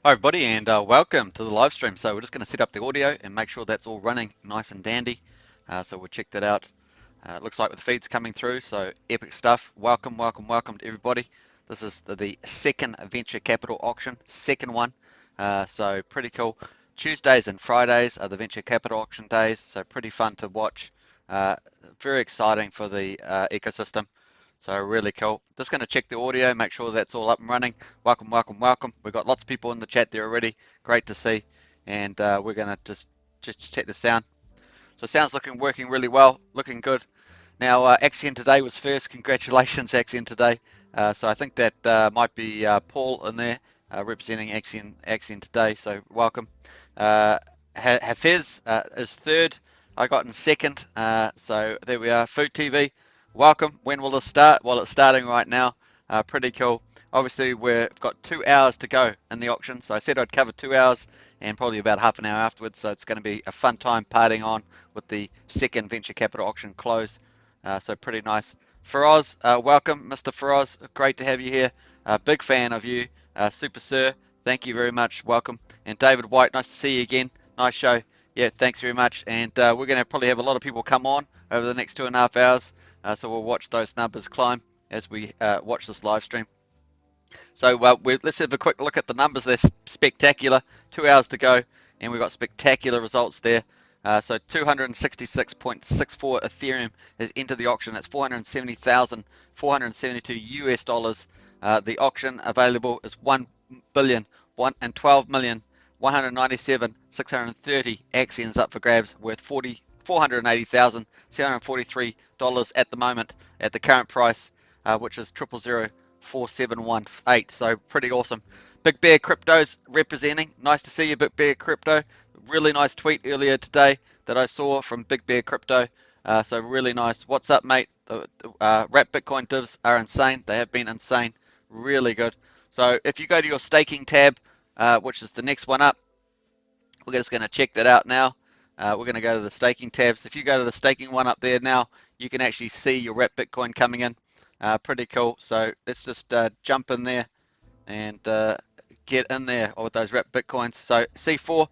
Hi everybody, and welcome to the live stream. So we're just going to set up the audio and make sure that's all running nice and dandy. So we'll check that out. It looks like the feed's coming through, so epic stuff. Welcome to everybody. This is the second venture capital auction, second one. So pretty cool. Tuesdays and Fridays are the venture capital auction days, so pretty fun to watch. Very exciting for the ecosystem. So really cool. Just going to check the audio, make sure that's all up and running. Welcome. We've got lots of people in the chat there already. Great to see. And we're going to just check the sound. So sound's working really well, looking good. Now AXN today was first. Congratulations AXN today. So I think that might be Paul in there representing AXN today. So welcome. Hafez is third. I got in second. So there we are. Food TV. Welcome. When will this start? Well, it's starting right now. Pretty cool. Obviously, we've got 2 hours to go in the auction. So I said I'd cover 2 hours and probably about half an hour afterwards. So it's going to be a fun time partying on with the second venture capital auction close. So pretty nice. Feroz, welcome, Mr. Feroz. Great to have you here. Big fan of you. Super Sir, thank you very much. Welcome. And David White, nice to see you again. Nice show. Yeah, thanks very much. And we're going to probably have a lot of people come on over the next 2.5 hours. So we'll watch those numbers climb as we watch this live stream. So let's have a quick look at the numbers. They're spectacular. 2 hours to go, and we've got spectacular results there. So 266.64 Ethereum is into the auction. That's 470,472 US dollars. The auction available is 1,112,197,630 AXNs up for grabs, worth $480,743 at the moment at the current price, which is 0004718. So pretty awesome. Big Bear Crypto's representing. Nice to see you, Big Bear Crypto. Really nice tweet earlier today that I saw from Big Bear Crypto. So really nice. What's up, mate? The wrap Bitcoin divs are insane. They have been insane. Really good. So if you go to your staking tab, which is the next one up, we're just going to check that out now. We're going to go to the staking tabs. If you go to the staking one up there now, you can actually see your wrap Bitcoin coming in. Pretty cool. So let's just jump in there and get in there with those wrap Bitcoins. So C4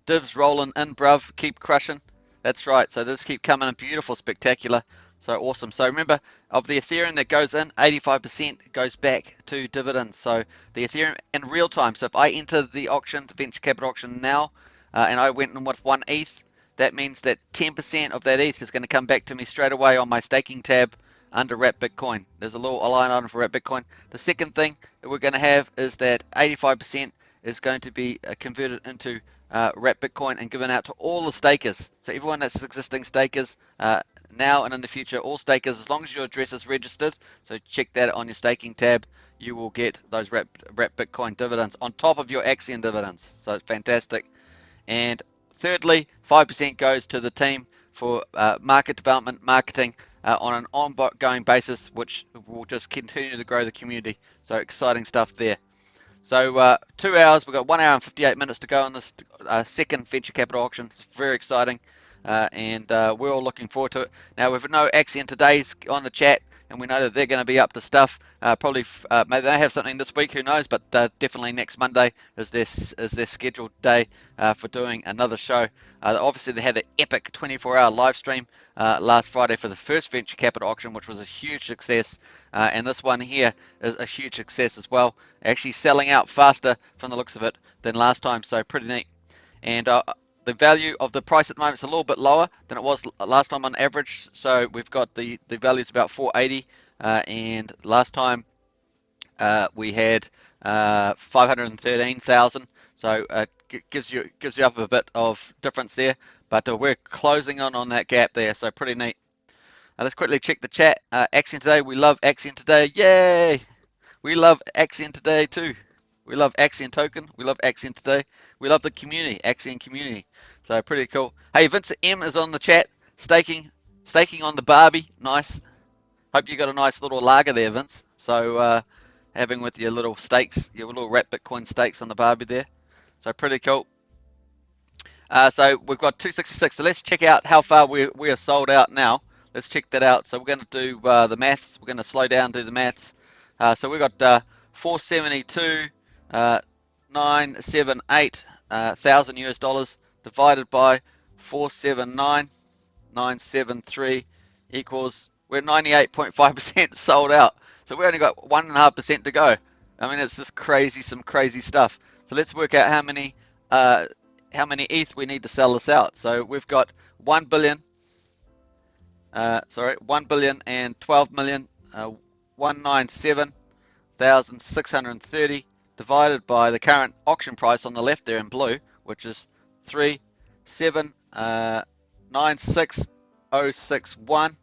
divs rolling in, bruv. Keep crushing. That's right. So this keep coming in, beautiful, spectacular. So awesome. So remember, of the Ethereum that goes in, 85% goes back to dividends. So the Ethereum in real time. So if I enter the auction, the venture capital auction now, and I went in with 1 ETH, that means that 10% of that ETH is going to come back to me straight away on my staking tab under wrap Bitcoin. There's a little line item for wrap Bitcoin. The second thing that we're going to have is that 85% is going to be converted into wrap Bitcoin and given out to all the stakers. So everyone that's existing stakers now and in the future, all stakers, as long as your address is registered, so check that on your staking tab, you will get those wrap Bitcoin dividends on top of your AXN dividends. So it's fantastic. And thirdly, 5% goes to the team for market development, marketing on an ongoing basis, which will just continue to grow the community. So exciting stuff there. So 2 hours, we've got 1 hour and 58 minutes to go on this second venture capital auction. It's very exciting, and we're all looking forward to it. Now, we've no AXN today's on the chat, and we know that they're going to be up to stuff. Probably maybe they have something this week, who knows, but definitely next Monday is their scheduled day for doing another show. Obviously, they had the epic 24-hour live stream last Friday for the first venture capital auction, which was a huge success, and this one here is a huge success as well, actually selling out faster from the looks of it than last time, so pretty neat. And the value of the price at the moment is a little bit lower than it was last time on average. So we've got the value is about 480, and last time we had 513,000. So gives you up a bit of difference there, but we're closing on that gap there. So pretty neat. Let's quickly check the chat. AXN today. We love AXN today. Yay! We love AXN today too. We love AXN token. We love AXN today. We love the community, AXN community. So pretty cool. Hey, Vincent M is on the chat, staking on the Barbie. Nice. Hope you got a nice little lager there, Vince. So having with your little stakes, your little wrap Bitcoin stakes on the Barbie there. So pretty cool. So we've got 266. So let's check out how far we are sold out now. Let's check that out. So we're going to do the maths. We're going to slow down, do the maths. So we've got 472, 978 thousand US dollars divided by 479,973 equals, we're 98.5% sold out. So we only got 1.5% to go. I mean, it's just crazy, some crazy stuff. So let's work out how many ETH we need to sell this out. So we've got 1 billion, 1 billion and 12 million, 197,630 divided by the current auction price on the left there in blue, which is 3796061,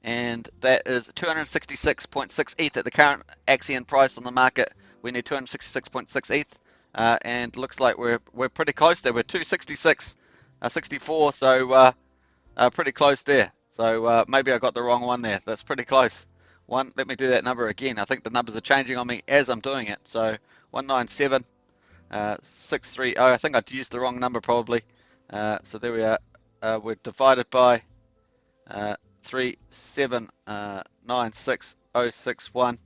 and that is 266.6 ETH at the current AXN price on the market. We need 266.6 ETH, and looks like we're pretty close there. We're 266.64, so pretty close there. So maybe I got the wrong one there. That's pretty close. Let me do that number again. I think the numbers are changing on me as I'm doing it. So 197,630. I think I used the wrong number probably. So there we are. We're divided by 3796061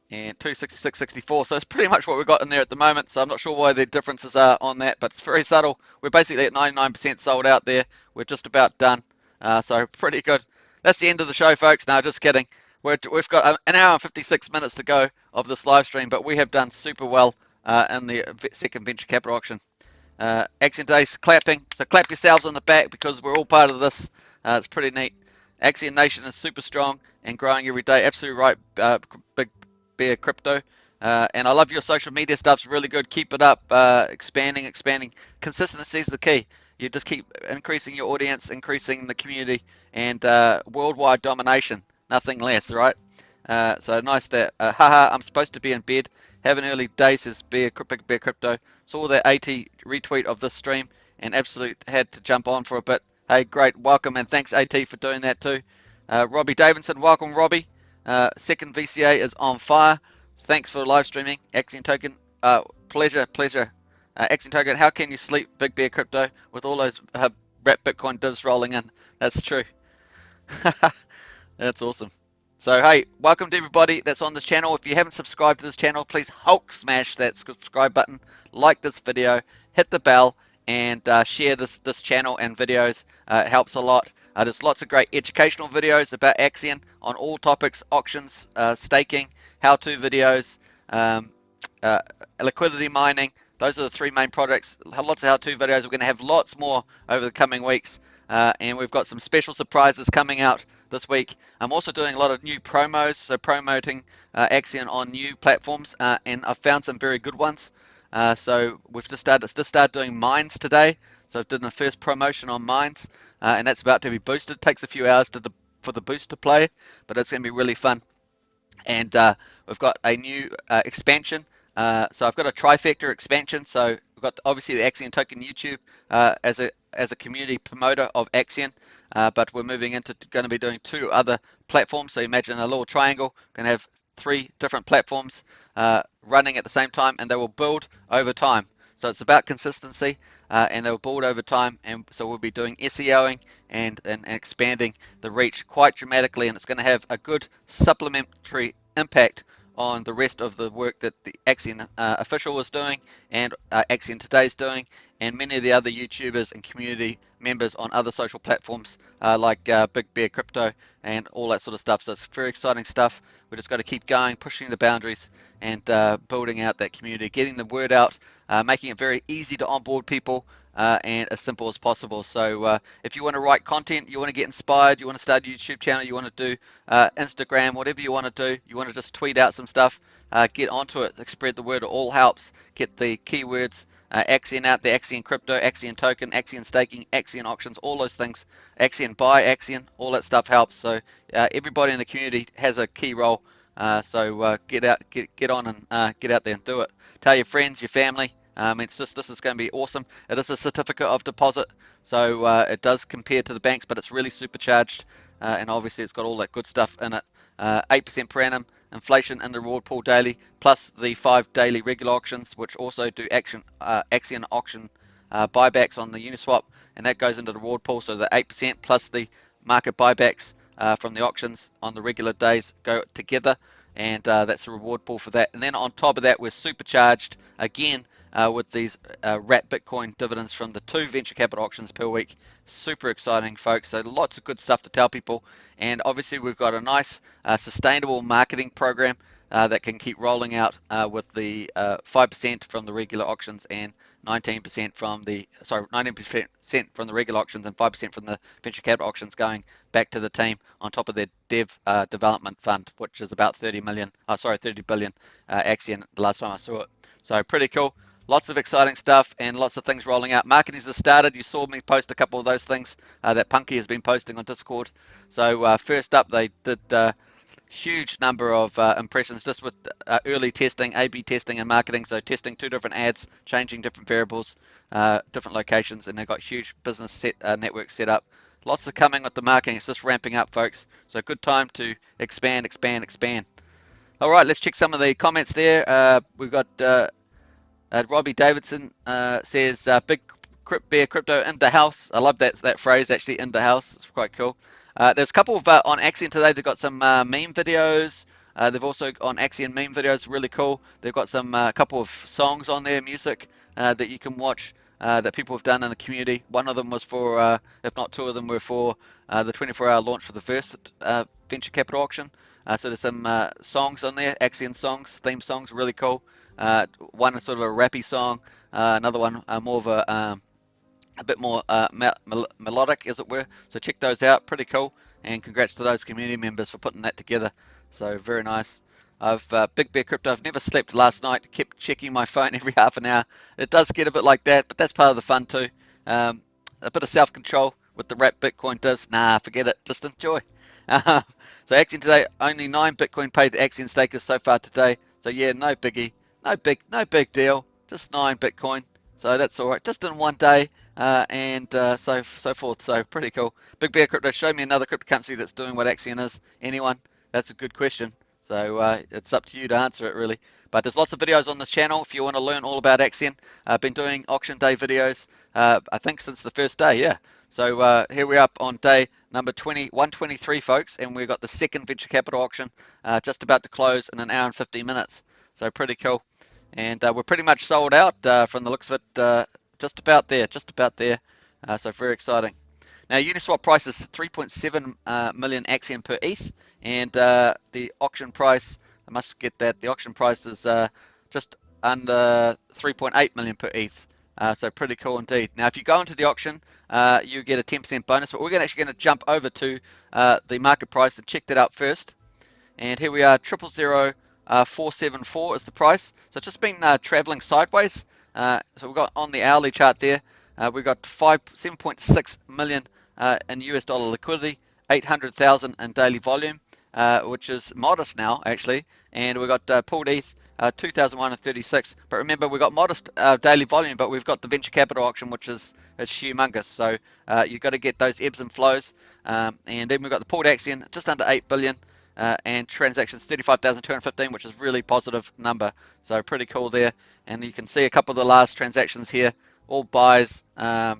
and 266.64. So it's pretty much what we've got in there at the moment. So I'm not sure why the differences are on that, but it's very subtle. We're basically at 99% sold out there. We're just about done. So pretty good. That's the end of the show, folks. No, just kidding. We've got an hour and 56 minutes to go of this live stream, but we have done super well in the second venture capital auction. Axion Days clapping, so clap yourselves on the back because we're all part of this. It's pretty neat. Axion Nation is super strong and growing every day. Absolutely right, Big Bear Crypto. And I love your social media stuff's really good. Keep it up, expanding. Consistency is the key. You just keep increasing your audience, increasing the community, and worldwide domination. Nothing less, right? So nice that, haha, I'm supposed to be in bed. Have an early day, says Big Bear Crypto. Saw that AT retweet of this stream and absolutely had to jump on for a bit. Hey, great, welcome, and thanks AT for doing that too. Robbie Davidson, welcome Robbie. Second VCA is on fire. Thanks for live streaming. Axion Token, pleasure. Axion Token, how can you sleep, Big Bear Crypto, with all those rap Bitcoin divs rolling in? That's true. That's awesome. So hey, welcome to everybody that's on this channel. If you haven't subscribed to this channel, please Hulk smash that subscribe button, like this video, hit the bell, and share this channel and videos. It helps a lot. There's lots of great educational videos about Axion on all topics: auctions, staking, how-to videos, liquidity mining. Those are the three main products. Lots of how-to videos. We're going to have lots more over the coming weeks. And we've got some special surprises coming out this week. I'm also doing a lot of new promos, so promoting Axion on new platforms, and I've found some very good ones. So we've just started doing mines today. So I've done the first promotion on mines, and that's about to be boosted. It takes a few hours for the boost to play, but it's going to be really fun. And we've got a new expansion. So I've got a trifecta expansion. So we've got obviously the Axion Token YouTube as a community promoter of Axion, but we're moving into going to be doing two other platforms. So imagine a little triangle, going to have three different platforms running at the same time, and they will build over time. So it's about consistency, and they will build over time, and so we'll be doing SEOing and expanding the reach quite dramatically, and it's going to have a good supplementary impact on the rest of the work that the Axion official is doing and Axion Today is doing, and many of the other YouTubers and community members on other social platforms like Big Bear Crypto and all that sort of stuff. So it's very exciting stuff. We just got to keep going, pushing the boundaries, and building out that community, getting the word out, making it very easy to onboard people, and as simple as possible. So if you want to write content, you want to get inspired, you want to start a YouTube channel, you want to do Instagram, whatever you want to do, you want to just tweet out some stuff, get onto it, spread the word. It all helps. Get the keywords Axion out there, Axion Crypto, Axion Token, Axion Staking, Axion Auctions, all those things. Axion Buy, Axion, all that stuff helps. So everybody in the community has a key role. So get on and get out there and do it. Tell your friends, your family. This is going to be awesome. It is a certificate of deposit, so it does compare to the banks, but it's really supercharged, and obviously it's got all that good stuff in it. 8% per annum inflation in the reward pool daily, plus the 5 daily regular auctions, which also do Axion auction buybacks on the Uniswap, and that goes into the reward pool. So the 8% plus the market buybacks from the auctions on the regular days go together, and that's the reward pool for that. And then on top of that, we're supercharged again with these wrap Bitcoin dividends from the 2 venture capital auctions per week. Super exciting, folks. So lots of good stuff to tell people. And obviously we've got a nice sustainable marketing program that can keep rolling out with the 5% from the regular auctions and 19% from the 19% from the regular auctions and 5% from the venture capital auctions going back to the team on top of their development fund, which is about 30 billion Axion the last time I saw it. So pretty cool. Lots of exciting stuff and lots of things rolling out. Marketing's has started. You saw me post a couple of those things that Punky has been posting on Discord. So first up, they did huge number of impressions just with early testing, A/B testing and marketing. So testing 2 different ads, changing different variables, different locations, and they've got huge business networks set up. Lots of coming with the marketing. It's just ramping up, folks. So good time to expand, expand, expand. All right, let's check some of the comments there. We've got Robbie Davidson says, big bear crypto in the house. I love that phrase, actually, in the house. It's quite cool. There's a couple of on Axion today. They've got some meme videos. They've also on Axion meme videos, really cool. They've got some couple of songs on there, music that you can watch that people have done in the community. One of them was for, if not 2 of them were for the 24-hour launch for the first venture capital auction. So there's some songs on there, Axion songs, theme songs, really cool. One is sort of a rappy song, another one more of a bit more melodic, as it were. So check those out, pretty cool. And congrats to those community members for putting that together. So very nice. Big Bear Crypto, I've never slept last night, kept checking my phone every half an hour. It does get a bit like that, but that's part of the fun too. A bit of self-control with the wrap Bitcoin divs. Nah, forget it, just enjoy. So Axion today, only 9 Bitcoin paid to Axion stakers so far today. So yeah, no biggie, no big deal, just 9 Bitcoin. So that's all right, just in one day, and so forth. So pretty cool. Big Bear Crypto, show me another cryptocurrency that's doing what Axion is. Anyone? That's a good question. So it's up to you to answer it, really. But there's lots of videos on this channel if you want to learn all about Axion. I've been doing auction day videos, I think since the first day, yeah. So here we're up on day number 123, folks, and we've got the second venture capital auction just about to close in an hour and 15 minutes. So pretty cool. And we're pretty much sold out from the looks of it, just about there. So very exciting. Now Uniswap price is 3.7 million Axion per ETH, and the auction price, I must get that, the auction price is just under 3.8 million per ETH. So pretty cool indeed. Now, if you go into the auction, you get a 10% bonus, but we're actually going to jump over to the market price and check that out first. And here we are, 000474 is the price. So it's just been traveling sideways. So we've got on the hourly chart there, we've got 7.6 million in US dollar liquidity, 800,000 in daily volume, which is modest now actually, and we've got pooled ETH 2,136. But remember, we've got modest daily volume, but we've got the venture capital auction, which is humongous. So you've got to get those ebbs and flows, and then we've got the pooled Axion just under 8 billion. And transactions 35,215, which is really positive number. So pretty cool there. And you can see a couple of the last transactions here, all buys that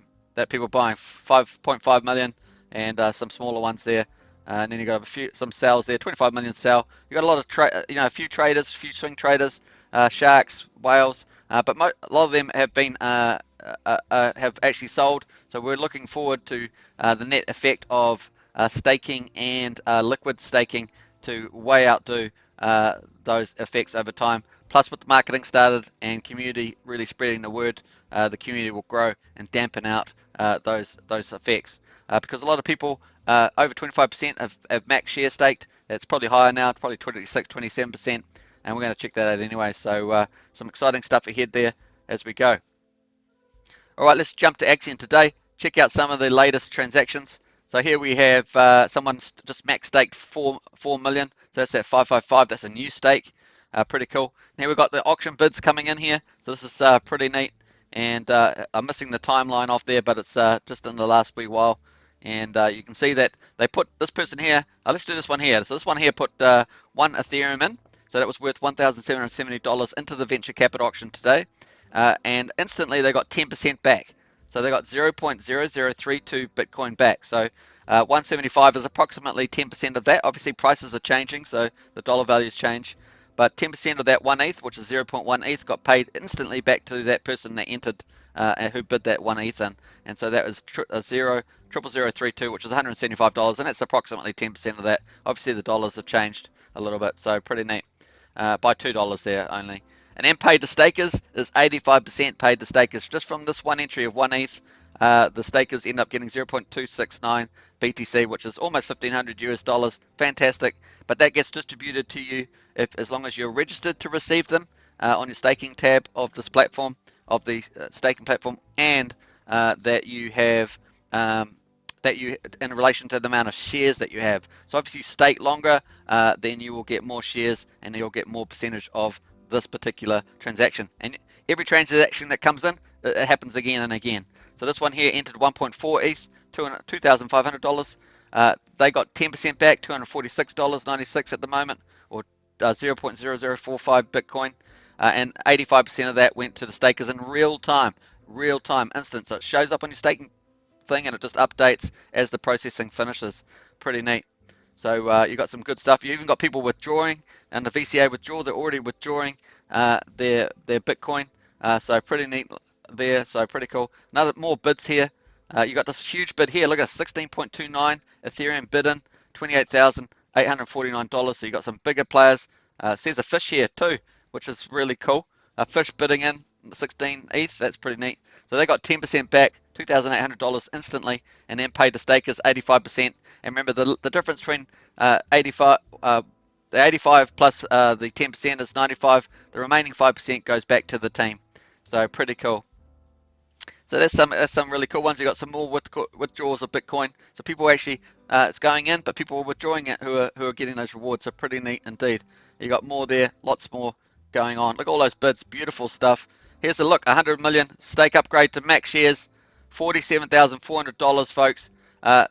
people buying, 5.5 million, and some smaller ones there. And then you got some sales there, 25 million sell. You got a lot of a few traders, a few swing traders, sharks, whales, but a lot of them have been have actually sold. So we're looking forward to the net effect of staking and liquid staking to way outdo those effects over time. Plus, with the marketing started and community really spreading the word, the community will grow and dampen out those effects. Because a lot of people, over 25% have max share staked. It's probably higher now, it's probably 26, 27%, and we're going to check that out anyway. So some exciting stuff ahead there as we go. All right, let's jump to Axion today. Check out some of the latest transactions. So here we have someone just max staked 4 million. So that's that 555. That's a new stake. Pretty cool. Now we've got the auction bids coming in here. So this is pretty neat. And I'm missing the timeline off there, but it's just in the last wee while. And you can see that they put this person here. Let's do this one here. So this one here put 1 Ethereum in. So that was worth $1,770 into the venture capital auction today. And instantly they got 10% back. So they got 0.0032 Bitcoin back. So 175 is approximately 10% of that. Obviously prices are changing, so the dollar values change. but 10% of that 1 ETH, which is 0.1 ETH, got paid instantly back to that person that entered who bid that 1 ETH in, and so that was 0.0032, which is $175, and it's approximately 10% of that. Obviously the dollars have changed a little bit, so pretty neat. By $2 there only. And then paid to stakers is 85% paid to stakers. Just from this one entry of 1 ETH, the stakers end up getting 0.269 BTC, which is almost 1,500 US dollars. Fantastic. But that gets distributed to you as long as you're registered to receive them on your staking tab of this platform, of the staking platform, and that you have in relation to the amount of shares that you have. So obviously you stake longer, then you will get more shares and you'll get more percentage of this particular transaction. And every transaction that comes in, it happens again and again. So this one here entered 1.4 ETH, $2,500. They got 10% back, $246.96 at the moment, or 0.0045 Bitcoin. And 85% of that went to the stakers in real time instant. So it shows up on your staking thing and it just updates as the processing finishes. Pretty neat. So you got some good stuff. You even got people withdrawing, and the VCA withdraw. They're already withdrawing their Bitcoin. So pretty neat there. So pretty cool. More bids here. You got this huge bid here. Look at 16.29 Ethereum bid in, $28,849. So you got some bigger players. Says a fish here too, which is really cool. A fish bidding in 16 ETH. That's pretty neat. So they got 10% back, $2,800 instantly, and then paid to stakers 85%. And remember, the difference between 85, the 85 plus the 10% is 95. The remaining 5% goes back to the team. So pretty cool. So that's some really cool ones. You got some more withdrawals of Bitcoin. So people actually, it's going in, but people are withdrawing it who are getting those rewards. So pretty neat indeed. You got more there, lots more going on. Look at all those bids, beautiful stuff. Here's a look, 100 million stake upgrade to max shares, $47,400, folks.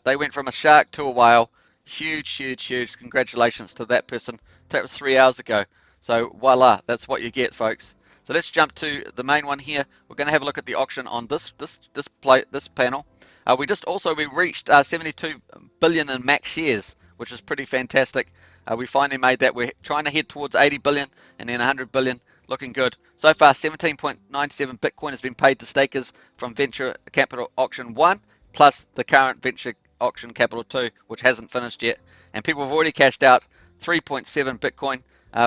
They went from a shark to a whale. Huge, huge, huge. Congratulations to that person. That was 3 hours ago. So voila, that's what you get, folks. So let's jump to the main one here. We're going to have a look at the auction on this panel. We reached 72 billion in max shares, which is pretty fantastic. We finally made that. We're trying to head towards 80 billion and then 100 billion. Looking good. So far, 17.97 Bitcoin has been paid to stakers from Venture Capital Auction 1, plus the current Venture Auction Capital 2, which hasn't finished yet. And people have already cashed out 3.7 Bitcoin,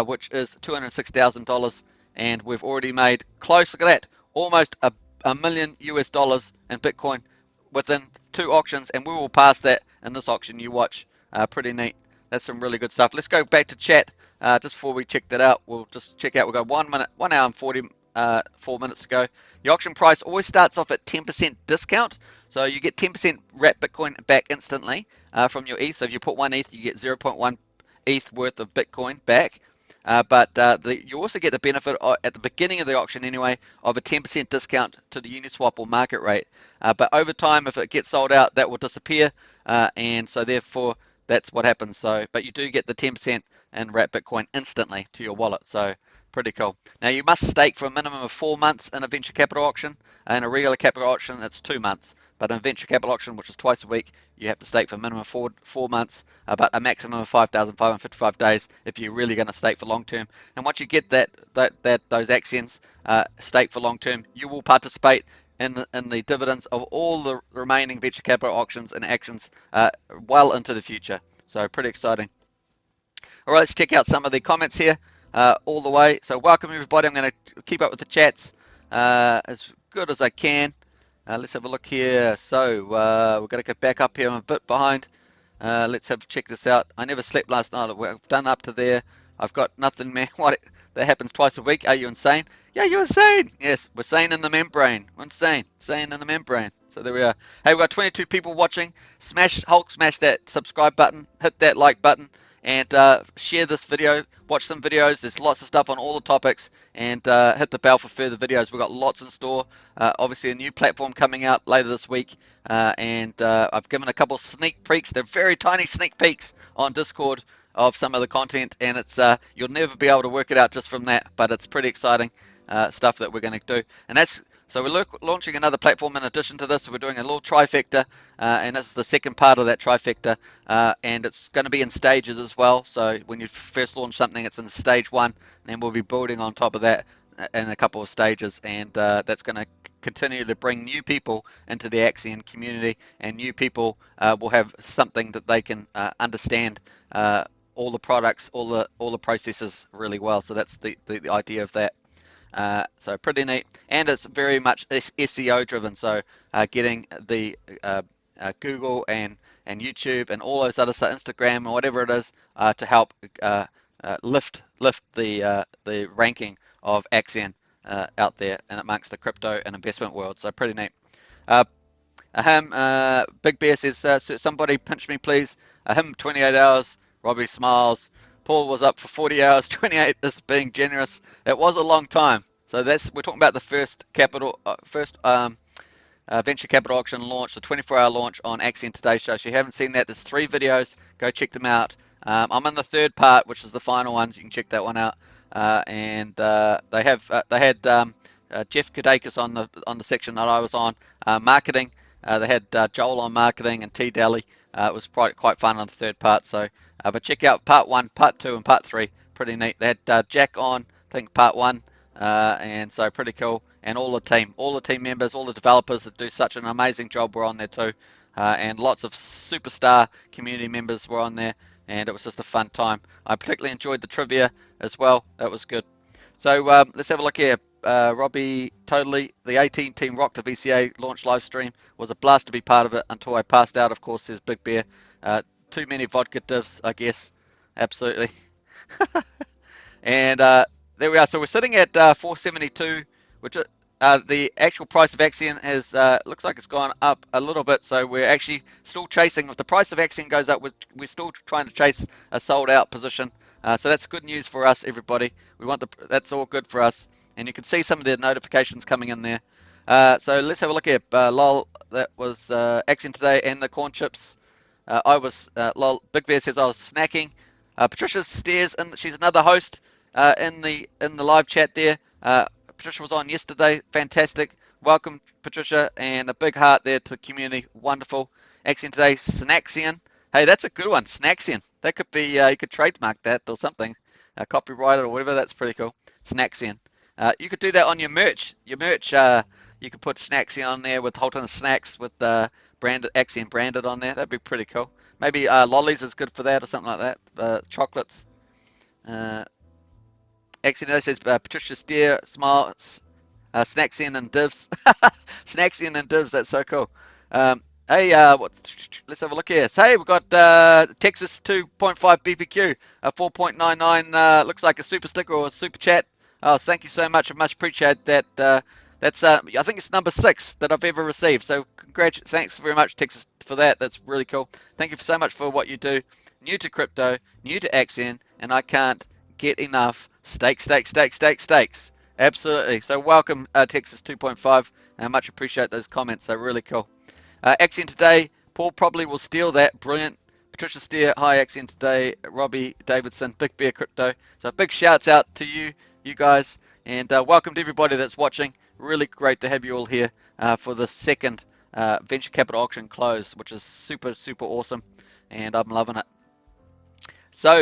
which is $206,000. And we've already made close, look at that, almost a million US dollars in Bitcoin within 2 auctions. And we will pass that in this auction you watch. Pretty neat. That's some really good stuff. Let's go back to chat. Just before we check that out, we'll just check out. We've got 1 hour and 44 minutes to go. The auction price always starts off at 10% discount. So you get 10% wrapped Bitcoin back instantly from your ETH. So if you put 1 ETH, you get 0.1 ETH worth of Bitcoin back. But you also get the benefit at the beginning of the auction anyway of a 10% discount to the Uniswap or market rate. But over time, if it gets sold out, that will disappear. And so therefore, that's what happens. So, but you do get the 10% and wrap Bitcoin instantly to your wallet. So pretty cool. Now you must stake for a minimum of 4 months in a venture capital auction. In a regular capital auction, it's 2 months. But in a venture capital auction, which is twice a week, you have to stake for a minimum of four months, but a maximum of 5,555 days if you're really going to stake for long term. And once you get those AXNs stake for long term, you will participate in the dividends of all the remaining venture capital auctions and actions well into the future. So pretty exciting. All right, let's check out some of the comments here all the way. So welcome everybody. I'm going to keep up with the chats as good as I can. Let's have a look here. So we're going to go back up here. I'm a bit behind. Let's check this out. I never slept last night. I've done up to there. I've got nothing, man. That happens twice a week. Are you insane? Yeah, you're insane. Yes, we're sane in the membrane. We're insane. Sane in the membrane. So there we are. Hey, we've got 22 people watching. Hulk smash that subscribe button. Hit that like button. And share this video. Watch some videos. There's lots of stuff on all the topics. And hit the bell for further videos. We've got lots in store. Obviously, a new platform coming out later this week. And I've given a couple sneak peeks. They're very tiny sneak peeks on Discord of some of the content, and it's you'll never be able to work it out just from that, but it's pretty exciting stuff that we're going to do. And that's So we're launching another platform in addition to this. So we're doing a little trifecta, and this is the second part of that trifecta, and it's going to be in stages as well. So when you first launch something, it's in stage 1, and then we'll be building on top of that in a couple of stages, and that's going to continue to bring new people into the AXN community, and new people will have something that they can understand all the products, all the processes really well. So that's the idea of that. So pretty neat, and it's very much SEO driven. So getting the Google and YouTube and all those other stuff, Instagram or whatever it is, to help lift the ranking of AXN out there and amongst the crypto and investment world. So pretty neat. Uh, Big Bear says, somebody pinch me please. 28 hours. Robbie smiles. Paul was up for 40 hours. 28 is being generous. It was a long time. So we're talking about the first venture capital auction launch, the 24-hour launch on AXN Today Show. So if you haven't seen that, there's 3 videos. Go check them out. I'm in the third part, which is the final one. So you can check that one out. And they had Jeff Kadakis on the section that I was on, marketing. They had Joel on marketing and T Daly. It was quite fun on the third part. So, but check out part 1, part 2, and part 3. Pretty neat. They had Jack on, I think, part 1, and so pretty cool. And all the team members, all the developers that do such an amazing job were on there too. And lots of superstar community members were on there, and it was just a fun time. I particularly enjoyed the trivia as well. That was good. So let's have a look here. Robbie, totally. The 18 team rocked the VCA launch live stream. Was a blast to be part of it until I passed out, of course, says Big Bear. Too many vodka divs, I guess. Absolutely. And there we are. So we're sitting at 472, which the actual price of Axion has looks like it's gone up a little bit. So we're actually still chasing. If the price of Axion goes up, we're still trying to chase a sold out position. So that's good news for us, everybody. That's all good for us. And you can see some of the notifications coming in there. So let's have a look at lol. That was Axion today and the corn chips. Lol. Big Bear says I was snacking. Patricia Steers, and she's another host in the live chat there. Patricia was on yesterday. Fantastic. Welcome, Patricia, and a big heart there to the community. Wonderful. Axion today, Snaxion. Hey, that's a good one, Snaxion. That could be, you could trademark that or something, copyrighted or whatever. That's pretty cool. Snaxion. You could do that on your merch. You could put Snaxion on there with Holton Snacks with branded Axion branded on there. That'd be pretty cool. Maybe lollies is good for that or something like that. Chocolates. Axion says Patricia Steer, smile, Snaxion and divs. Snaxion and divs, that's so cool. Hey, let's have a look here. Hey, we've got Texas 2.5 BPQ, 4.99, looks like a super sticker or a super chat. Oh, thank you so much. I much appreciate that. That's I think it's number 6 that I've ever received. So thanks very much, Texas, for that. That's really cool. Thank you so much for what you do. New to crypto, new to AXN, and I can't get enough. Stakes. Absolutely. So welcome, Texas 2.5. I much appreciate those comments. They're really cool. Axion today. Paul probably will steal that. Brilliant. Patricia Steer. Hi, Axion today. Robbie Davidson. Big Bear Crypto. So big shouts out to you guys, and welcome to everybody that's watching. Really great to have you all here for the second venture capital auction close, which is super awesome, and I'm loving it. So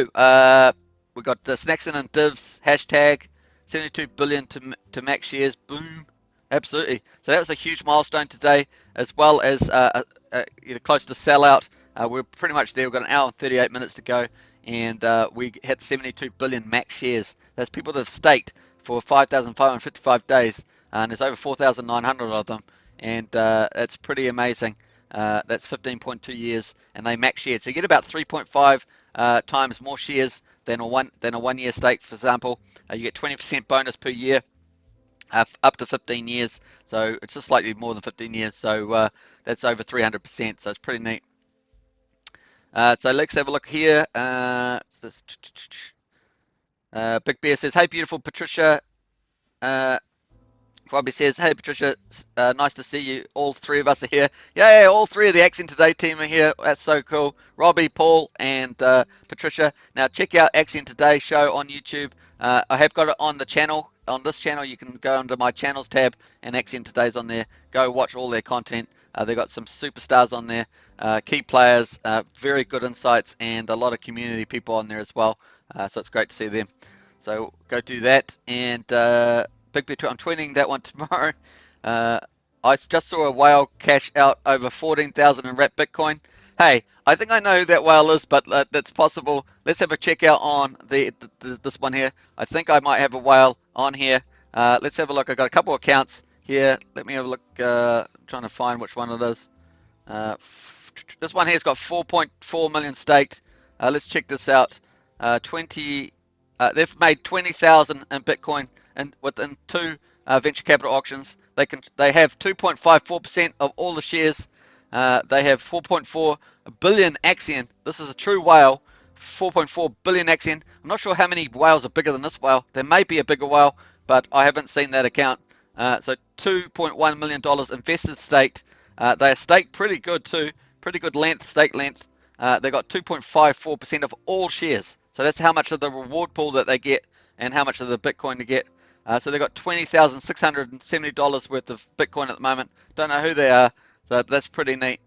we got the Snaxon and Divs hashtag 72 billion to max shares. Boom. Absolutely. So that was a huge milestone today, as well as close to sellout. We're pretty much there. We've got an hour and 38 minutes to go, and we hit 72 billion max shares. That's people that have staked for 5,555 days, and there's over 4,900 of them, and it's pretty amazing. That's 15.2 years, and they max shared. So you get about 3.5 times more shares than a 1 year stake, for example. You get 20% bonus per year. Up to 15 years, so it's just slightly more than 15 years, so that's over 300%, so it's pretty neat. So let's have a look here. Big Bear says, hey beautiful Patricia. Robbie says, hey Patricia, nice to see you. All 3 of us are here. Yeah, all 3 of the Axion Today team are here. That's so cool. Robbie, Paul, and Patricia. Now check out Axion Today show on YouTube. I have got it on the channel on this channel, you can go under my channels tab, and AXN Today's on there. Go watch all their content. They've got some superstars on there, key players, very good insights, and a lot of community people on there as well. So it's great to see them. So go do that. And Big Bet, I'm tweeting that one tomorrow. I just saw a whale cash out over 14,000 in wrapped Bitcoin. Hey, I think I know who that whale is, but that's possible. Let's have a check out on this one here. I think I might have a whale on here. Let's have a look. I've got a couple of accounts here. Let me have a look. I'm trying to find which one it is. This one here's got 4.4 million staked. Let's check this out. They've made 20,000 in Bitcoin and within two venture capital auctions. They have 2.54% of all the shares. They have 4.4 billion AXN. This is a true whale. 4.4 billion AXN. I'm not sure how many whales are bigger than this whale. There may be a bigger whale, but I haven't seen that account. So $2.1 million invested staked. They are staked pretty good too. Pretty good length, stake length. They got 2.54% of all shares. So that's how much of the reward pool that they get and how much of the Bitcoin to get. So they've got $20,670 worth of Bitcoin at the moment. Don't know who they are, so that's pretty neat.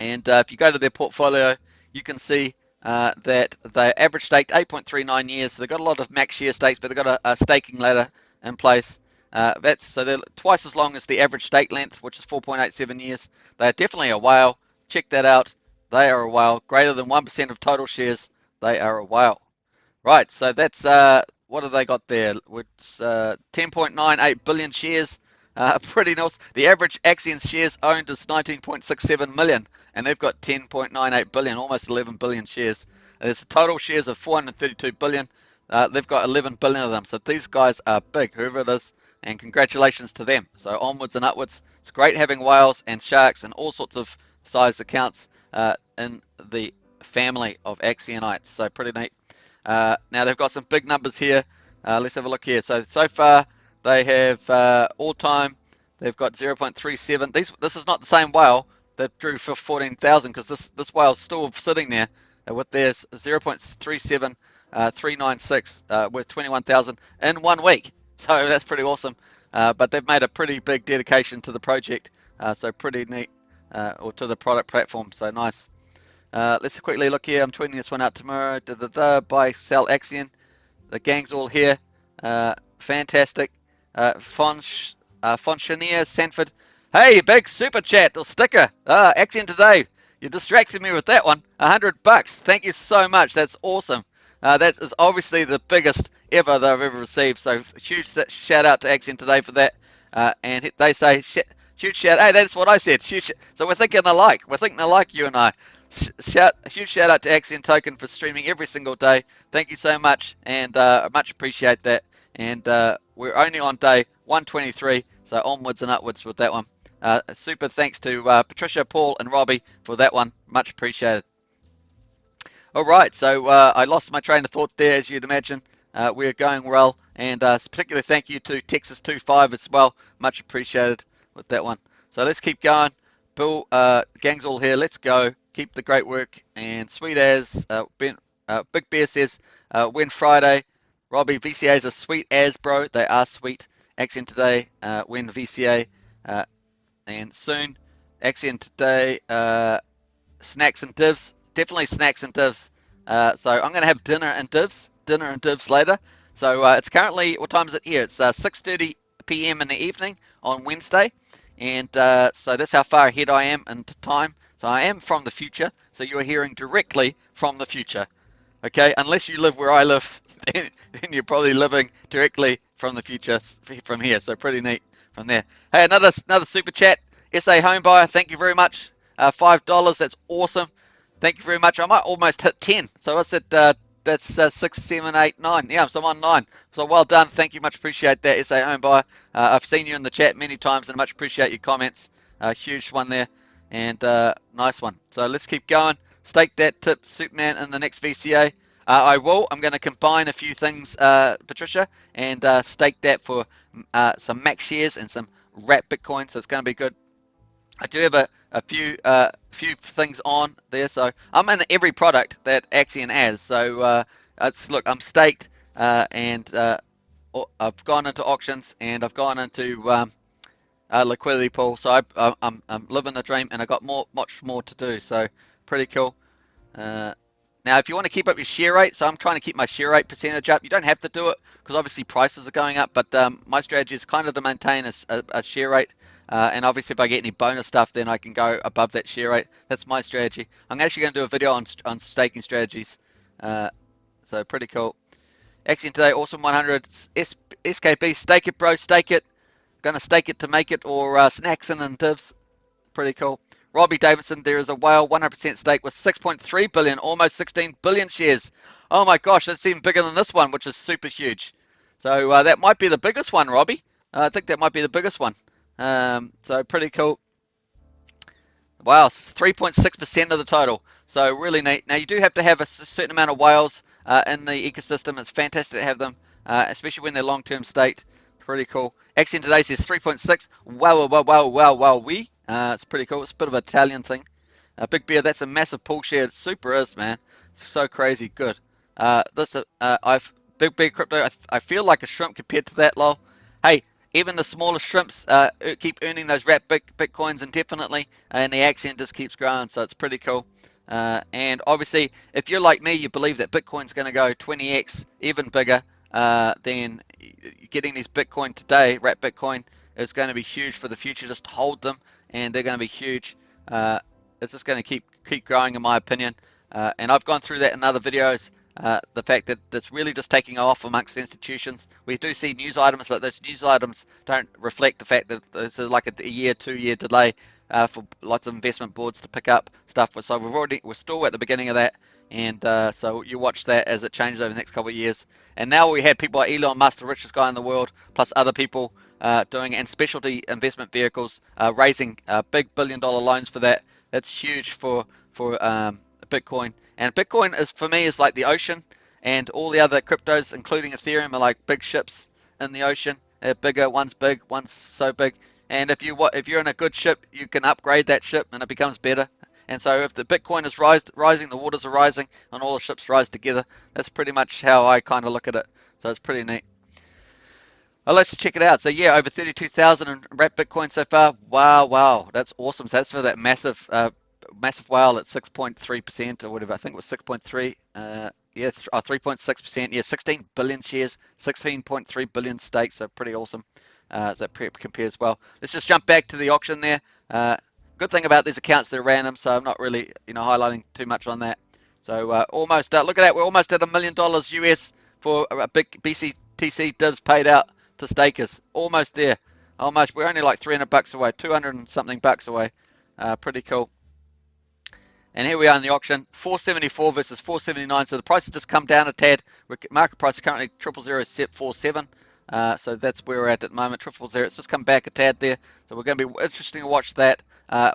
And if you go to their portfolio, you can see that they average staked 8.39 years. So they've got a lot of max share stakes, but they've got a staking ladder in place. So they're twice as long as the average stake length, which is 4.87 years. They're definitely a whale. Check that out. They are a whale. Greater than 1% of total shares. They are a whale. Right, so that's what have they got there? It's 10.98 billion shares. Pretty nice. The average AXN shares owned is 19.67 million, and they've got 10.98 billion, almost 11 billion shares. There's total shares of 432 billion. They've got 11 billion of them. So these guys are big, whoever it is, and congratulations to them. So onwards and upwards. It's great having whales and sharks and all sorts of size accounts in the family of AXNites. So pretty neat. Now they've got some big numbers here. Let's have a look here. So far they have all time. They've got 0.37. This is not the same whale that drew for 14,000 because this whale's still sitting there with their 0.37396 with 21,000 in 1 week. So that's pretty awesome. But they've made a pretty big dedication to the project. So pretty neat, or to the product platform. So nice. Let's quickly look here. I'm tweeting this one out tomorrow. Buy, sell AXN. The gang's all here. Fantastic. Fonchanier Sanford. Hey, big super chat or sticker. AXN Today. You distracted me with that one. $100. Thank you so much. That's awesome. That is obviously the biggest ever that I've ever received. So huge shout out to AXN Today for that. And they say huge shout. Hey, that's what I said. Huge. So we're thinking alike. We're thinking alike, you and I. Huge shout out to AXN Token for streaming every single day. Thank you so much, and I much appreciate that. And we're only on day 123, so onwards and upwards with that one. Super thanks to Patricia, Paul, and Robbie for that one. Much appreciated. All right, so I lost my train of thought there, as you'd imagine. We're going well, and particularly thank you to Texas25 as well. Much appreciated with that one. So let's keep going. Bill, gang's all here. Let's go. Keep the great work. And sweet as Big Bear says, win Friday. Robbie, VCAs are sweet as, bro. They are sweet. AXN Today, win VCA. And soon, AXN Today, snacks and divs. Definitely snacks and divs. So I'm going to have dinner and divs later. So it's currently, what time is it here? It's 6:30 p.m. in the evening on Wednesday. And so that's how far ahead I am in time. So I am from the future. So you are hearing directly from the future. Okay, unless you live where I live, then you're probably living directly from the future from here. So pretty neat from there. Hey, another super chat. SA Homebuyer, thank you very much. $5, that's awesome. Thank you very much. I might almost hit 10. So what's that? That's 6, 7, 8, 9. Yeah, so I'm on 9. So well done. Thank you. Much appreciate that, SA Homebuyer. I've seen you in the chat many times and much appreciate your comments. Huge one there. And nice one. So let's keep going. Stake that tip, Superman, in the next VCA. I will. I'm going to combine a few things, Patricia, and stake that for some max shares and some wrapped Bitcoin. So it's going to be good. I do have a few things on there. So I'm in every product that AXN has. So look, I'm staked and I've gone into auctions and I've gone into liquidity pool. So I'm living the dream, and I got much more to do. So pretty cool. Uh, Now, if you want to keep up your share rate, so I'm trying to keep my share rate percentage up. You don't have to do it because obviously prices are going up, but my strategy is kind of to maintain a share rate. And obviously, if I get any bonus stuff, then I can go above that share rate. That's my strategy. I'm actually going to do a video on staking strategies. Uh, so pretty cool. Axion today, awesome 100 SKB. Stake it, bro. Stake it. Gonna stake it to make it, or snacks in and divs. Pretty cool. Robbie Davidson, there is a whale 100% stake with 6.3 billion, almost 16 billion shares. Oh my gosh, that's even bigger than this one, which is super huge. So that might be the biggest one, Robbie. I think that might be the biggest one. So pretty cool. Wow, 3.6% of the total. So really neat. Now you do have to have a certain amount of whales in the ecosystem. It's fantastic to have them, especially when they're long-term state. Pretty cool. Axion today says 3.6. Wow, wow, wow, wow, wow, we. It's pretty cool. It's a bit of an Italian thing. Big Bear, that's a massive pull share. It super is, man. It's so crazy good. I've Big Bear crypto. I feel like a shrimp compared to that, lol. Hey, even the smaller shrimps keep earning those wrapped bitcoins indefinitely, and the AXN just keeps growing, so it's pretty cool. And obviously, if you're like me, you believe that Bitcoin's going to go 20x, even bigger, then getting these Bitcoin today, wrapped Bitcoin, is going to be huge for the future. Just hold them, and they're going to be huge. It's just going to keep growing, in my opinion. And I've gone through that in other videos. The fact that it's really just taking off amongst institutions. We do see news items, but those news items don't reflect the fact that there's like a year, 2 year delay for lots of investment boards to pick up stuff. So we're still at the beginning of that, and so you watch that as it changes over the next couple of years. And now we had people like Elon Musk, the richest guy in the world, plus other people doing, and specialty investment vehicles raising big billion-dollar loans for that. That's huge for Bitcoin. And Bitcoin is, for me, is like the ocean, and all the other cryptos, including Ethereum, are like big ships in the ocean. They're bigger. One's big, one's so big. And if you're in a good ship, you can upgrade that ship, and it becomes better. And so if the Bitcoin is rising, the waters are rising, and all the ships rise together. That's pretty much how I kind of look at it. So it's pretty neat. Oh, let's check it out. So yeah, over 32,000 in wrapped Bitcoin so far. Wow, wow, that's awesome. So that's for that massive whale at 6.3% or whatever. I think it was 6.3. Yeah, 3.6%. Yeah, 16 billion shares, 16.3 billion stakes. So pretty awesome. So that compares well. Let's just jump back to the auction there. Good thing about these accounts, they're random, so I'm not really highlighting too much on that. So almost look at that. We're almost at $1 million US for a big BCTC divs paid out to stakers. Almost there. Almost. We're only like 300 bucks away, 200 and something bucks away. Pretty cool. And here we are in the auction, 474 versus 479. So the price has just come down a tad. Market price is currently 00047. So that's where we're at the moment. 000. It's just come back a tad there. So we're going to be interesting to watch that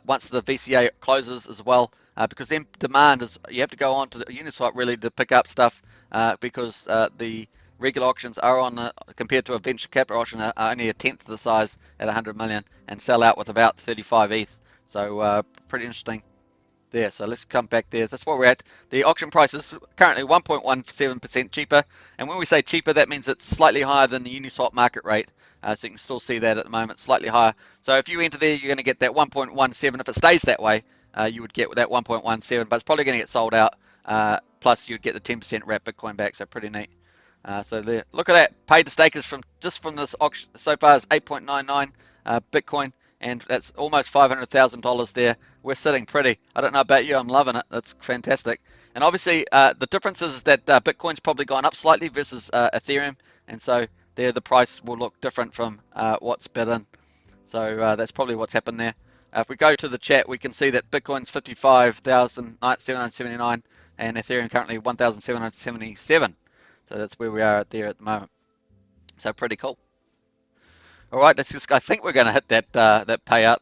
once the VCA closes as well. Because then demand is, you have to go on to the Uniswap really to pick up stuff because the regular auctions are compared to a venture capital auction, are only a tenth of the size at 100 million and sell out with about 35 ETH. So pretty interesting there. So let's come back there. That's what we're at. The auction price is currently 1.17% cheaper. And when we say cheaper, that means it's slightly higher than the Uniswap market rate. So you can still see that at the moment, slightly higher. So if you enter there, you're going to get that 1.17. If it stays that way, you would get that 1.17, but it's probably going to get sold out. Plus, you'd get the 10% wrap Bitcoin back. So pretty neat. So there, look at that. Paid the stakers from this auction so far is 8.99 Bitcoin, and that's almost $500,000 there. We're sitting pretty. I don't know about you, I'm loving it. That's fantastic. And obviously, the difference is that Bitcoin's probably gone up slightly versus Ethereum, and so there the price will look different from what's bid in. So that's probably what's happened there. If we go to the chat, we can see that Bitcoin's 55,779 and Ethereum currently 1,777. So that's where we are there at the moment. So pretty cool. All right, let's just. I think we're going to hit that payout.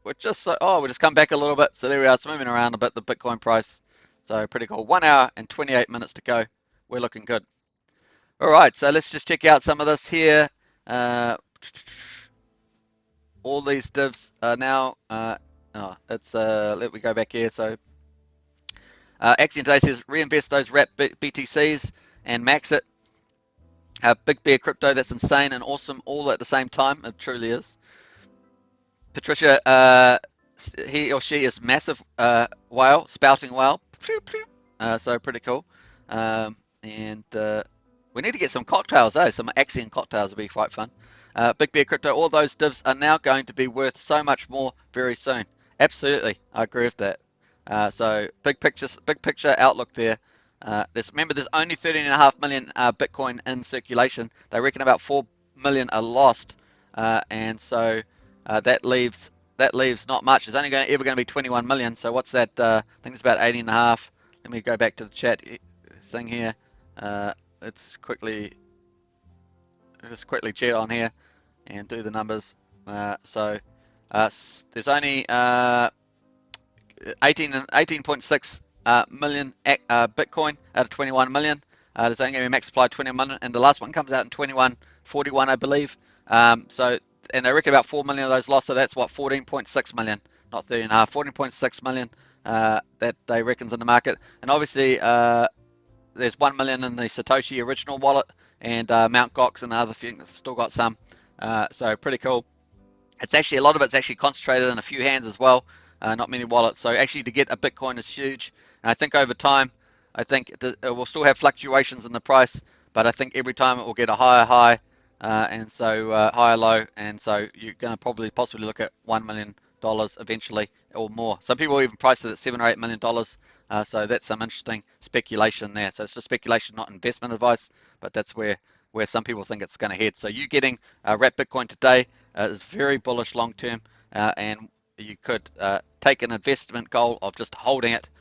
We just come back a little bit. So there we are. It's moving around a bit, the Bitcoin price. So pretty cool. 1 hour and 28 minutes to go. We're looking good. All right, so let's just check out some of this here. All these divs are now. Let me go back here. So Axion today says reinvest those wrapped BTCs and max it. Big Bear Crypto, that's insane and awesome all at the same time. It truly is. Patricia, he or she is massive whale, spouting whale. So pretty cool. And we need to get some cocktails, some AXN cocktails would be quite fun. Big Bear Crypto, all those divs are now going to be worth so much more very soon. Absolutely, I agree with that. So big picture outlook there. Remember, there's only 13.5 million Bitcoin in circulation. They reckon about 4 million are lost, and so that leaves not much. There's only ever going to be 21 million. So what's that? I think it's about 80.5. Let me go back to the chat thing here. Let's just quickly chat on here and do the numbers. There's only 18.6 million Bitcoin out of 21 million. There's only going to be max supply 20 million, and the last one comes out in 2141, I believe. And they reckon about 4 million of those lost, so that's what, 14.6 million, not 30.5, 14.6 million that they reckons in the market. And obviously, there's 1 million in the Satoshi original wallet, and Mt. Gox and other things still got some. So pretty cool. It's actually, a lot of it's actually concentrated in a few hands as well, not many wallets. So actually to get a Bitcoin is huge. And I think over time, I think it will still have fluctuations in the price, but I think every time it will get a higher high, and so higher low, and so you're going to possibly look at $1 million eventually or more. Some people even price it at $7 or $8 million. So that's some interesting speculation there. So it's just speculation, not investment advice, but that's where some people think it's going to head. So you getting wrapped Bitcoin today is very bullish long term, and you could take an investment goal of just holding it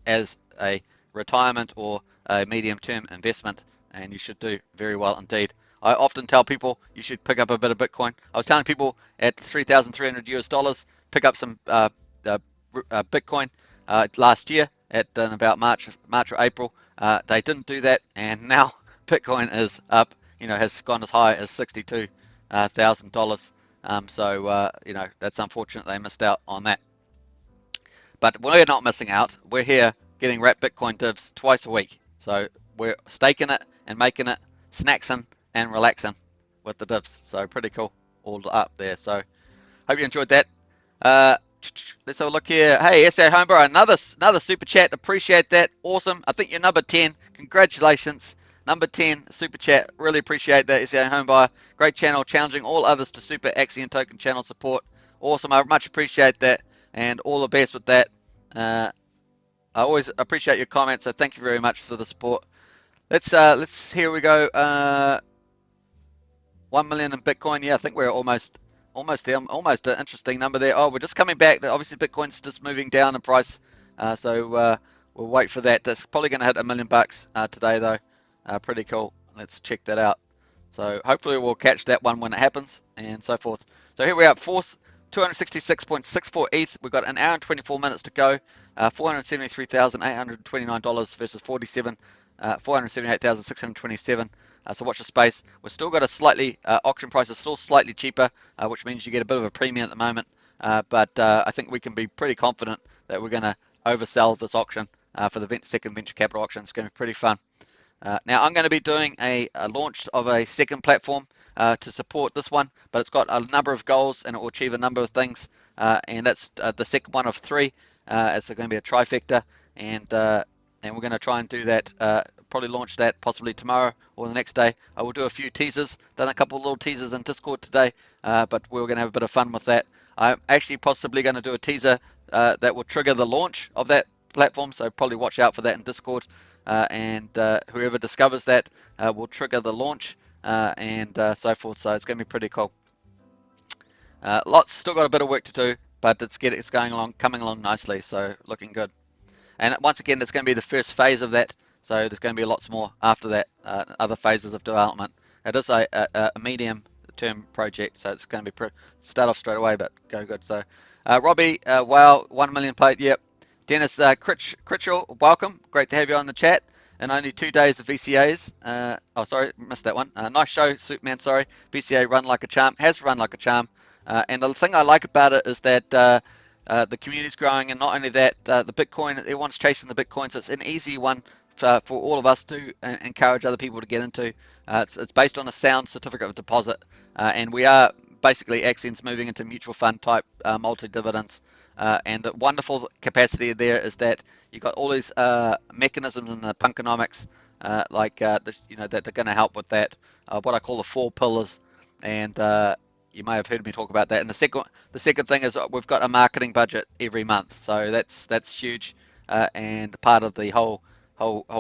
as a retirement or a medium term investment, and you should do very well indeed. I often tell people you should pick up a bit of Bitcoin. I was telling people at $3,300 pick up some Bitcoin last year at about March or April. They didn't do that, and now Bitcoin is up. Has gone as high as $62,000. So that's unfortunate they missed out on that. But we're not missing out. We're here getting wrapped Bitcoin divs twice a week. So we're staking it and making it, snacksing and relaxing with the divs. So pretty cool, all up there. So hope you enjoyed that. Let's have a look here. Hey, SA Homebro, another super chat. Appreciate that. Awesome. I think you're number 10. Congratulations. Number 10 super chat. Really appreciate that, SA Homebuyer. Great channel, challenging all others to super Axion token channel support. Awesome. I much appreciate that, and all the best with that. I always appreciate your comments, so thank you very much for the support. Let's here we go. 1 million in Bitcoin. Yeah, I think we're almost there. Almost an interesting number there. Oh, we're just coming back. Obviously, Bitcoin's just moving down in price, so we'll wait for that. That's probably going to hit $1 million today, though. Pretty cool. Let's check that out. So hopefully we'll catch that one when it happens, and so forth. So here we are, 266.64 ETH. We've got an hour and 24 minutes to go. $473,829 versus $478,627. So watch the space. We've still got a slightly, auction price is still slightly cheaper, which means you get a bit of a premium at the moment. But I think we can be pretty confident that we're going to oversell this auction for the second venture capital auction. It's going to be pretty fun. Now I'm going to be doing a launch of a second platform to support this one, but it's got a number of goals and it will achieve a number of things, and that's the second one of 3. It's going to be a trifecta, and we're going to try and do that, probably launch that possibly tomorrow or the next day. I will do a few teasers, done a couple of little teasers in Discord today, but we're going to have a bit of fun with that. I'm actually possibly going to do a teaser that will trigger the launch of that platform, so probably watch out for that in Discord. And whoever discovers that will trigger the launch, and so forth. So it's going to be pretty cool. Still got a bit of work to do, but it's coming along nicely. So looking good. And once again, it's going to be the first phase of that. So there's going to be lots more after that, other phases of development. It is a medium-term project, so it's going to be start off straight away, but go good. So Robbie, wow, 1 million played. Yep. Dennis Critchell, welcome. Great to have you on the chat. And only 2 days of VCAs. Oh, sorry, missed that one. Nice show, Superman. Sorry. VCA run like a charm. Has run like a charm. And the thing I like about it is that the community's growing, and not only that, the Bitcoin, everyone's chasing the Bitcoin, so it's an easy one for all of us to encourage other people to get into. It's based on a sound certificate of deposit, and we are basically AXN's moving into mutual fund type multi-dividends. And the wonderful capacity there is that you've got all these mechanisms in the punkonomics, that are going to help with that. What I call the four pillars, and you may have heard me talk about that. And the second thing is we've got a marketing budget every month, so that's huge, and part of the whole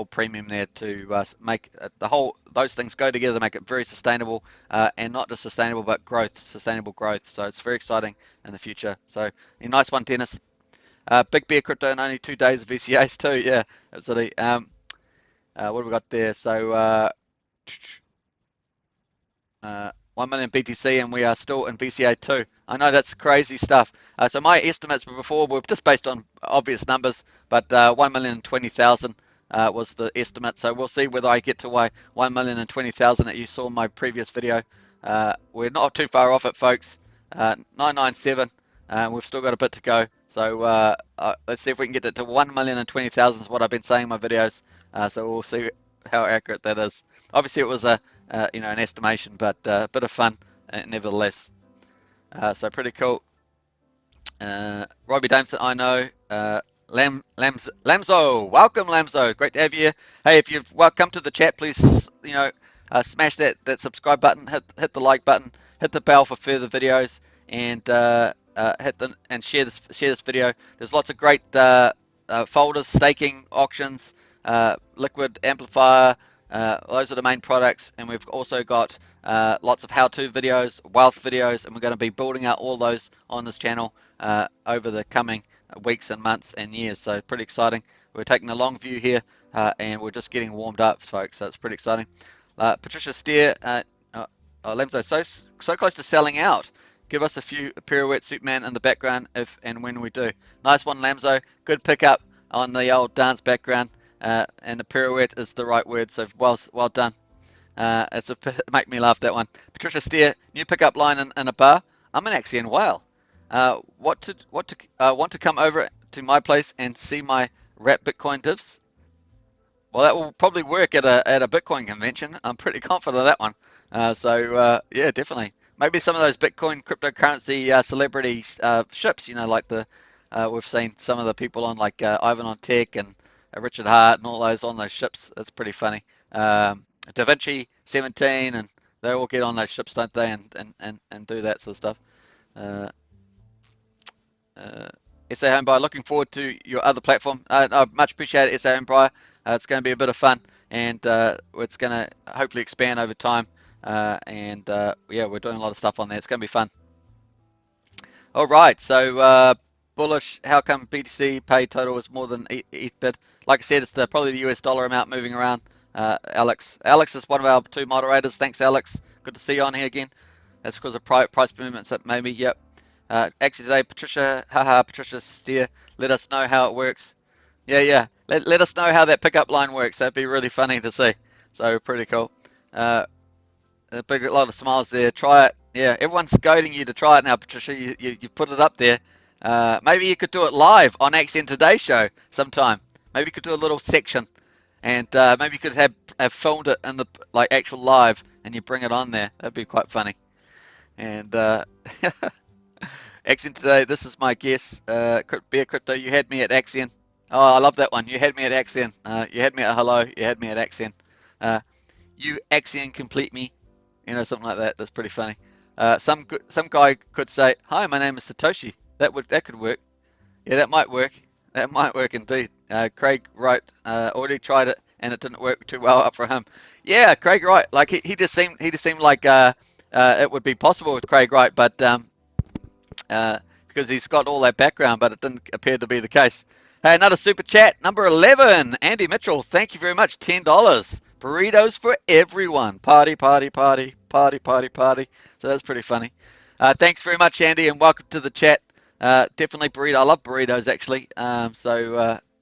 premium there to make those things go together to make it very sustainable, and not just sustainable but sustainable growth. So it's very exciting in the future. So a nice one, Dennis. Big Bear Crypto in only 2 days of VCAs too. Yeah, absolutely. What have we got there? So 1 million BTC, and we are still in VCA 2. I know that's crazy stuff. So my estimates before were just based on obvious numbers, but 1,020,000 was the estimate. So we'll see whether I get to 1,020,000 that you saw in my previous video. We're not too far off it, folks. 997. We've still got a bit to go. So let's see if we can get it to 1,020,000 is what I've been saying in my videos. So we'll see how accurate that is. Obviously, it was an estimation, but a bit of fun nevertheless. So pretty cool. Robbie Dameson, I know. Lamzo, welcome Lamzo, great to have you here. Hey, if you've come to the chat, please smash that subscribe button, hit the like button, hit the bell for further videos, and share this video. There's lots of great folders, staking, auctions, liquid amplifier. Those are the main products, and we've also got lots of how-to videos, wealth videos, and we're going to be building out all those on this channel over the coming weeks and months and years. So pretty exciting. We're taking a long view here, and we're just getting warmed up, folks. So it's pretty exciting. Patricia Steer, Lemzo, so close to selling out. Give us a few pirouette Superman in the background if and when we do. Nice one, Lamzo. Good pickup on the old dance background. And the pirouette is the right word, so well done. Make me laugh, that one. Patricia Steer, new pickup line in a bar. I'm an AXN whale. Want to come over to my place and see my wrap Bitcoin divs? Well, that will probably work at a Bitcoin convention. I'm pretty confident of that one. Yeah, definitely. Maybe some of those Bitcoin cryptocurrency celebrity ships, like we've seen some of the people on, like Ivan on Tech and Richard Hart and all those on those ships. That's pretty funny. Da Vinci 17, and they all get on those ships, don't they, and do that sort of stuff. SA Home Buyer, looking forward to your other platform. I much appreciate it, SA Home Buyer. It's going to be a bit of fun, and it's going to hopefully expand over time. Yeah, we're doing a lot of stuff on there. It's going to be fun. All right, so bullish. How come BTC pay total is more than ETH bid? Like I said, it's probably the US dollar amount moving around. Alex is one of our two moderators. Thanks, Alex. Good to see you on here again. That's because of price movements that maybe. Yep. Actually today, Patricia, Patricia Steer, let us know how it works. Yeah. Let us know how that pickup line works. That'd be really funny to see. So pretty cool. A lot of smiles there. Try it. Yeah, everyone's goading you to try it now, Patricia. You put it up there. Maybe you could do it live on AXN Today show sometime. Maybe you could do a little section, and maybe you could have filmed it in the actual live, and you bring it on there. That'd be quite funny. And AXN Today, this is my guess. Bear Crypto, you had me at AXN. Oh, I love that one. You had me at AXN. You had me at hello. You had me at AXN. You AXN complete me. Something like that. That's pretty funny. Some guy could say, "Hi, my name is Satoshi." That could work. Yeah, that might work. That might work indeed. Craig Wright already tried it and it didn't work too well for him. Yeah, Craig Wright. Like he just seemed like it would be possible with Craig Wright, but because he's got all that background, but it didn't appear to be the case. Hey, another super chat, number 11, Andy Mitchell. Thank you very much. $10. Burritos for everyone. Party, party, party, party, party, party. So that's pretty funny. Thanks very much, Andy, and welcome to the chat. Definitely burrito. I love burritos, actually.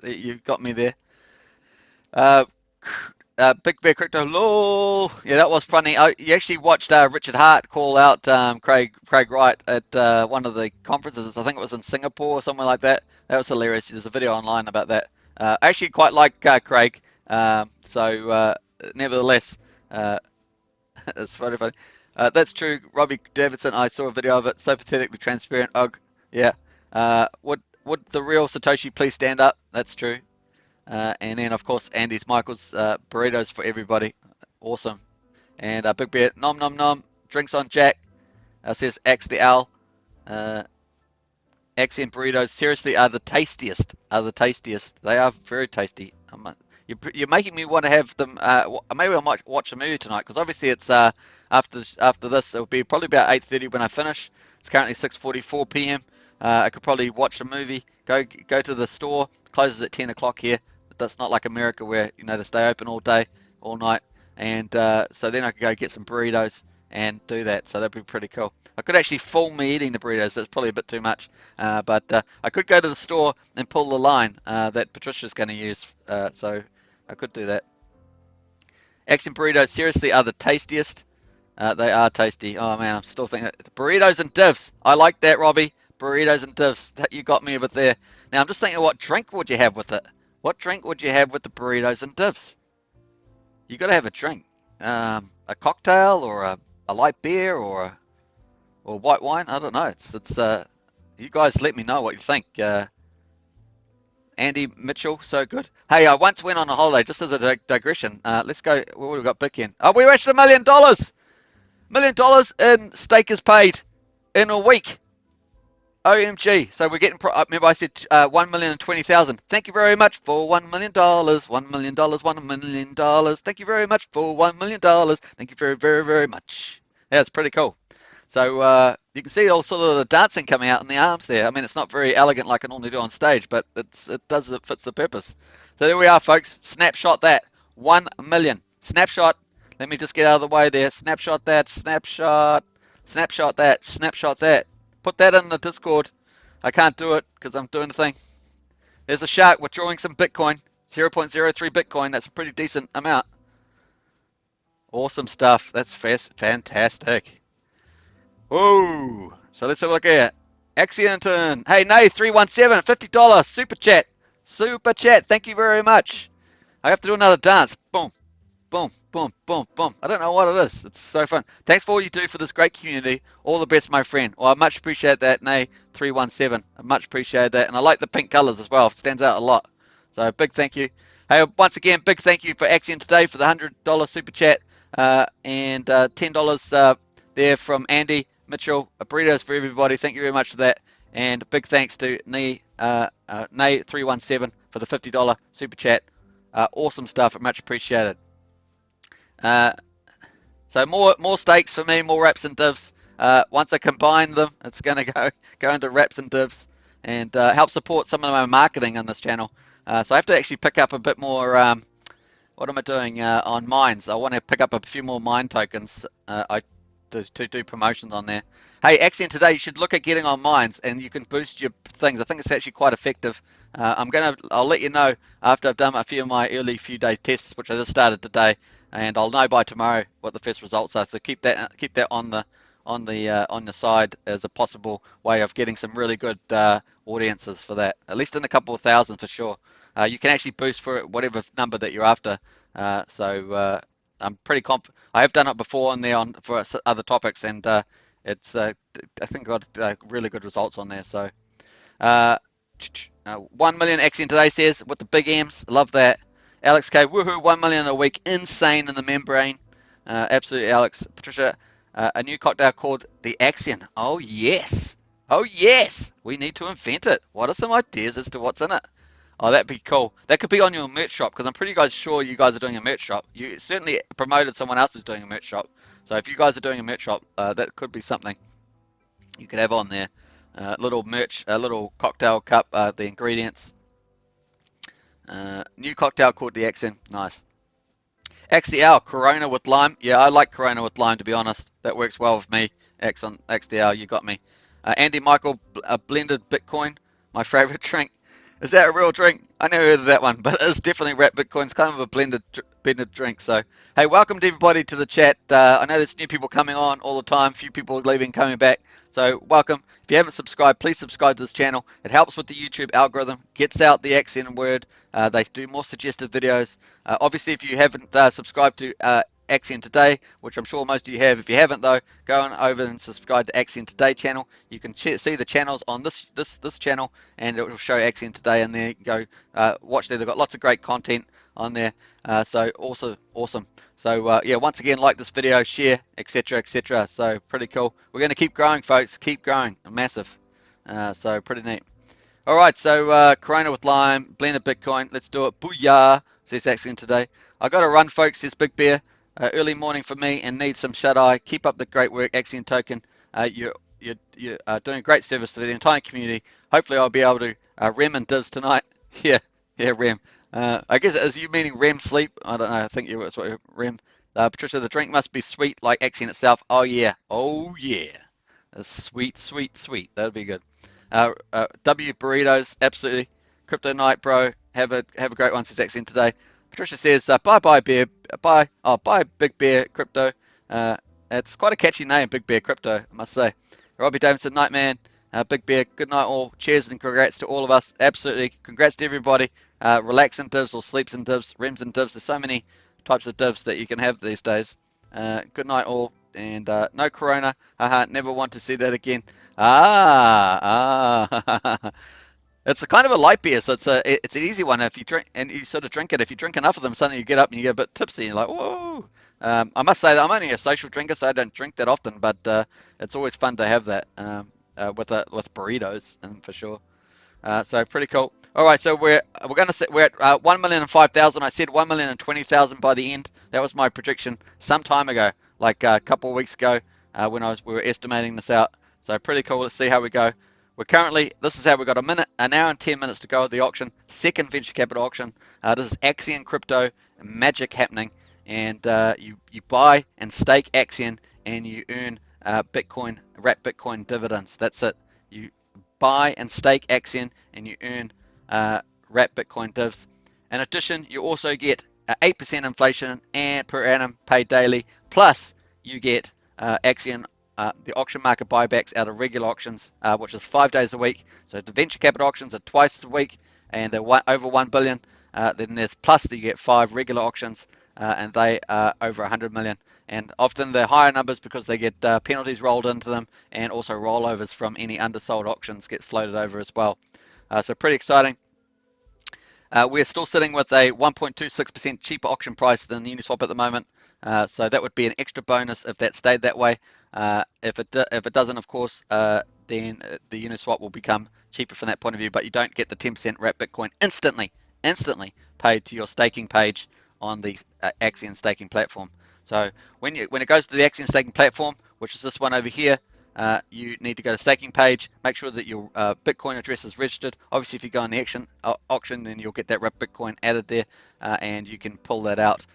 You got me there. Big Bear Crypto, lol. Yeah, that was funny. You actually watched Richard Hart call out Craig Wright at one of the conferences. I think it was in Singapore or somewhere like that. That was hilarious. There's a video online about that. I actually quite like Craig. Nevertheless, it's funny. That's true, Robbie Davidson. I saw a video of it. So pathetically transparent. Ugh. Yeah. Would the real Satoshi please stand up? That's true. And then of course Andy's Michael's burritos for everybody. Awesome. And Big Bear nom nom nom. Drinks on Jack. Says Axe the Owl. AXN burritos seriously are the tastiest. Are the tastiest. They are very tasty. You're making me want to have them. Maybe I might watch a movie tonight because obviously it's after this. It'll be probably about 8:30 when I finish. It's currently 6:44 p.m. I could probably watch a movie. Go to the store. Closes at 10 o'clock here. That's not like America where they stay open all day, all night. And so then I could go get some burritos and do that. So that'd be pretty cool. I could actually film me eating the burritos. That's probably a bit too much. But I could go to the store and pull the line that Patricia's going to use. So I could do that. AXN burritos seriously are the tastiest. They are tasty. Oh man, I'm still thinking burritos and divs. I like that, Robbie. Burritos and divs. You got me with there. Now I'm just thinking, what drink would you have with it? What drink would you have with the burritos and divs? You got to have a drink. A cocktail or a light beer or white wine. I don't know. It's you guys let me know what you think. Andy Mitchell, so good. Hey, I once went on a holiday, just as a digression. Let's go. We've got Bookend. Oh, we reached $1 million. $1 million in stakers paid in a week. OMG. So we're getting, remember I said 1,020,000. Thank you very much for $1 million. $1 million, $1 million. Thank you very much for $1 million. Thank you very, very, very much. That's pretty cool. So you can see all sort of the dancing coming out in the arms there. I mean, it's not very elegant like I normally do on stage, but it fits the purpose. So there we are, folks. Snapshot that. 1 million. Snapshot. Let me just get out of the way there. Snapshot that. Snapshot. Snapshot that. Snapshot that. Put that in the Discord. I can't do it because I'm doing the thing. There's a shark withdrawing some Bitcoin. 0.03 Bitcoin. That's a pretty decent amount. Awesome stuff. That's fantastic. Whoa. So let's have a look here. Axion. Hey, Nay, 317, $50 super chat. Super chat. Thank you very much. I have to do another dance. Boom. Boom, boom, boom, boom. I don't know what it is. It's so fun. Thanks for all you do for this great community. All the best, my friend. Well, I much appreciate that, Nay 317. I much appreciate that. And I like the pink colors as well. It stands out a lot. So big thank you. Hey, once again, big thank you for Axion today for the $100 super chat and $10 there from Andy Mitchell. Burritos for everybody. Thank you very much for that. And big thanks to Nay 317 for the $50 super chat. Awesome stuff. Much appreciated. So more stakes for me, more wraps and divs. Once I combine them, it's going to go into wraps and divs and help support some of my marketing on this channel. So I have to actually pick up a bit more. What am I doing on mines? I want to pick up a few more mine tokens. To do promotions on there. Hey, AXN today, you should look at getting on mines and you can boost your things. I think it's actually quite effective. I'll let you know after I've done a few of my early few day tests, which I just started today, and I'll know by tomorrow what the first results are. So keep that on the side as a possible way of getting some really good audiences for that. At least in a couple of thousand for sure. You can actually boost for whatever number that you're after. I'm pretty confident. I have done it before on there for other topics, and it's I think got really good results on there. So 1 million AXN today says with the big M's. Love that. Alex K, woohoo, 1 million a week, insane in the membrane. Absolutely, Alex. Patricia, a new cocktail called the AXN. Oh yes, we need to invent it. What are some ideas as to what's in it? Oh, that'd be cool. That could be on your merch shop because I'm pretty sure you guys are doing a merch shop. You certainly promoted someone else who's doing a merch shop. So if you guys are doing a merch shop, that could be something you could have on there. Little merch, a little cocktail cup, the ingredients. New cocktail called the AXN. Nice. XDL, Corona with lime. Yeah, I like Corona with lime, to be honest. That works well with me. XDL, you got me. Andy Michael, blended Bitcoin, my favorite drink. Is that a real drink? I never heard of that one, but it's definitely wrapped Bitcoin. It's kind of a blended better drink. So, hey, welcome to everybody to the chat. I know there's new people coming on all the time, few people leaving, coming back. So, welcome. If you haven't subscribed, please subscribe to this channel. It helps with the YouTube algorithm, gets out the AXN word. They do more suggested videos. Obviously, if you haven't subscribed to AXN Today, which I'm sure most of you have. If you haven't though, go on over and subscribe to AXN Today channel. You can see the channels on this channel, and it will show AXN Today, and there you go. Watch there. They've got lots of great content on there. So also awesome. So yeah, once again, like this video, share, etc., etc. So pretty cool. We're going to keep growing, folks. Keep growing. Massive. So pretty neat. All right, so Corona with Lime, blended Bitcoin. Let's do it. Booyah, says AXN Today. I got to run, folks, says Big Bear. Early morning for me and need some shut-eye. Keep up the great work, AXN Token. You're doing a great service to the entire community. Hopefully I'll be able to REM and divs tonight. Yeah, REM. I guess, is you meaning REM sleep? I don't know. I think it's what REM. Patricia, the drink must be sweet like AXN itself. Oh, yeah. Oh, yeah. Sweet, sweet, sweet. That'll be good. W Burritos, absolutely. Crypto night, bro. Have a great one, says AXN Today. Patricia says, bye bear, bye. Oh, bye Big Bear Crypto. It's quite a catchy name, Big Bear Crypto, I must say. Robbie Davidson, night man. Big Bear, good night all. Cheers and congrats to all of us. Absolutely, congrats to everybody. Relax in divs or sleeps in divs, rems in divs. There's so many types of divs that you can have these days. Good night all, and no corona. Haha, never want to see that again. It's a kind of a light beer, so it's an easy one. If you drink and you sort of drink it, if you drink enough of them, suddenly you get up and you get a bit tipsy. And you're like, whoa. I must say that I'm only a social drinker, so I don't drink that often. But it's always fun to have that with burritos, for sure. So pretty cool. All right, so we're at 1,005,000. I said 1,020,000 by the end. That was my prediction some time ago, like a couple of weeks ago, when we were estimating this out. So pretty cool. Let's see how we go. We're currently, this is how we got an hour and 10 minutes to go at the auction. Second venture capital auction. This is AXN crypto magic happening, and you buy and stake AXN, and you earn Bitcoin, wrap Bitcoin dividends. That's it. You buy and stake AXN, and you earn wrap Bitcoin divs. In addition, you also get 8% inflation and per annum paid daily, plus you get AXN the auction market buybacks out of regular auctions, which is 5 days a week. So the venture capital auctions are twice a week, and they're over 1 billion. Then there's plus you get 5 regular auctions, and they are over 100 million. And often they're higher numbers because they get penalties rolled into them, and also rollovers from any undersold auctions get floated over as well. So pretty exciting. We're still sitting with a 1.26% cheaper auction price than Uniswap at the moment. So that would be an extra bonus if that stayed that way. If it doesn't, of course, then the Uniswap will become cheaper from that point of view. But you don't get the 10% wrap Bitcoin instantly paid to your staking page on the AXN staking platform. So when it goes to the AXN staking platform, which is this one over here, you need to go to staking page, make sure that your Bitcoin address is registered. Obviously, if you go on the auction, then you'll get that wrap Bitcoin added there, and you can pull that out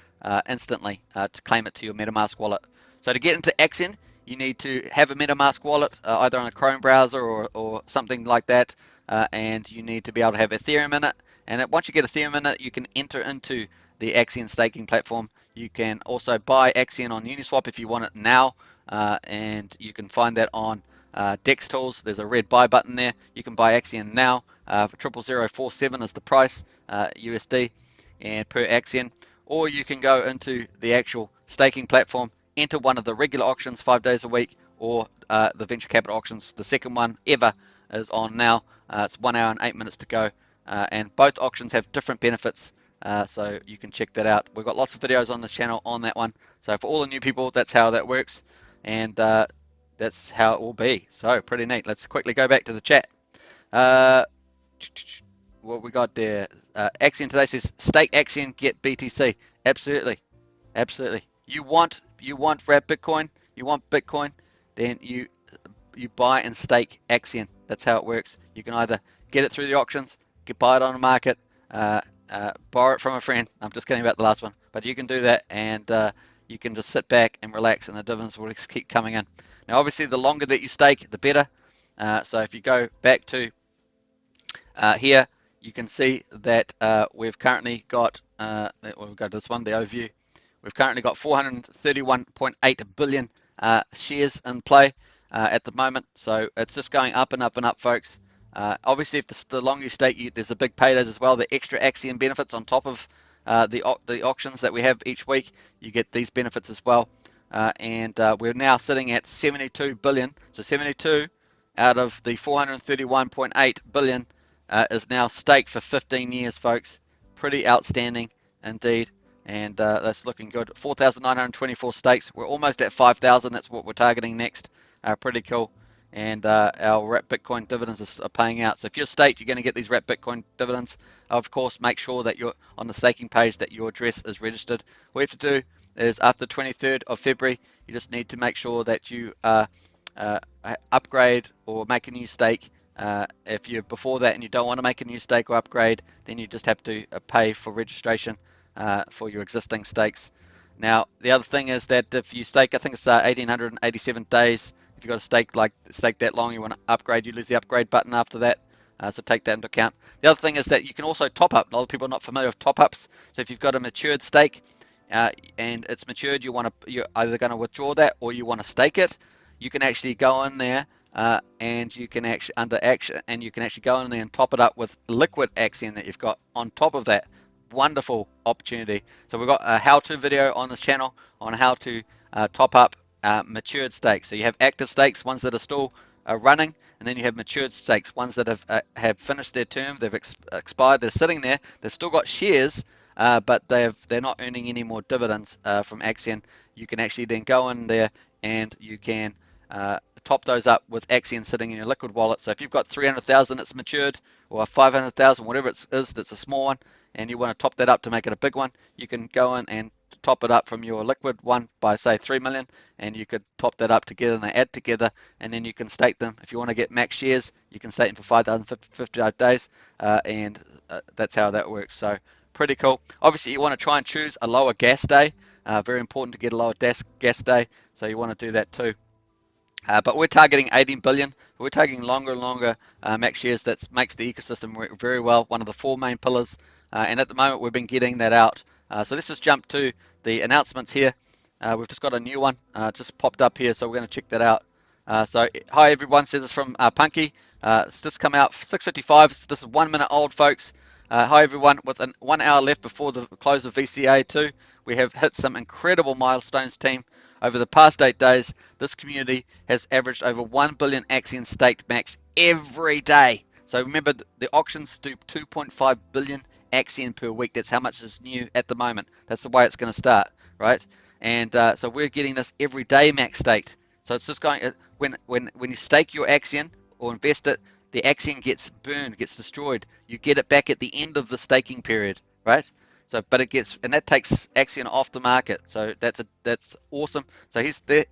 instantly to claim it to your MetaMask wallet. So to get into AXN, you need to have a MetaMask wallet, either on a Chrome browser or something like that, and you need to be able to have Ethereum in it. And once you get Ethereum in it, you can enter into the AXN staking platform. You can also buy AXN on Uniswap if you want it now, and you can find that on Dex Tools. There's a red buy button there. You can buy AXN now for 0.0047 is the price USD and per AXN. Or you can go into the actual staking platform, enter one of the regular auctions 5 days a week, or the venture capital auctions. The second one ever is on now. It's 1 hour and 8 minutes to go, and both auctions have different benefits, so you can check that out. We've got lots of videos on this channel on that one. So for all the new people, that's how that works, and that's how it will be. So pretty neat. Let's quickly go back to the chat. What we got there? AXN Today says stake AXN, get BTC. Absolutely. You want wrap Bitcoin. You want Bitcoin, then you buy and stake AXN. That's how it works. You can either get it through the auctions, buy it on the market, borrow it from a friend. I'm just kidding about the last one, but you can do that, and you can just sit back and relax, and the dividends will just keep coming in. Now, obviously, the longer that you stake, the better. So if you go back to here, you can see that we've currently got, we'll go to this one, the overview. We've currently got 431.8 billion shares in play at the moment. So it's just going up and up and up, folks. Obviously, if the longer you stake, there's a big paydays as well. The extra Axion benefits on top of the auctions that we have each week. You get these benefits as well. And we're now sitting at 72 billion. So 72 out of the 431.8 billion is now staked for 15 years, folks. Pretty outstanding indeed. And that's looking good. 4,924 stakes. We're almost at 5,000. That's what we're targeting next. Pretty cool. And our wrap Bitcoin dividends are paying out. So if you're staked, you're going to get these wrap Bitcoin dividends. Of course, make sure that you're on the staking page, that your address is registered. What you have to do is after the 23rd of February, you just need to make sure that you upgrade or make a new stake. If you're before that and you don't want to make a new stake or upgrade, then you just have to pay for registration for your existing stakes. Now, the other thing is that if you stake, I think it's 1,887 days. If you've got a stake that long, you want to upgrade, you lose the upgrade button after that. So take that into account. The other thing is that you can also top up. A lot of people are not familiar with top ups. So if you've got a matured stake and it's matured, you're either going to withdraw that or you want to stake it. You can actually go in there and you can actually under action, and you can actually go in there and top it up with liquid Axion that you've got on top of that. Wonderful opportunity. So we've got a how-to video on this channel on how to top up matured stakes. So you have active stakes, ones that are still running, and then you have matured stakes, ones that have finished their term, they've expired, they're sitting there, they've still got shares, but they're not earning any more dividends from Axion. You can actually then go in there and you can top those up with Axion sitting in your liquid wallet. So if you've got 300,000 that's matured, or 500,000, whatever it is that's a small one, and you want to top that up to make it a big one, you can go in and top it up from your liquid one by say 3 million, and you could top that up together and they add together, and then you can stake them. If you want to get max shares, you can stake them for 5,055 days, and that's how that works. So pretty cool. Obviously, you want to try and choose a lower gas day. Very important to get a lower gas day, so you want to do that too. But we're targeting 18 billion. We're targeting longer and longer max shares. That makes the ecosystem work very well. One of the 4 main pillars. And at the moment, we've been getting that out. So let's just jump to the announcements here. We've just got a new one just popped up here, so we're going to check that out. So hi everyone, says it's from Punky. It's just come out 6:55. This is 1 minute old, folks. Hi everyone, with 1 hour left before the close of VCA 2, we have hit some incredible milestones, team. Over the past 8 days, this community has averaged over 1 billion Axion staked max every day. So remember, the auctions do 2.5 billion Axion per week. That's how much is new at the moment. That's the way it's going to start, right? And so we're getting this every day max staked. So it's just going, when you stake your Axion or invest it, the Axion gets burned, gets destroyed. You get it back at the end of the staking period, right? So, but it gets, and that takes Axion off the market. So that's awesome. So he's there.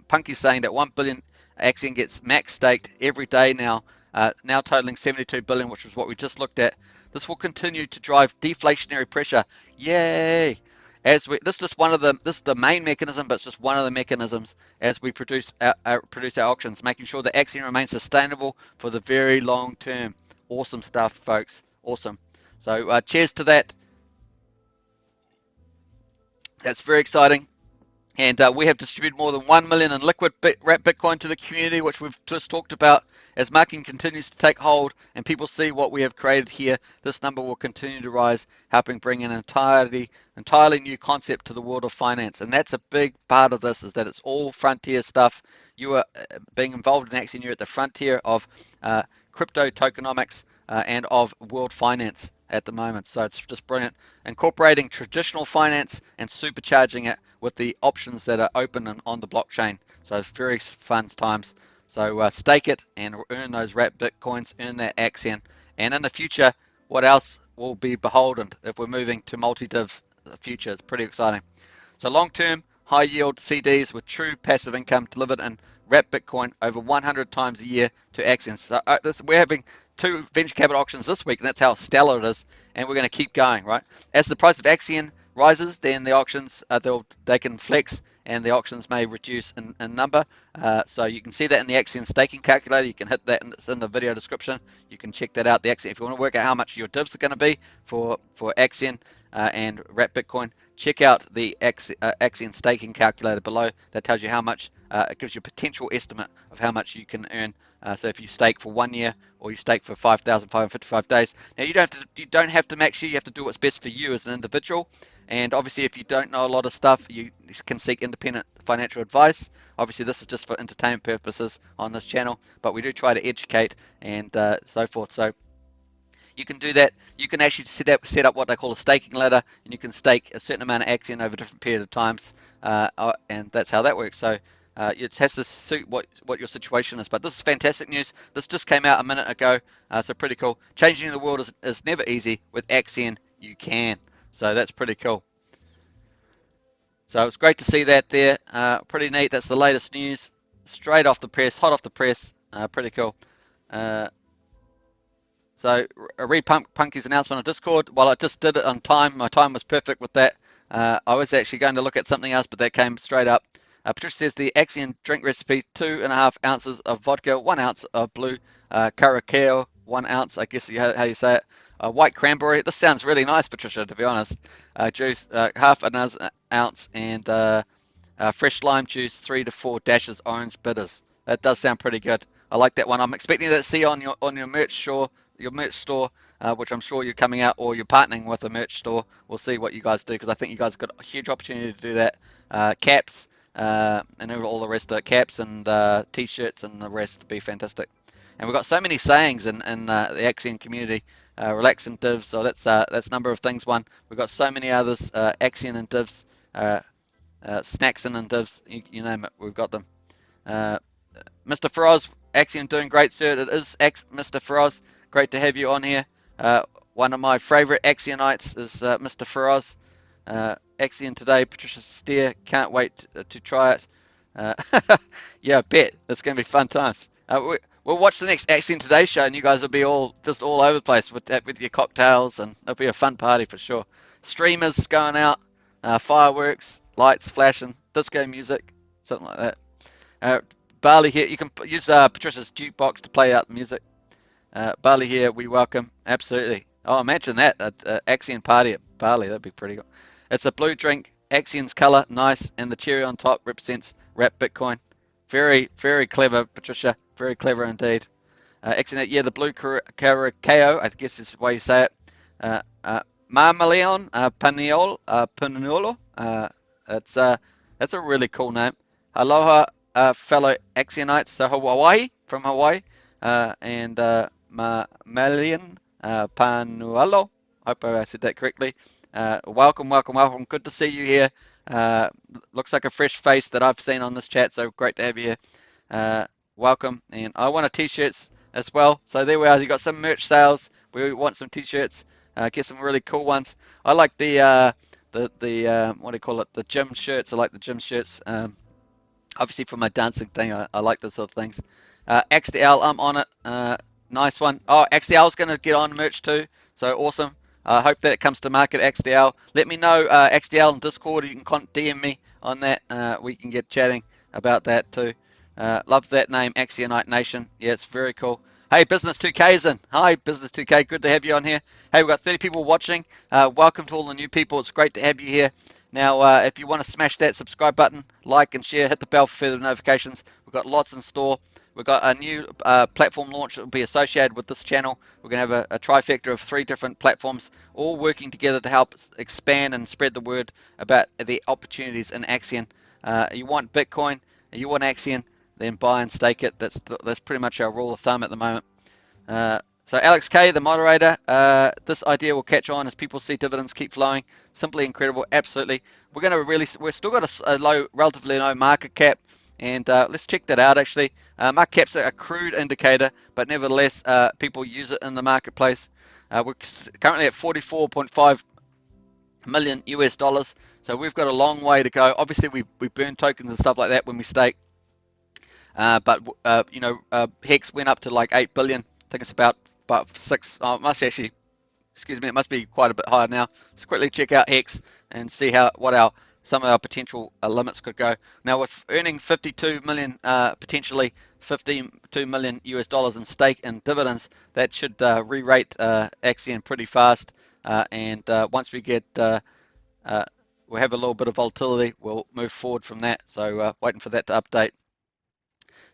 Punky's saying that 1 billion Axion gets max staked every day now, now totaling 72 billion, which is what we just looked at. This will continue to drive deflationary pressure. Yay! This is the main mechanism, but it's just one of the mechanisms as we produce our auctions, making sure that Axion remains sustainable for the very long term. Awesome stuff, folks. Awesome. So cheers to that. That's very exciting. And we have distributed more than 1 million in liquid wrap Bitcoin to the community, which we've just talked about. As marketing continues to take hold and people see what we have created here, this number will continue to rise, helping bring an entirely new concept to the world of finance. And that's a big part of this, is that it's all frontier stuff. You are being involved in Axion, you're at the frontier of crypto tokenomics and of world finance at the moment. So it's just brilliant. Incorporating traditional finance and supercharging it with the options that are open and on the blockchain. So it's very fun times. So stake it and earn those wrap Bitcoins, earn that Axion. And in the future, what else will be beholden if we're moving to multi-div future? It's pretty exciting. So long-term, high-yield CDs with true passive income delivered in wrap Bitcoin over 100 times a year to Axion. So we're having 2 venture capital auctions this week, and that's how stellar it is. And we're going to keep going, right? As the price of Axion rises, then the auctions they can flex and the auctions may reduce in number. So you can see that in the AXN staking calculator. You can hit that, it's in the video description. You can check that out. The AXN, if you want to work out how much your divs are going to be for AXN and wrap Bitcoin, check out the AXN staking calculator below. That tells you how much. It gives you a potential estimate of how much you can earn. So if you stake for 1 year or you stake for 5,555 days, now you don't have to max you. You have to do what's best for you as an individual. And obviously, if you don't know a lot of stuff, you can seek independent financial advice. Obviously, this is just for entertainment purposes on this channel, but we do try to educate and so forth. So you can do that. You can actually set up what they call a staking ladder, and you can stake a certain amount of AXN over different period of times, and that's how that works. So it has to suit what your situation is. But this is fantastic news. This just came out a minute ago, so pretty cool. Changing the world is never easy. With AXN, you can. So that's pretty cool. So it's great to see that there. Pretty neat. That's the latest news, straight off the press, hot off the press. Pretty cool. So I read Punky's announcement on Discord. Well, I just did it on time. My time was perfect with that. I was actually going to look at something else, but that came straight up. Patricia says the AXN drink recipe: 2.5 ounces of vodka, 1 ounce of blue curacao, 1 ounce, I guess how you say it, white cranberry. This sounds really nice, Patricia, to be honest. Juice, half an ounce, and fresh lime juice, 3 to 4 dashes orange bitters. That does sound pretty good. I like that one. I'm expecting to see on your merch store, which I'm sure you're coming out, or you're partnering with a merch store. We'll see what you guys do, because I think you guys have got a huge opportunity to do that. Caps and all the rest of it, caps and t-shirts and the rest would be fantastic. And we've got so many sayings in the AXN community. Relax and divs, so that's a number of things. One, we've got so many others. AXN and divs, snacks and divs, you name it, we've got them. Mr. Feroz, AXN doing great, sir. It is Mr. Feroz. Great to have you on here. One of my favorite AXNites is Mr. Feroz. AXN today, Patricia Steer. Can't wait to try it. Yeah, I bet. It's going to be fun times. We'll watch the next AXN Today show, and you guys will be all over the place with your cocktails, and it'll be a fun party for sure. Streamers going out, fireworks, lights flashing, disco music, something like that. Barley here, you can use Patricia's jukebox to play out the music. Barley here, we welcome, absolutely. Oh, imagine that, AXN party at Barley, that'd be pretty good. It's a blue drink, AXN's color, nice, and the cherry on top represents wrap Bitcoin. Very, very clever, Patricia, very clever indeed. AXN, yeah, the blue curacao, I guess is the way you say it. Marmaleon Paniolo, that's a really cool name. Aloha, fellow AXNites, so from Hawaii, and Marmaleon Panualo. Hope I said that correctly. Welcome. Good to see you here. Looks like a fresh face that I've seen on this chat, so great to have you here. Welcome. And I want a t-shirts as well. So there we are. You got some merch sales. We want some t-shirts. Get some really cool ones. I like the what do you call it? The gym shirts. I like the gym shirts. Obviously for my dancing thing, I like those sort of things. XDL, I'm on it. Nice one. Oh, XDL's going to get on merch too. So awesome. I hope that it comes to market, XDL. Let me know, XDL in Discord. You can DM me on that. We can get chatting about that too. Love that name, AXNite Nation. Yeah, it's very cool. Hey, Business 2K's in. Hi, Business 2K. Good to have you on here. Hey, we've got 30 people watching. Welcome to all the new people. It's great to have you here. Now, if you want to smash that subscribe button, like and share, hit the bell for further notifications. We've got lots in store. We've got a new platform launch that will be associated with this channel. We're going to have a trifecta of 3 different platforms, all working together to help expand and spread the word about the opportunities in AXN. You want Bitcoin, you want AXN, then buy and stake it. That's pretty much our rule of thumb at the moment. So Alex K, the moderator, this idea will catch on as people see dividends keep flowing. Simply incredible, absolutely. We've still got a relatively low market cap, and let's check that out actually. Market cap's a crude indicator, but nevertheless, people use it in the marketplace. We're currently at 44.5 million US dollars, so we've got a long way to go. Obviously, we burn tokens and stuff like that when we stake, but Hex went up to like 8 billion. I think it's about 6. Oh, it must actually, excuse me, it must be quite a bit higher now. Let's quickly check out Hex and see what our some of our potential limits could go. Now, with earning 52 million, potentially 52 million US dollars in stake and dividends, that should re-rate AXN pretty fast. And once we get we'll have a little bit of volatility, we'll move forward from that. So waiting for that to update.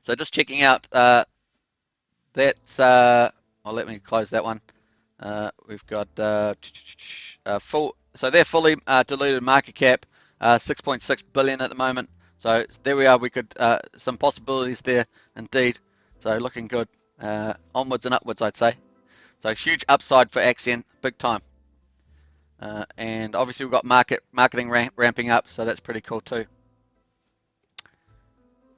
So just checking out that's. Well, let me close that one. We've got full. So they're fully diluted market cap, 6.6 billion at the moment. So there we are. We could some possibilities there indeed. So looking good. Onwards and upwards, I'd say. So huge upside for AXN, big time. And obviously we've got marketing ramping up, so that's pretty cool too.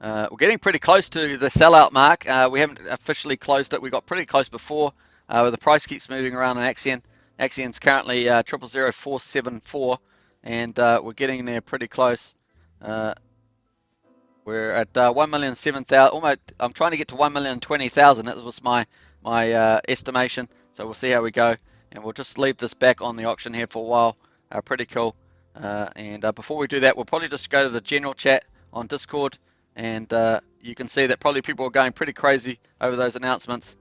We're getting pretty close to the sellout mark. We haven't officially closed it. We got pretty close before. The price keeps moving around on AXN. AXN's currently 000474, and we're getting there pretty close. We're at 1,007,000. Almost. I'm trying to get to 1,020,000. That was my estimation. So we'll see how we go, and we'll just leave this back on the auction here for a while. Pretty cool. And before we do that, we'll probably just go to the general chat on Discord. And you can see that probably people are going pretty crazy over those announcements.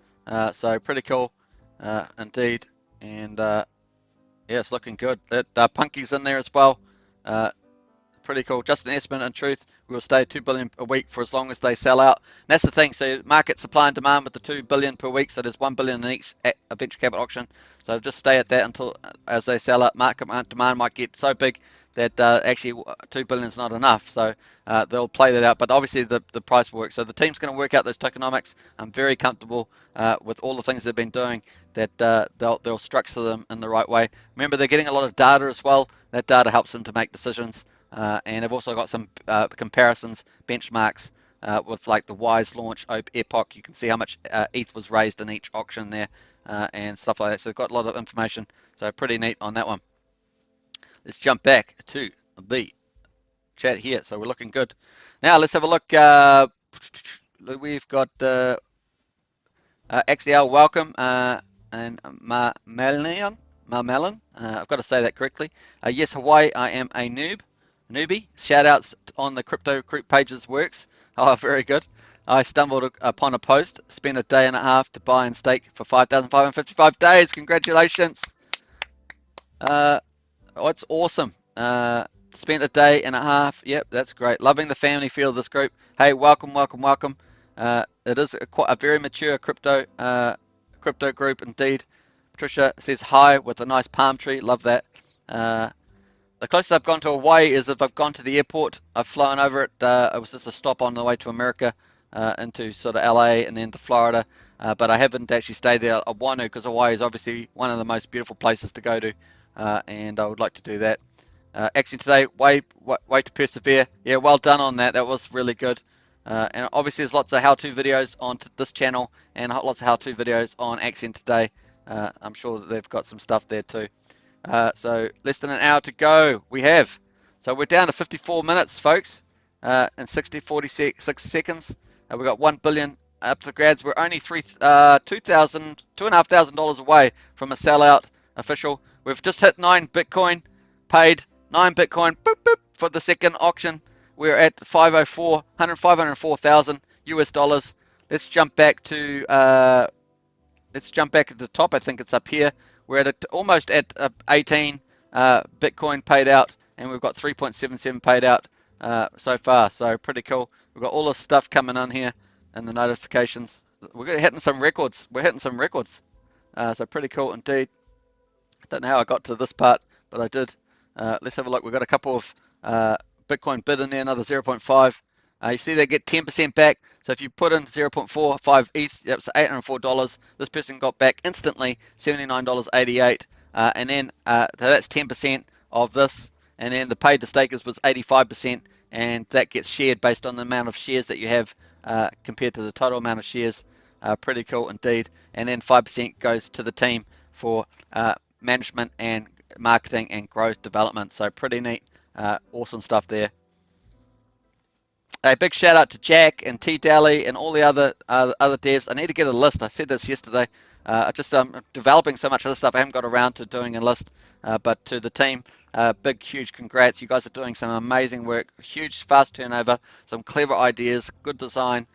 So pretty cool indeed. And yeah, it's looking good. That Punky's in there as well. Pretty cool. Just an estimate, in truth, we will stay at 2 billion a week for as long as they sell out. And that's the thing. So market supply and demand with the 2 billion per week. So there's 1 billion in each venture capital auction. So just stay at that until as they sell out. Market demand might get so big that actually 2 billion is not enough. So they'll play that out. But obviously the price will work. So the team's going to work out those tokenomics. I'm very comfortable with all the things they've been doing, that they'll structure them in the right way. Remember, they're getting a lot of data as well. That data helps them to make decisions. And I've also got some comparisons, benchmarks with like the Wise launch, Epoch. You can see how much ETH was raised in each auction there and stuff like that. So I've got a lot of information. So pretty neat on that one. Let's jump back to the chat here. So we're looking good. Now let's have a look. We've got XL, welcome, and Marmelin. I've got to say that correctly. Yes, Hawaii, I am a newbie. Shout outs on the crypto group pages works. Oh, very good. I stumbled upon a post, spent a day and a half to buy and stake for 5,555 days. Congratulations. It's awesome. Spent a day and a half. Yep, that's great. Loving the family feel of this group. Hey, welcome. It is quite a very mature crypto group indeed. Patricia says hi with a nice palm tree. Love that. The closest I've gone to Hawaii is if I've gone to the airport. I've flown over it. It was just a stop on the way to America, into sort of LA and then to Florida. But I haven't actually stayed there. I want to, because Hawaii is obviously one of the most beautiful places to go to, and I would like to do that. Actually today, way to persevere. Yeah, well done on that. That was really good. And obviously there's lots of how-to videos on this channel and lots of how-to videos on AXN today. I'm sure that they've got some stuff there too. So less than an hour to go. So we're down to 54 minutes, folks, and 46 seconds. We've got 1 billion up to grads. We're only $2,500 away from a sellout official. We've just hit 9 Bitcoin, paid 9 Bitcoin boop, boop, for the second auction. We're at 504,000 US dollars. Let's jump back to at the top. I think it's up here. We're at almost at 18 Bitcoin paid out, and we've got 3.77 paid out so far. So pretty cool. We've got all this stuff coming on here and the notifications. We're hitting some records. So pretty cool indeed. Don't know how I got to this part, but I did. Let's have a look. We've got a couple of Bitcoin bid in there, another 0.5. You see they get 10% back. So if you put in 0.45 ETH, that's $804. This person got back instantly $79.88. And then that's 10% of this. And then the paid to stakers was 85%. And that gets shared based on the amount of shares that you have compared to the total amount of shares. Pretty cool indeed. And then 5% goes to the team for management and marketing and growth development. So pretty neat. Awesome stuff there. A big shout out to Jack and T Daly and all the other devs. I need to get a list. I said this yesterday. I'm developing so much other stuff. I haven't got around to doing a list. But to the team, Big, huge congrats. You guys are doing some amazing work, huge, fast turnover, some clever ideas, good design,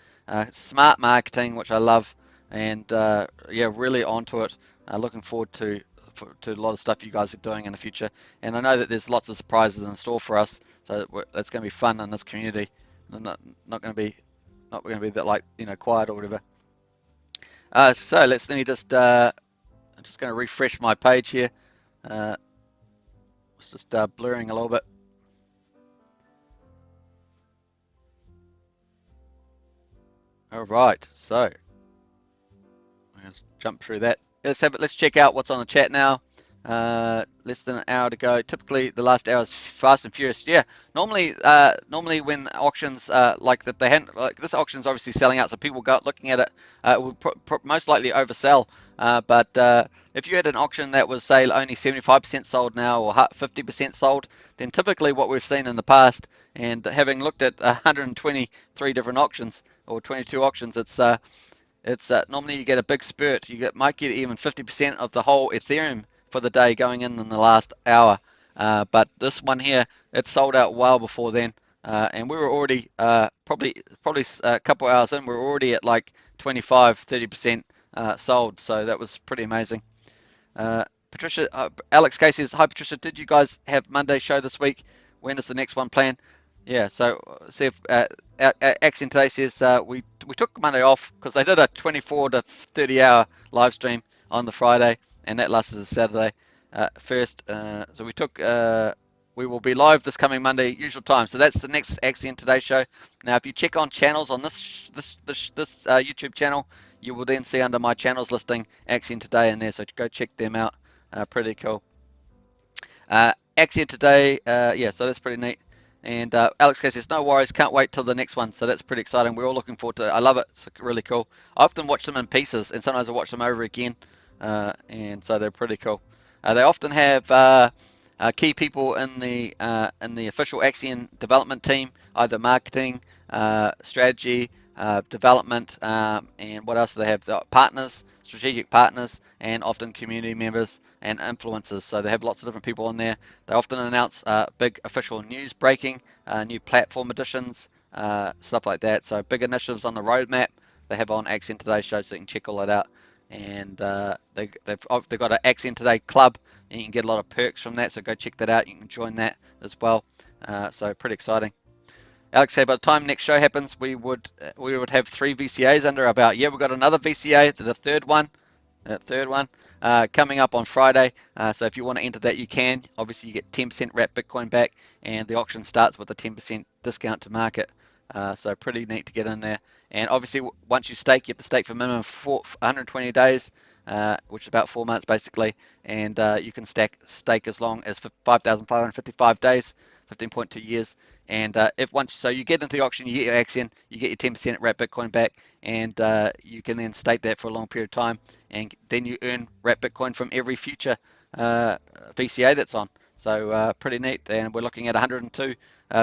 smart marketing, which I love, and yeah, really onto it. Looking forward to a lot of stuff you guys are doing in the future. And I know that there's lots of surprises in store for us, so that's going to be fun in this community. Not going to be that, like, quiet or whatever. So let me just I'm just going to refresh my page here. It's just blurring a little bit. All right, so let's jump through that. Let's check out what's on the chat now. Less than an hour to go. Typically, the last hour is fast and furious. Yeah, normally when auctions like that, they hadn't, like this auction is obviously selling out, so people go looking at it. It will most likely oversell. But if you had an auction that was, say, only 75% sold now or 50% sold, then typically what we've seen in the past, and having looked at 123 different auctions or 22 auctions, it's normally you get a big spurt. Might get even 50% of the whole Ethereum for the day going in the last hour. But this one here, it sold out well before then, and we were already probably a couple hours in. We're already at like 25-30% sold. So that was pretty amazing. Patricia, Alex K says, hi Patricia, did you guys have Monday show this week? When is the next one planned? Yeah, so see if AXN today says we took Monday off because they did a 24 to 30 hour live stream on the Friday, and that lasted a Saturday first. So we will be live this coming Monday, usual time. So that's the next AXN Today show. Now, if you check on channels on this YouTube channel, you will then see under my channels listing AXN Today in there. So go check them out. Pretty cool. AXN Today, yeah. So that's pretty neat. And Alex K says, no worries, can't wait till the next one. So that's pretty exciting. We're all looking forward to it. I love it. It's really cool. I often watch them in pieces, and sometimes I watch them over again. And so they're pretty cool. They often have key people in the official AXN development team, either marketing, strategy, development, and what else do they have? Partners, strategic partners, and often community members and influencers. So they have lots of different people in there. They often announce big official news breaking, new platform additions, stuff like that. So big initiatives on the roadmap they have on AXN Today show, so you can check all that out. And they've got an AXN Today club, and you can get a lot of perks from that. So go check that out. You can join that as well. So pretty exciting. Alex said, by the time next show happens, we would have 3 VCAs under our belt. Yeah, we've got another VCA, the third one, coming up on Friday. So if you want to enter that, you can. Obviously, you get 10% wrapped Bitcoin back, and the auction starts with a 10% discount to market. So pretty neat to get in there. And obviously, once you stake, you have to stake for minimum 120 days, which is about 4 months basically. And you can stake as long as 5,555 days, 15.2 years. And so you get into the auction, you get your AXN, you get your 10% wrapped Bitcoin back, and you can then stake that for a long period of time, and then you earn wrapped Bitcoin from every future VCA that's on. So pretty neat. And we're looking at 102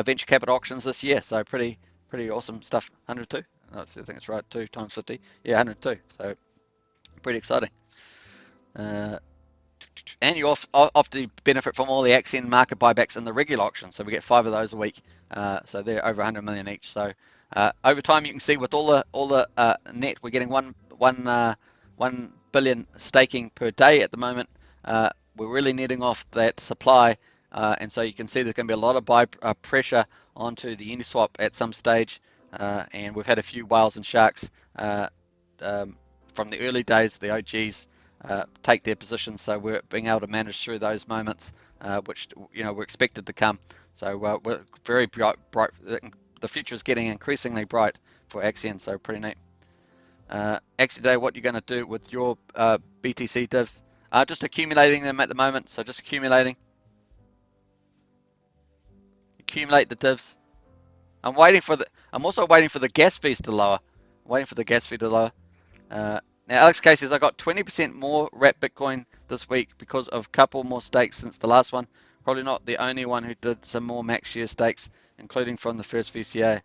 venture capital auctions this year. So pretty awesome stuff. 102. I think it's right. 2 times 50. Yeah, 102. So pretty exciting. And you often benefit from all the AXN market buybacks in the regular auction. So we get 5 of those a week. So they're over 100 million each. So over time, you can see with all the net, we're getting 1 billion staking per day at the moment. We're really netting off that supply, and so you can see there's going to be a lot of buy pressure onto the Uniswap at some stage. And we've had a few whales and sharks from the early days, the OGs. Take their positions, so we're being able to manage through those moments, which were expected to come. So we're very bright. The future is getting increasingly bright for AXN, so pretty neat. AXN Day, what you're going to do with your BTC divs? Just accumulating them at the moment. So just accumulate the divs. I'm also waiting for the gas fees to lower. Now, Alex K says, I got 20% more wrapped Bitcoin this week because of a couple more stakes since the last one. Probably not the only one who did some more max share stakes, including from the first VCA.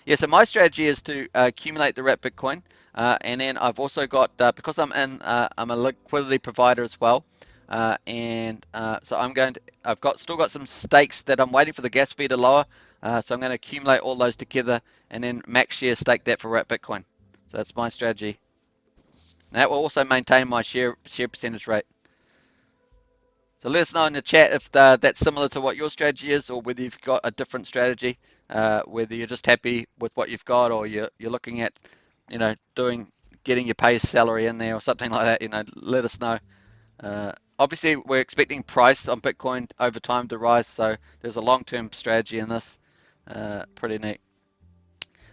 Yeah, so my strategy is to accumulate the wrapped Bitcoin, and then I've also got, because I'm a liquidity provider as well, So I've still got some stakes that I'm waiting for the gas fee to lower. So I'm going to accumulate all those together and then max share stake that for wrap Bitcoin. So that's my strategy. And that will also maintain my share percentage rate. So let us know in the chat if that's similar to what your strategy is, or whether you've got a different strategy, whether you're just happy with what you've got, or you're looking at, getting your pay salary in there or something like that. Let us know. Obviously, we're expecting price on Bitcoin over time to rise, so there's a long-term strategy in this. Pretty neat.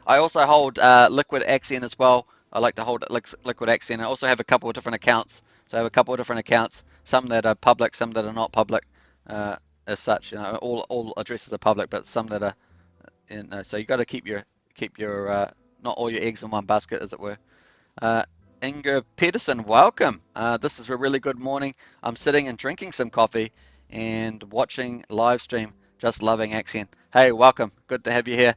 I also hold Liquid AXN as well. I like to hold Liquid AXN. I also have a couple of different accounts. So I have a couple of different accounts, some that are public, some that are not public. As such, all addresses are public, but some that are, so you got to keep your not all your eggs in one basket, as it were. Inga Peterson, welcome. This is a really good morning. I'm sitting and drinking some coffee and watching live stream. Just loving Axion. Hey, welcome. Good to have you here,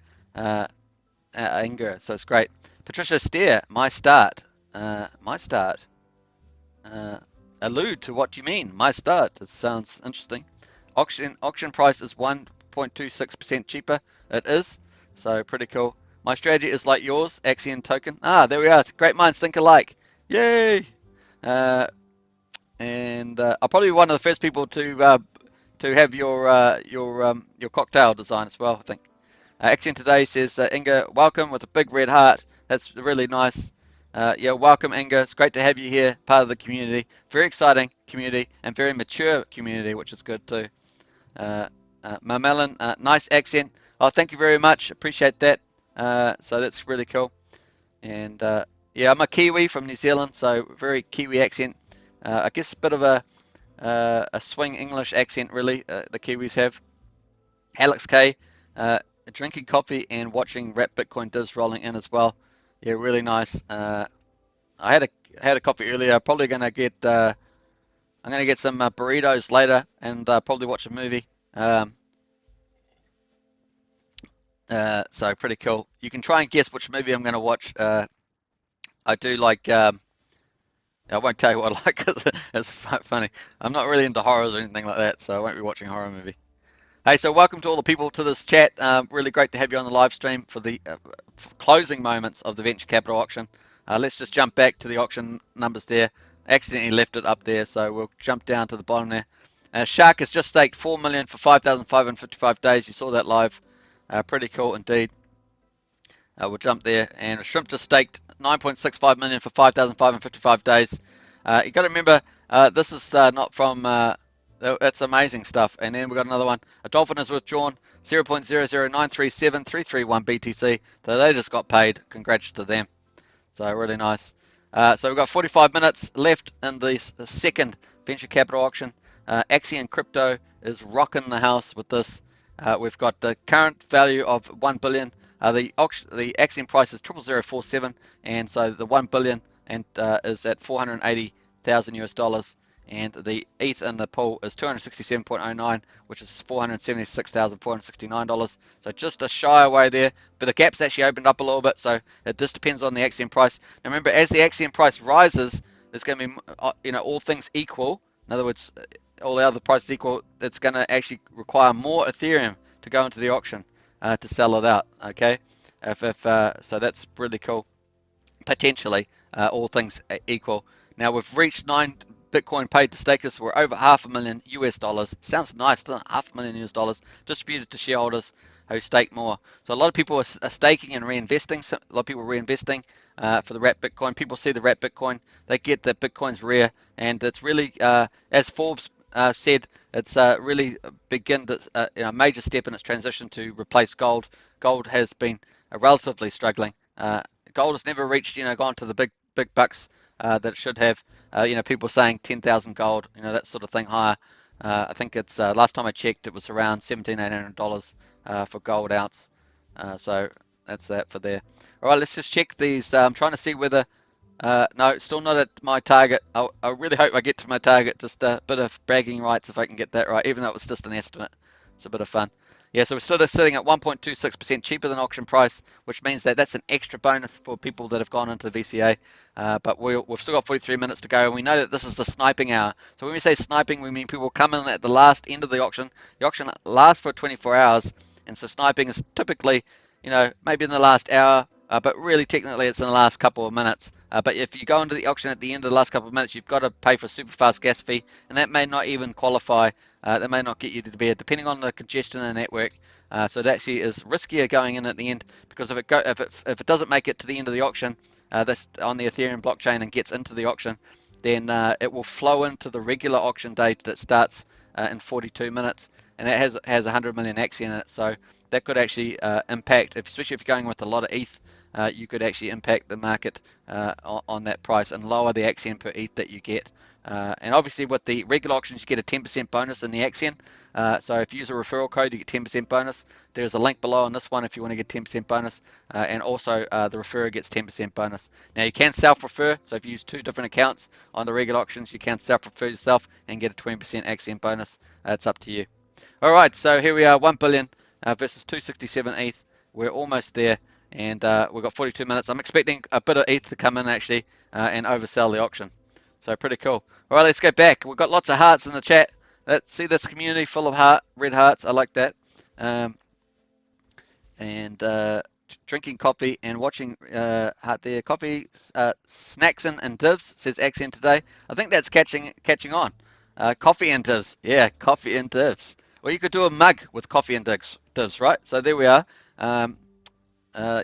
Inga. So it's great. Patricia Steer, my start. Allude to what you mean. My start. It sounds interesting. Auction price is 1.26% cheaper. It is. So pretty cool. My strategy is like yours, Axion token. There we are. Great minds think alike. Yay! I'll probably be one of the first people to have your cocktail design as well, I think. Axion today says, Inga, welcome with a big red heart. That's really nice. Yeah, welcome, Inga. It's great to have you here, part of the community. Very exciting community and very mature community, which is good too. Marmelin, nice accent. Oh, thank you very much. Appreciate that. So that's really cool. And yeah, I'm a Kiwi from New Zealand, so very Kiwi accent. I guess a bit of a swing English accent, really, the Kiwis have. Alex K, drinking coffee and watching Wrap Bitcoin Diz rolling in as well. Yeah, really nice. I had a coffee earlier. I'm probably gonna get some burritos later and probably watch a movie. So pretty cool. You can try and guess which movie I'm gonna watch. I do like. I won't tell you what I like because it's funny. I'm not really into horrors or anything like that, so I won't be watching a horror movie. Hey, so welcome to all the people to this chat. Really great to have you on the live stream for the closing moments of the venture capital auction. Let's just jump back to the auction numbers there. Accidentally left it up there, so we'll jump down to the bottom there. Shark has just staked 4 million for 5,555 days. You saw that live. Pretty cool indeed. We'll jump there. And Shrimp just staked 9.65 million for 5,555 days. You got to remember, this is not from. That's amazing stuff. And then we've got another one. A dolphin has withdrawn 0.00937,331 BTC. So they just got paid. Congrats to them. So really nice. So we've got 45 minutes left in the second venture capital auction. Axion Crypto is rocking the house with this. We've got the current value of 1 billion. The Axion price is 0.0047, and so the 1 billion is at 480,000 US dollars, and the ETH in the pool is 267.09, which is $476,469. So just a shy away there, but the gap's actually opened up a little bit. So it just depends on the Axion price. Now remember, as the Axion price rises, there's going to be, all things equal. In other words, all the other prices equal, it's going to actually require more Ethereum to go into the auction to sell it out. Okay, so that's really cool. Potentially, all things equal. Now we've reached 9 Bitcoin paid to stakers. We're over $500,000 US dollars. Sounds nice, doesn't it? $500,000 US dollars distributed to shareholders who stake more. So a lot of people are staking and reinvesting. So a lot of people are reinvesting for the wrap Bitcoin. People see the wrap Bitcoin. They get that Bitcoin's rare, and it's really, as Forbes said, it's really a major step in its transition to replace gold. Gold has been relatively struggling. Gold has never reached, gone to the big bucks that it should have. People saying 10,000 gold, that sort of thing higher. I think it's last time I checked, it was around $1,700-$1,800 for gold ounce. So that's that for there. All right, let's just check these. I'm trying to see whether. No, still not at my target. I really hope I get to my target. Just a bit of bragging rights if I can get that right, even though it was just an estimate. It's a bit of fun. Yeah, so we're sort of sitting at 1.26% cheaper than auction price, which means that that's an extra bonus for people that have gone into the VCA. But we've still got 43 minutes to go, and we know that this is the sniping hour. So when we say sniping, we mean people come in at the last end of the auction. The auction lasts for 24 hours, and so sniping is typically, maybe in the last hour, but really technically it's in the last couple of minutes. But if you go into the auction at the end of the last couple of minutes, you've got to pay for super fast gas fee, and that may not even qualify. That may not get you to the bed, depending on the congestion in the network. So it actually is riskier going in at the end, because if it doesn't make it to the end of the auction, that's on the Ethereum blockchain, and gets into the auction, then it will flow into the regular auction date that starts in 42 minutes, and that has 100 million AXN in it. So that could actually impact, especially if you're going with a lot of ETH. You could actually impact the market on that price and lower the AXN per ETH that you get. And obviously with the regular auctions, you get a 10% bonus in the AXN. So if you use a referral code, you get 10% bonus. There's a link below on this one if you want to get 10% bonus. And also the referrer gets 10% bonus. Now you can self-refer. So if you use 2 different accounts on the regular auctions, you can self-refer yourself and get a 20% AXN bonus. It's up to you. All right, so here we are, 1 billion versus 267 ETH. We're almost there. And we've got 42 minutes. I'm expecting a bit of ETH to come in actually and oversell the auction. So pretty cool. All right, let's go back. We've got lots of hearts in the chat. Let's see this community full of red hearts. I like that. And drinking coffee and watching heart there. Coffee, snacks and divs, says AXN today. I think that's catching on. Coffee and divs. Yeah, coffee and divs. Well, you could do a mug with coffee and divs, right? So there we are.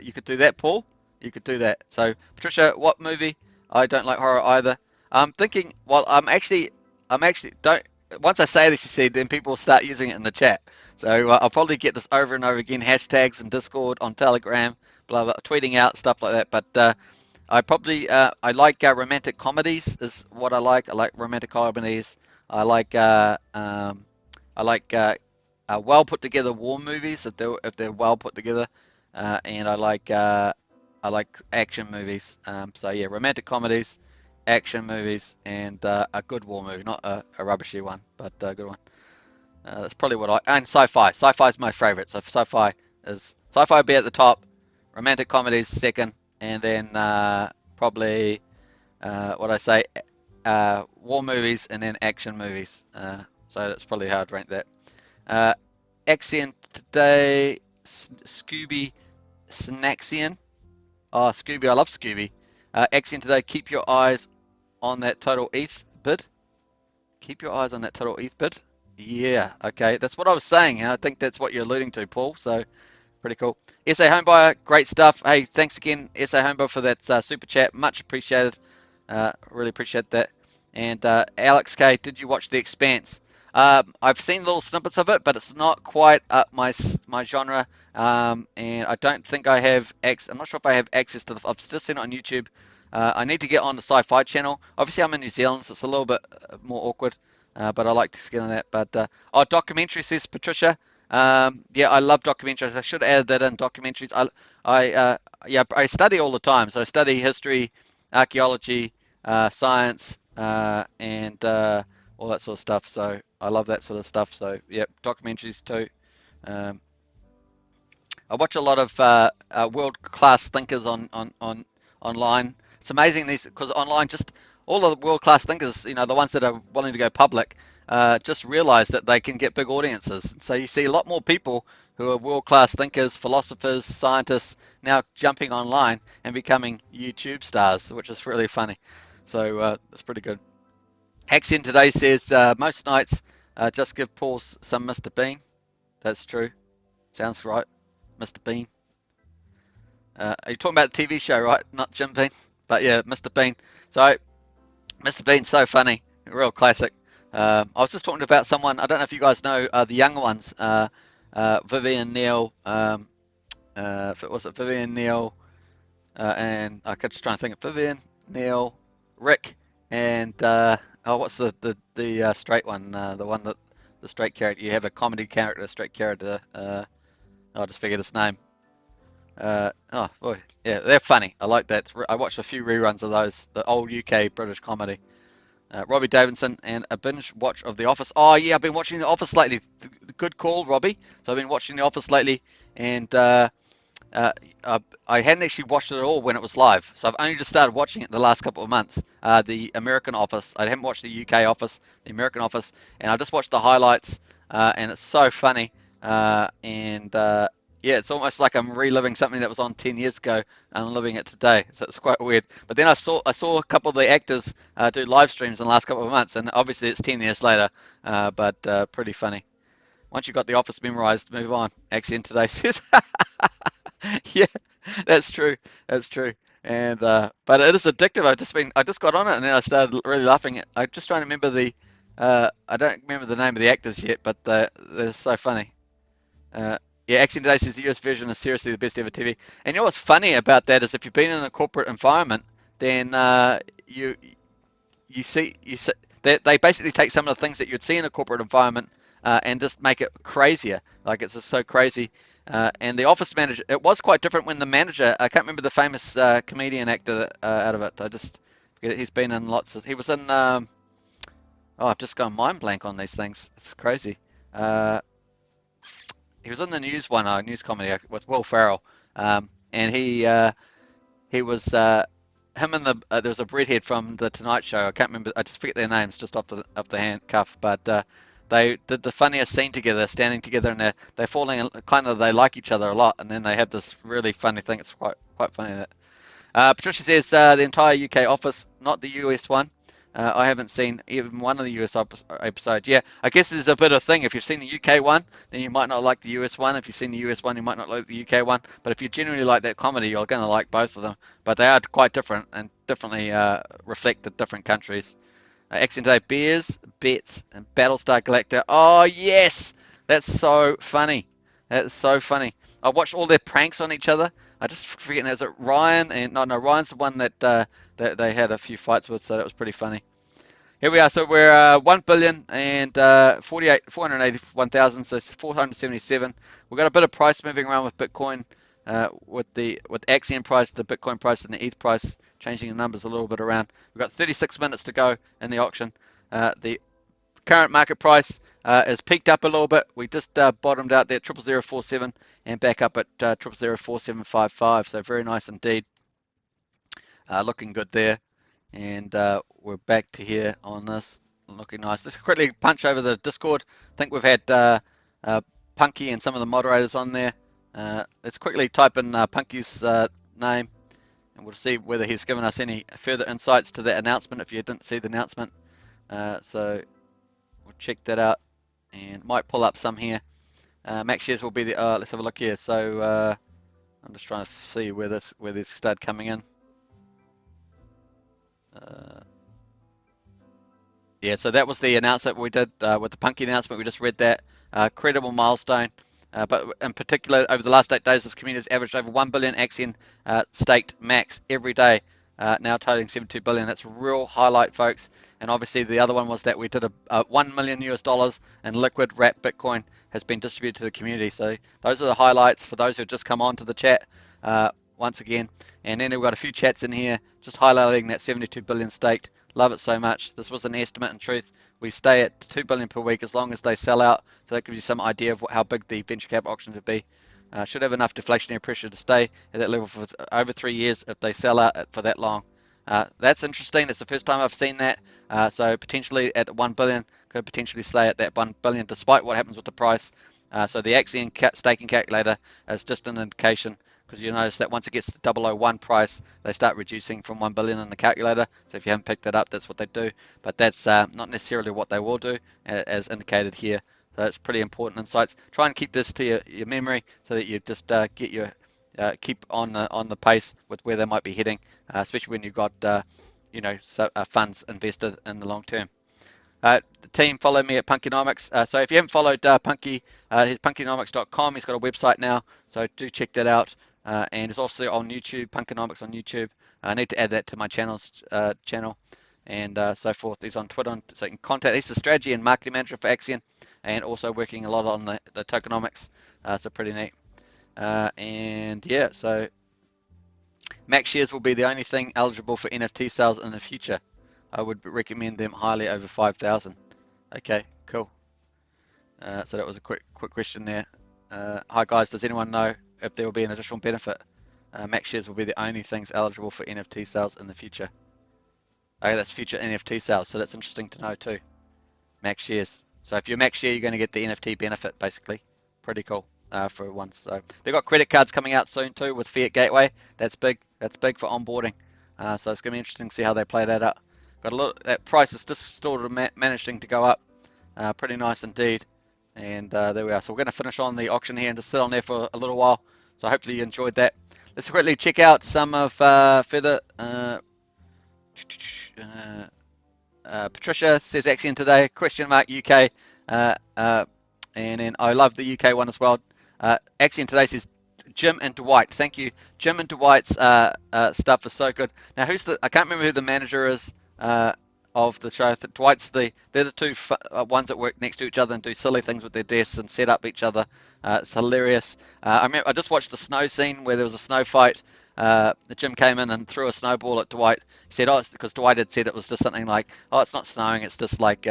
You could do that, Paul. You could do that. So, Patricia, what movie? I don't like horror either. I'm thinking. Well, I'm actually don't. Once I say this, you see, then people will start using it in the chat. So I'll probably get this over and over again. Hashtags in Discord, on Telegram, blah blah, tweeting out stuff like that. But I probably I like romantic comedies. Is what I like. I like romantic comedies. I like well put together war movies if they're well put together. And I like action movies. So yeah, romantic comedies, action movies, and a good war movie, not a rubbishy one, but a good one. That's probably what and sci-fi. Sci-fi is my favorite. So sci-fi would be at the top, romantic comedies second, and then probably what I say, war movies, and then action movies. So that's probably how I'd rank that. AXN today, Scooby. Snaxian. Oh, Scooby, I love Scooby. AXN today, keep your eyes on that total ETH bid. Keep your eyes on that total ETH bid. Yeah, okay, that's what I was saying. And I think that's what you're alluding to, Paul. So, pretty cool. SA Homebuyer, great stuff. Hey, thanks again, SA Homebuyer, for that super chat. Much appreciated. Really appreciate that. And Alex K, did you watch The Expanse? I've seen little snippets of it, but it's not quite up my genre. And I don't think I have I'm not sure if I have access to I've just seen it on YouTube. I need to get on the Sci-Fi channel. Obviously, I'm in New Zealand, so it's a little bit more awkward. But I like to get on that. But documentary, says Patricia. Yeah, I love documentaries. I should add that in documentaries. I study all the time. So I study history, archaeology, science, and all that sort of stuff. So I love that sort of stuff. So yeah, documentaries too. I watch a lot of world-class thinkers on online. It's amazing because online, just all of the world-class thinkers, the ones that are willing to go public, just realize that they can get big audiences. So you see a lot more people who are world-class thinkers, philosophers, scientists now jumping online and becoming YouTube stars, which is really funny. So that's pretty good. Hexin today says most nights just give Paul some Mr. Bean. That's true. Sounds right. Mr. Bean. Are you talking about the TV show, right? Not Jim Bean, but yeah, Mr. Bean. So Mr. Bean's so funny, a real classic. I was just talking about someone. I don't know if you guys know the younger ones. Vivian Neal. Was it Vivian Neal? And I could just try and think of Vivian Neal, Rick, and what's the straight one? The one that the straight character. You have a comedy character, a straight character. I just figured his name. Oh boy, yeah, they're funny. I like that. I watched a few reruns of those, the old UK British comedy. Robbie Davidson, and a binge watch of The Office. Oh yeah, I've been watching The Office lately. Good call, Robbie. So I've been watching The Office lately, and uh, I hadn't actually watched it at all when it was live. So I've only just started watching it the last couple of months. The American Office. I haven't watched the UK Office, the American Office, and I just watched the highlights, and it's so funny. And yeah, it's almost like I'm reliving something that was on 10 years ago, and I'm living it today. So it's quite weird. But then I saw a couple of the actors do live streams in the last couple of months, and obviously it's 10 years later, but pretty funny. Once you've got the office memorized, move on. AXN today says. Yeah, that's true. That's true. And but it is addictive. I just got on it and then I started really laughing. I'm just trying to remember I don't remember the name of the actors yet, but they're so funny. Uh, yeah, Action Today says the US version is seriously the best ever TV. And you know what's funny about that is if you've been in a corporate environment, then you you see they basically take some of the things that you'd see in a corporate environment and just make it crazier. Like it's just so crazy. And the office manager, it was quite different when the manager. I can't remember the famous comedian actor out of it. I just forget. He's been in lots of. He was in. Oh, I've just gone mind blank on these things. It's crazy. Uh, he was in the news one, news comedy with Will Ferrell, and he was him and there was a redhead from the Tonight Show. I can't remember. I just forget their names just off the hand cuff. But they did the funniest scene together, standing together, and they're falling. Kind of they like each other a lot, and then they have this really funny thing. It's quite funny that. Patricia says the entire UK office, not the US one. I haven't seen even one of the US episodes. Yeah, I guess there's a bit of thing. If you've seen the UK one, then you might not like the US one. If you've seen the US one, you might not like the UK one. But if you genuinely like that comedy, you're going to like both of them. But they are quite different and differently reflect the different countries. Accent Day Beers, Bets, and Battlestar Galactica. Oh, yes! That's so funny. That's so funny. I watched all their pranks on each other. I just forget, is it Ryan? And no, Ryan's the one that they had a few fights with, so that was pretty funny. Here we are. So we're 1 billion and 481,000, so it's 477. We've got a bit of price moving around with Bitcoin, with Axion price, the Bitcoin price, and the ETH price, changing the numbers a little bit around. We've got 36 minutes to go in the auction. The current market price has peaked up a little bit. We just bottomed out there at 00047 and back up at 0004755. So very nice indeed. Looking good there. And we're back to here on this, looking nice. Let's quickly punch over the Discord. I think we've had Punky and some of the moderators on there. Let's quickly type in Punky's name, and we'll see whether he's given us any further insights to that announcement if you didn't see the announcement. So we'll check that out, and might pull up some here. Max shares will be the. Let's have a look here. So I'm just trying to see where these start coming in. Yeah, so that was the announcement we did with the Punky announcement. We just read that. Credible milestone. But in particular, over the last 8 days, this community has averaged over 1 billion Axion staked max every day, now totaling 72 billion. That's a real highlight, folks. And obviously, the other one was that we did a $1 million US in liquid wrapped Bitcoin has been distributed to the community. So those are the highlights for those who just come on to the chat once again. And then we've got a few chats in here just highlighting that 72 billion staked. Love it so much. This was an estimate. In truth, we stay at 2 billion per week as long as they sell out. So that gives you some idea of how big the venture cap auction would be. Should have enough deflationary pressure to stay at that level for over 3 years if they sell out for that long. That's interesting. It's the first time I've seen that. So potentially at 1 billion, could potentially stay at that 1 billion despite what happens with the price. So the Axion staking calculator is just an indication, because you notice that once it gets to 001 price, they start reducing from 1 billion in the calculator. So if you haven't picked that up, that's what they do. But that's not necessarily what they will do, as indicated here. So it's pretty important insights. Try and keep this to your memory so that you just get your keep on the pace with where they might be heading, especially when you've got funds invested in the long term. The team follow me at Punkynomics. So if you haven't followed Punky, he's punkynomics.com. He's got a website now, so do check that out. And it's also on YouTube, Punkynomics on YouTube. I need to add that to my channel, and so forth. He's on Twitter, so you can contact. He's the strategy and marketing manager for Axion, and also working a lot on the tokenomics. So pretty neat. And yeah, so max shares will be the only thing eligible for NFT sales in the future. I would recommend them highly over 5,000. Okay, cool. So that was a quick question there. Hi guys, does anyone know if there will be an additional benefit? Max shares will be the only things eligible for NFT sales in the future. Okay, that's future NFT sales, so that's interesting to know too. Max shares. So if you're max share, you're going to get the NFT benefit basically. Pretty cool for once. So they've got credit cards coming out soon too with Fiat Gateway. That's big. That's big for onboarding. So it's going to be interesting to see how they play that up. Got a lot. That price is just still managing to go up. Pretty nice indeed. And there we are. So we're going to finish on the auction here and just sit on there for a little while. So hopefully you enjoyed that. Let's quickly check out some of further. Patricia says AXN today, question mark UK. And then I love the UK one as well. AXN today says Jim and Dwight. Thank you. Jim and Dwight's stuff is so good. Now, I can't remember who the manager is of the show. Dwight's they're the two ones that work next to each other and do silly things with their desks and set up each other. It's hilarious. I just watched the snow scene where there was a snow fight. Jim came in and threw a snowball at Dwight. He said, "Oh, it's because Dwight had said it was just something like, oh, it's not snowing, it's just like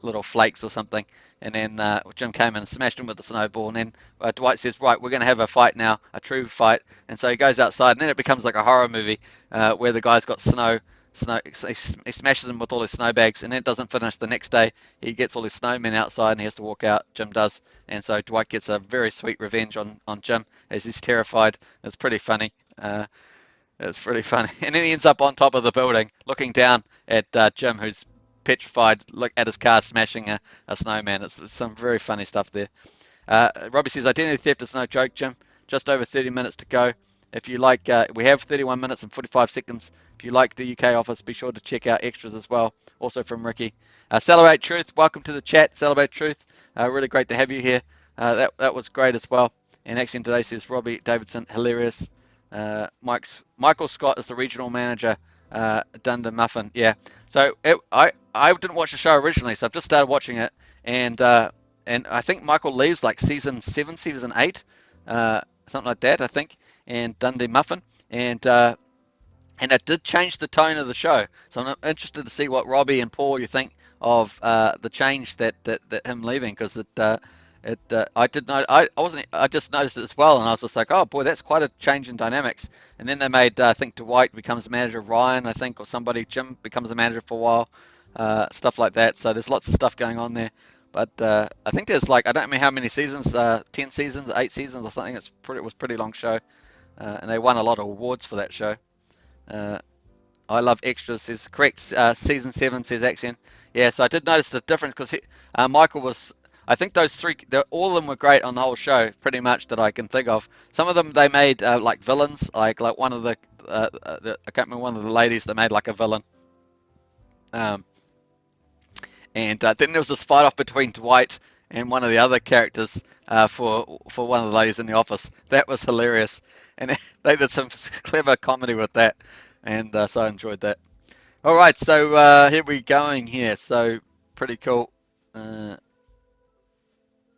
little flakes or something." And then Jim came in and smashed him with the snowball. And then Dwight says, "Right, we're going to have a fight now, a true fight." And so he goes outside, and then it becomes like a horror movie where the guy's got snow. He smashes him with all his snow bags, and then it doesn't finish. The next day, he gets all his snowmen outside, and he has to walk out. Jim does, and so Dwight gets a very sweet revenge on Jim as he's terrified. It's pretty funny. It's pretty funny. And then he ends up on top of the building, looking down at Jim, who's petrified, look at his car smashing a snowman. It's some very funny stuff there. Robbie says, identity theft is no joke, Jim. Just over 30 minutes to go. If you like, we have 31 minutes and 45 seconds. If you like the UK office, be sure to check out extras as well. Also from Ricky. Celebrate Truth, welcome to the chat. Celebrate Truth, really great to have you here. That was great as well. And AXN today says, Robbie Davidson, hilarious. Michael Scott is the regional manager. Dunder Muffin, yeah. So I didn't watch the show originally, so I've just started watching it, and I think Michael leaves like season 7, season 8, something like that, I think. And Dundee Muffin, and it did change the tone of the show. So I'm interested to see what Robbie and Paul you think of the change that him leaving, because I did know I just noticed it as well, and I was just like, oh boy, that's quite a change in dynamics. And then they made I think Dwight becomes a manager of Ryan, I think, or somebody. Jim becomes a manager for a while, stuff like that. So there's lots of stuff going on there. But I think there's like, I don't know how many seasons, 10 seasons, 8 seasons or something. It was a pretty long show, and they won a lot of awards for that show. I love extras says correct. Season 7 says AXN. Yeah, so I did notice the difference because Michael was. I think those three, all of them were great on the whole show, pretty much that I can think of. Some of them they made like villains, like one of the I can't remember, one of the ladies that made like a villain. And then there was this fight off between Dwight and one of the other characters for one of the ladies in the office. That was hilarious, and they did some clever comedy with that, and so I enjoyed that. All right, so here we going here. So pretty cool.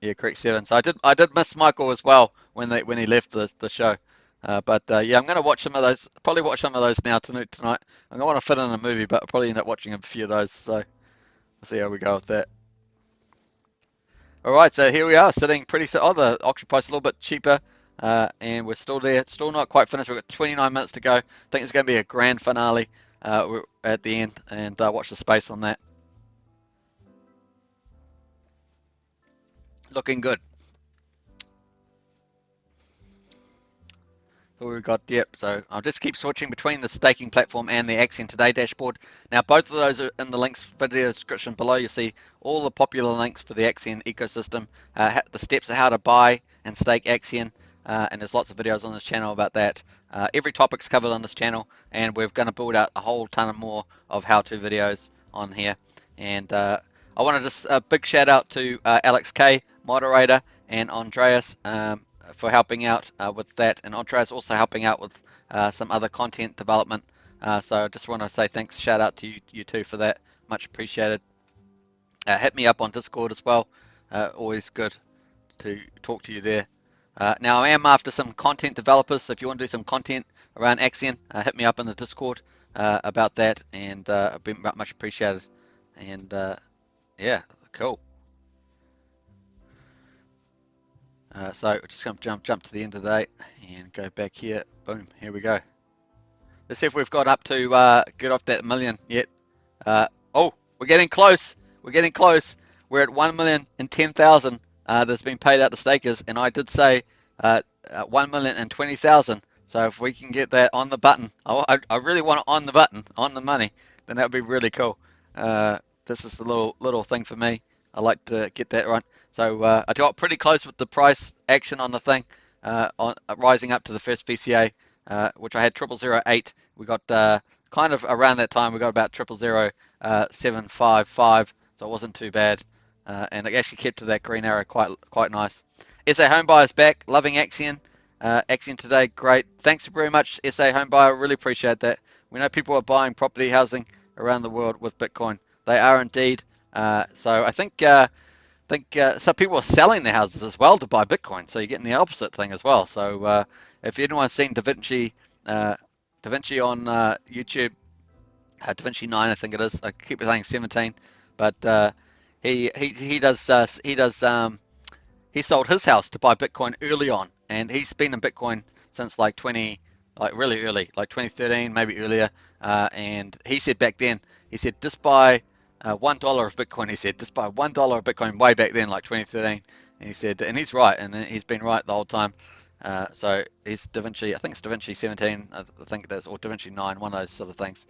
Yeah, correct 7. So I did miss Michael as well when he left the show. But yeah, I'm going to watch some of those. Probably watch some of those now tonight. I'm going to want to fit in a movie, but I'll probably end up watching a few of those. So we'll see how we go with that. All right, so here we are sitting pretty. Oh, the auction price a little bit cheaper, and we're still there. Still not quite finished. We've got 29 minutes to go. I think it's going to be a grand finale at the end, and watch the space on that. Looking good. So we've got, yep, so I'll just keep switching between the staking platform and the AXN Today dashboard. Now, both of those are in the links video description below. You see all the popular links for the AXN ecosystem, the steps of how to buy and stake AXN, and there's lots of videos on this channel about that. Every topic's covered on this channel, and we're going to build out a whole ton of more of how-to videos on here. And I want to just a big shout out to Alex K, moderator, and Andreas for helping out with that, and Andreas also helping out with some other content development. So I just want to say thanks, shout out to you two for that, much appreciated. Hit me up on Discord as well, always good to talk to you there. Now I am after some content developers, so if you want to do some content around AXN, hit me up in the Discord. about that, and been much appreciated. And yeah, cool. So we're just going to jump to the end of the day and go back here. Boom, here we go. Let's see if we've got up to get off that million yet. Oh, we're getting close. We're getting close. We're at 1,010,000 that's been paid out to stakers, and I did say 1,020,000. So if we can get that on the button, I really want it on the button, on the money, then that would be really cool. This is the little thing for me. I like to get that right. So I got pretty close with the price action on the thing, rising up to the first VCA, which I had 0008. We got kind of around that time. We got about 755, so it wasn't too bad, and it actually kept to that green arrow quite nice. SA Home Buyers back, loving Axion. Axion today, great. Thanks very much, SA Home Buyer. Really appreciate that. We know people are buying property housing around the world with Bitcoin. They are indeed. So I think some people are selling their houses as well to buy Bitcoin. So you're getting the opposite thing as well. So if anyone's seen DaVinci on YouTube, DaVinci 9, I think it is. I keep saying 17, but he sold his house to buy Bitcoin early on, and he's been in Bitcoin since like really early, like 2013, maybe earlier. And he said back then, he said just buy $1 of Bitcoin. He said just buy $1 of Bitcoin way back then, like 2013. And he said, and he's right, and he's been right the whole time. So he's DaVinci, I think it's DaVinci 17, I think that's, or DaVinci 9, one of those sort of things.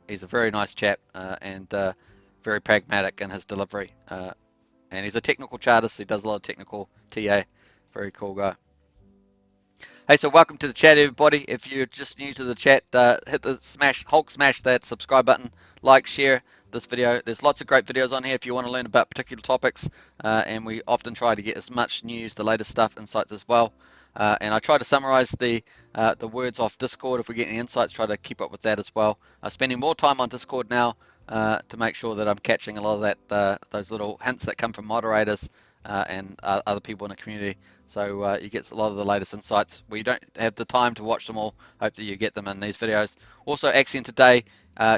He's a very nice chap and very pragmatic in his delivery. And he's a technical chartist. He does a lot of technical TA. Very cool guy. Hey, so welcome to the chat, everybody. If you're just new to the chat, hit the Hulk smash that subscribe button, like, share this video. There's lots of great videos on here if you want to learn about particular topics, and we often try to get as much news, the latest stuff, insights as well. And I try to summarize the words off Discord. If we get any insights, try to keep up with that as well. Spending more time on Discord now to make sure that I'm catching a lot of that those little hints that come from moderators and other people in the community. So you get a lot of the latest insights. We don't have the time to watch them all. Hope that you get them in these videos. Also, Axion Today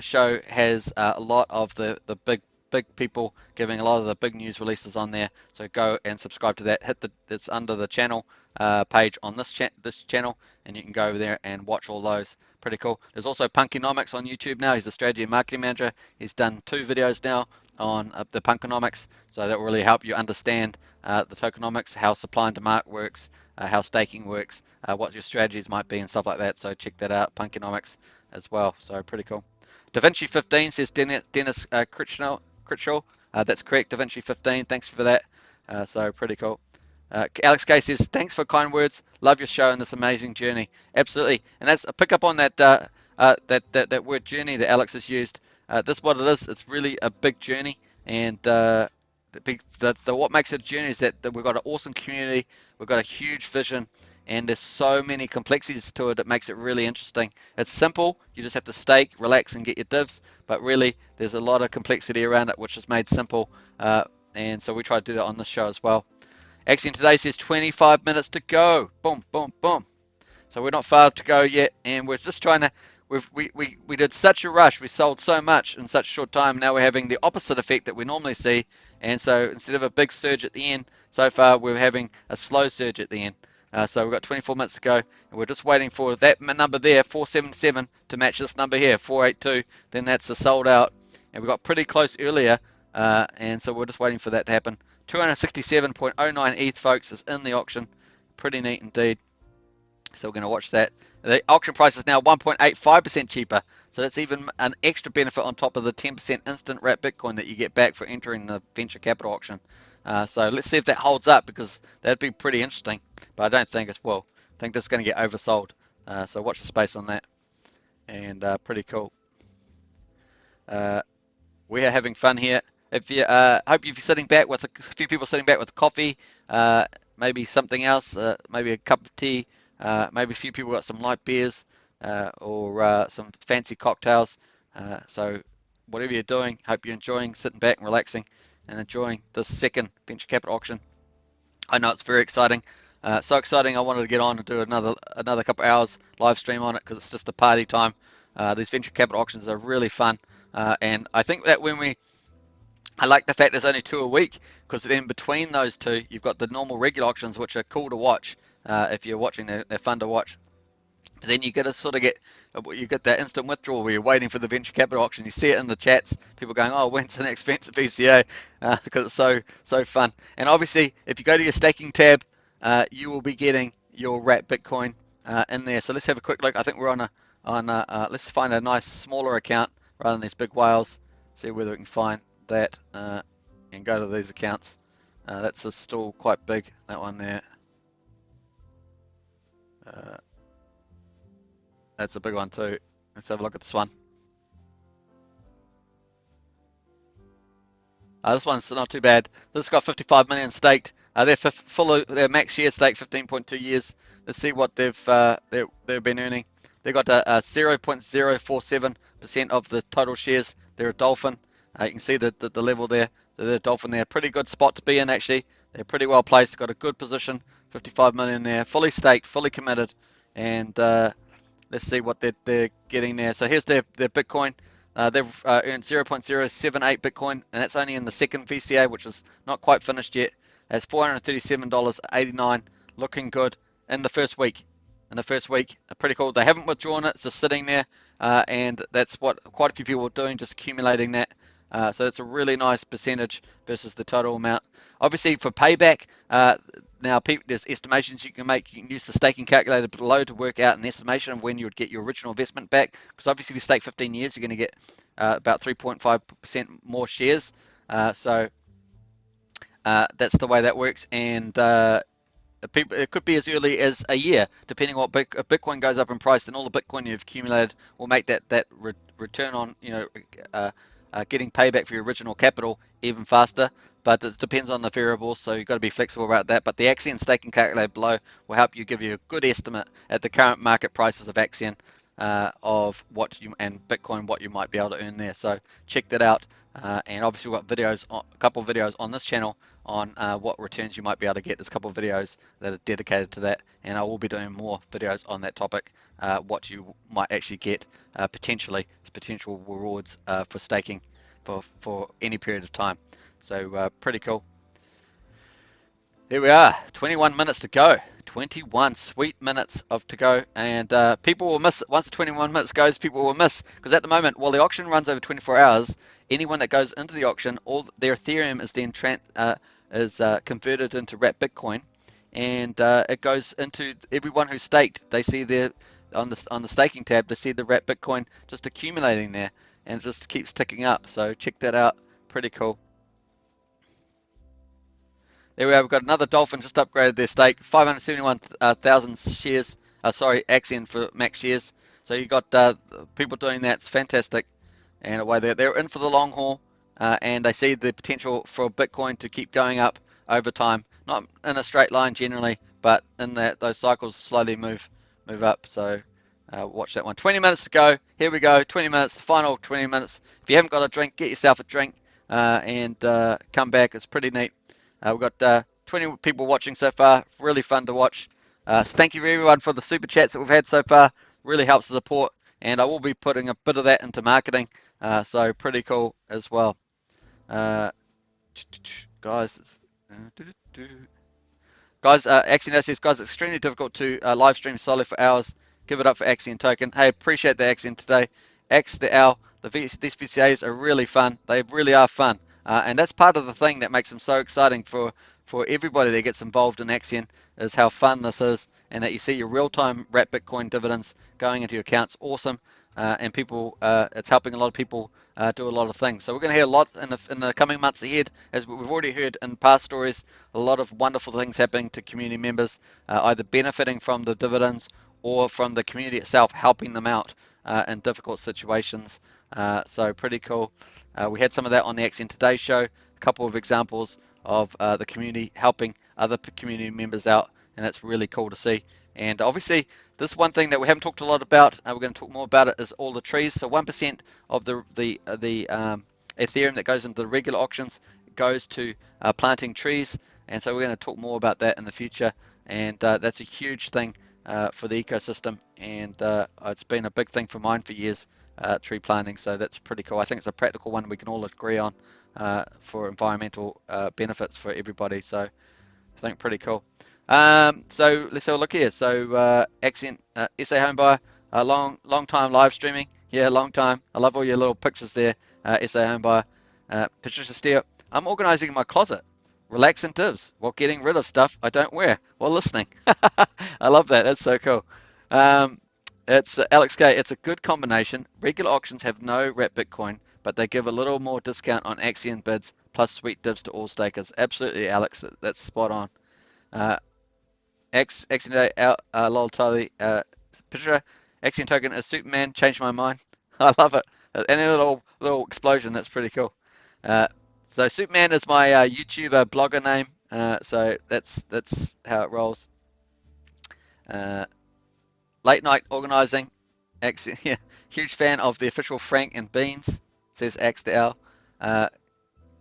show has a lot of the big people giving a lot of the big news releases on there. So go and subscribe to that. It's under the channel page on this channel, and you can go over there and watch all those. Pretty cool. There's also Punkonomics on YouTube now. He's the strategy and marketing manager. He's done 2 videos now on the Punkonomics, so that will really help you understand the tokenomics, how supply and demand works, how staking works, what your strategies might be and stuff like that. So check that out, Punkonomics as well. So pretty cool. DaVinci 15 says Dennis Critchell. That's correct, DaVinci 15. Thanks for that. So pretty cool. Alex K says, thanks for kind words. Love your show and this amazing journey. Absolutely. And that's a pick up on that that word journey that Alex has used. This is what it is. It's really a big journey. And what makes it a journey is that we've got an awesome community. We've got a huge vision. And there's so many complexities to it. It makes it really interesting. It's simple. You just have to stake, relax, and get your divs. But really, there's a lot of complexity around it, which is made simple. And so we try to do that on this show as well. Axion Today says 25 minutes to go. Boom, boom, boom. So we're not far to go yet, and we're just trying to. We did such a rush. We sold so much in such a short time. Now we're having the opposite effect that we normally see, and so instead of a big surge at the end, so far we're having a slow surge at the end. So we've got 24 minutes to go, and we're just waiting for that number there, 477, to match this number here, 482. Then that's a sold out, and we got pretty close earlier, and so we're just waiting for that to happen. 267.09 ETH, folks, is in the auction. Pretty neat indeed. So we're going to watch that. The auction price is now 1.85% cheaper. So that's even an extra benefit on top of the 10% instant wrap Bitcoin that you get back for entering the venture capital auction. So let's see if that holds up, because that'd be pretty interesting. But I don't think it will. I think that's going to get oversold. So watch the space on that. And pretty cool. We are having fun here. If you hope you're sitting back with a few people sitting back with coffee, maybe something else, maybe a cup of tea, maybe a few people got some light beers or some fancy cocktails. So whatever you're doing, hope you're enjoying sitting back and relaxing and enjoying this second venture capital auction. I know it's very exciting. So exciting, I wanted to get on and do another couple hours live stream on it, because it's just a party time. These venture capital auctions are really fun, and I think that I like the fact there's only 2 a week, because then between those two, you've got the normal regular auctions, which are cool to watch. If you're watching, they're fun to watch. But then you get to sort of you get that instant withdrawal where you're waiting for the venture capital auction. You see it in the chats, people going, "Oh, when's the next VCA?" Because it's so fun. And obviously, if you go to your staking tab, you will be getting your wrapped Bitcoin in there. So let's have a quick look. I think we're let's find a nice smaller account rather than these big whales. See whether we can find that and go to these accounts. That's still quite big. That one there. That's a big one too. Let's have a look at this one. This one's not too bad. This got 55 million staked. Their max share stake 15.2 years. Let's see what they've been earning. They've got a 0.047% of the total shares. They're a dolphin. You can see the level there. They're a dolphin there. Pretty good spot to be in actually. They're pretty well placed. Got a good position. 55 million there. Fully staked, fully committed, and let's see what they're getting there. So here's their Bitcoin. They've earned 0.078 Bitcoin, and that's only in the second VCA, which is not quite finished yet. That's $437.89, looking good in the first week. Pretty cool. They haven't withdrawn it, it's just sitting there, and that's what quite a few people are doing, just accumulating that. So it's a really nice percentage versus the total amount. Obviously, for payback, now there's estimations you can make. You can use the staking calculator below to work out an estimation of when you would get your original investment back. Because obviously, if you stake 15 years, you're going to get about 3.5% more shares. So that's the way that works. And it could be as early as a year, depending on what if Bitcoin goes up in price. Then all the Bitcoin you've accumulated will make that return on getting payback for your original capital even faster. But it depends on the variables, so you've got to be flexible about that. But the AXN staking calculator below will help you give you a good estimate at the current market prices of AXN of and Bitcoin, what you might be able to earn there. So check that out. And obviously we've got a couple of videos on this channel on what returns you might be able to get. There's a couple of videos that are dedicated to that, and I will be doing more videos on that topic, what you might actually get potential rewards for staking for any period of time. So pretty cool. There we are, 21 minutes to go. 21 sweet minutes to go, and people will miss once the 21 minutes goes. People will miss, because at the moment, while the auction runs over 24 hours, anyone that goes into the auction, all their Ethereum is then converted into wrapped Bitcoin, and it goes into everyone who's staked. They see on the staking tab, they see the wrapped Bitcoin just accumulating there, and it just keeps ticking up. So check that out. Pretty cool. There we are. We've got another dolphin just upgraded their stake, 571,000 shares. Sorry, AXN for max shares. So you got people doing that. It's fantastic. And away they're in for the long haul, and they see the potential for Bitcoin to keep going up over time. Not in a straight line generally, but in those cycles slowly move up. So watch that one. 20 minutes to go. Here we go. 20 minutes. Final 20 minutes. If you haven't got a drink, get yourself a drink and come back. It's pretty neat. We've got 20 people watching so far. Really fun to watch. So thank you everyone for the super chats that we've had so far. Really helps the support, and I will be putting a bit of that into marketing. So pretty cool as well. Guys, Axion says, guys, it's extremely difficult to live stream solely for hours. Give it up for Axion token. Hey, appreciate the Axion today. These VCAs are really fun. They really are fun. And that's part of the thing that makes them so exciting for everybody that gets involved in Axion, is how fun this is, and that you see your real-time wrapped Bitcoin dividends going into your accounts. Awesome. And people, it's helping a lot of people do a lot of things. So we're going to hear a lot in the coming months ahead, as we've already heard in past stories, a lot of wonderful things happening to community members, either benefiting from the dividends or from the community itself helping them out in difficult situations. So pretty cool. We had some of that on the AXN Today show, a couple of examples of the community helping other community members out, and that's really cool to see. And obviously, this one thing that we haven't talked a lot about, we're going to talk more about it, is all the trees. So 1% of the Ethereum that goes into the regular auctions goes to planting trees, and so we're going to talk more about that in the future. And that's a huge thing for the ecosystem, and it's been a big thing for mine for years, tree planting. So that's pretty cool. I think it's a practical one we can all agree on for environmental benefits for everybody. So I think pretty cool. So let's have a look here. So Accent, SA Homebuyer, long time live streaming. Yeah, long time. I love all your little pictures there, SA Homebuyer. Patricia Steer, I'm organizing my closet. Relax and divs while getting rid of stuff I don't wear while listening. I love that. That's so cool. Um, it's Alex K. It's a good combination. Regular auctions have no wrap Bitcoin, but they give a little more discount on Axion bids plus sweet divs to all stakers. Absolutely, Alex. That's spot on. Uh, Axion today, lol, Tally, Patricia, Axion token is Superman. Changed my mind. I love it. Any little explosion. That's pretty cool. Uh, so Superman is my YouTube blogger name. So that's how it rolls. Late night organizing. Yeah, huge fan of the official Frank and Beans. Says Ax to Al.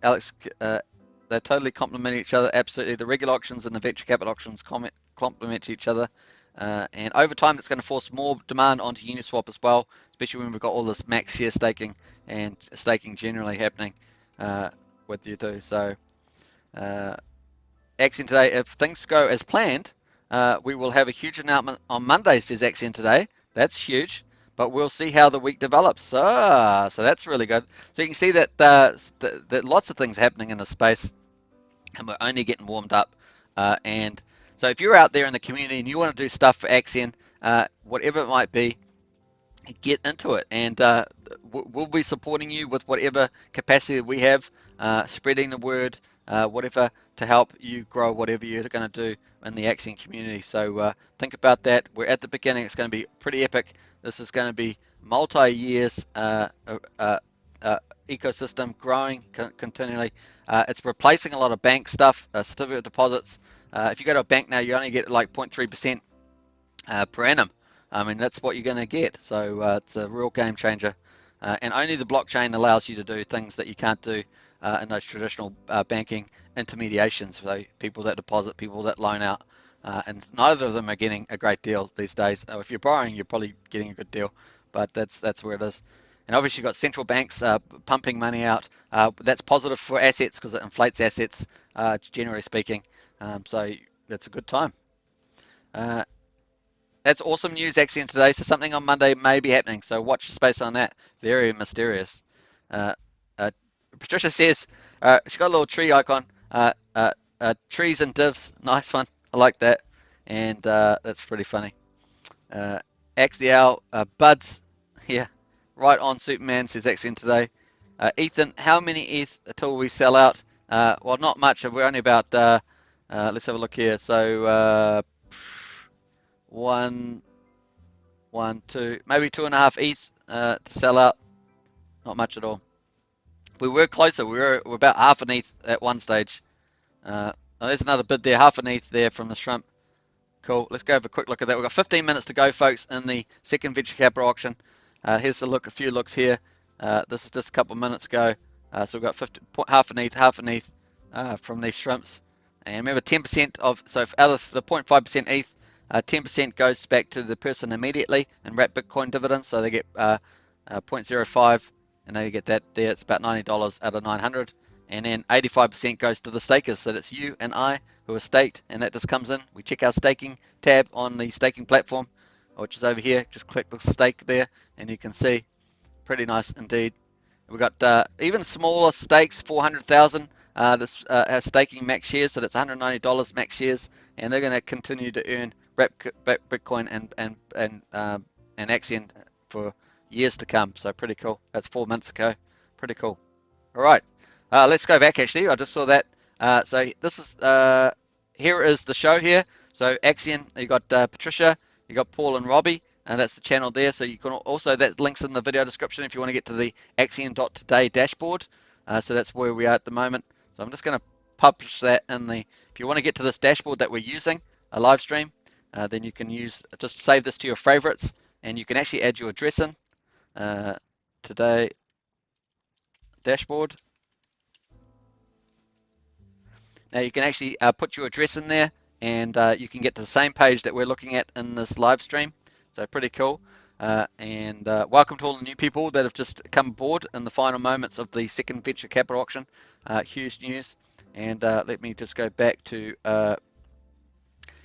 Alex, they totally complement each other. Absolutely, the regular auctions and the venture capital auctions complement each other. And over time, that's going to force more demand onto Uniswap as well, especially when we've got all this max share staking and staking generally happening with you too. So, Axion today, if things go as planned, we will have a huge announcement on Monday, says Axion today. That's huge, but we'll see how the week develops. So that's really good. So you can see that that lots of things happening in the space, and we're only getting warmed up. And so if you're out there in the community and you want to do stuff for Axion, whatever it might be, get into it, and we'll be supporting you with whatever capacity we have, spreading the word, whatever, to help you grow whatever you're going to do in the Axion community. So think about that. We're at the beginning. It's going to be pretty epic. This is going to be multi-years ecosystem growing continually. It's replacing a lot of bank stuff, certificate deposits. If you go to a bank now, you only get like 0.3% per annum. I mean, that's what you're going to get. So it's a real game changer. And only the blockchain allows you to do things that you can't do in those traditional banking intermediations. So people that deposit, people that loan out, and neither of them are getting a great deal these days. If you're borrowing, you're probably getting a good deal, but that's where it is. And obviously, you've got central banks pumping money out. That's positive for assets because it inflates assets, generally speaking. So that's a good time. That's awesome news, Axion, today. So something on Monday may be happening. So watch the space on that. Very mysterious. Uh, uh, Patricia says she's got a little tree icon. Trees and divs. Nice one. I like that. And that's pretty funny. Ax the Owl. Buds. Yeah. Right on Superman, says Axion today. Ethan, how many ETH until we sell out? Well, not much. We're only about, let's have a look here. So, one, two, maybe 2.5 ETH to sell out. Not much at all. We were closer. We're about half an ETH at one stage. Oh, there's another bid there, half an ETH there from the shrimp. Cool. Let's go have a quick look at that. We've got 15 minutes to go, folks, in the second venture capital auction. Here's a few looks here. This is just a couple of minutes ago. So we've got half an ETH from these shrimps. And remember, 10% of, so out of the 0.5% ETH, 10% goes back to the person immediately and wrap Bitcoin dividends. So they get 0.05, and they get that there. It's about $90 out of 900. And then 85% goes to the stakers. So that's you and I who are staked, and that just comes in. We check our staking tab on the staking platform, which is over here. Just click the stake there, and you can see. Pretty nice indeed. We've got even smaller stakes, 400,000. This has staking max shares, so that's $190 max shares, and they're going to continue to earn Bitcoin and Axion for years to come. So pretty cool. That's 4 months ago. Pretty cool. All right, let's go back. Actually, I just saw that. So this is here is the show here. So Axion, you got Patricia, you got Paul and Robbie. And that's the channel there. So you can also, that links in the video description if you want to get to the Axion.today dashboard. So that's where we are at the moment. So I'm just going to publish that in the, if you want to get to this dashboard that we're using, a live stream, then you can just save this to your favorites, and you can actually add your address in today dashboard. Now you can actually put your address in there, and you can get to the same page that we're looking at in this live stream. So pretty cool. And welcome to all the new people that have just come aboard in the final moments of the second venture capital auction. Huge news. And let me just go back to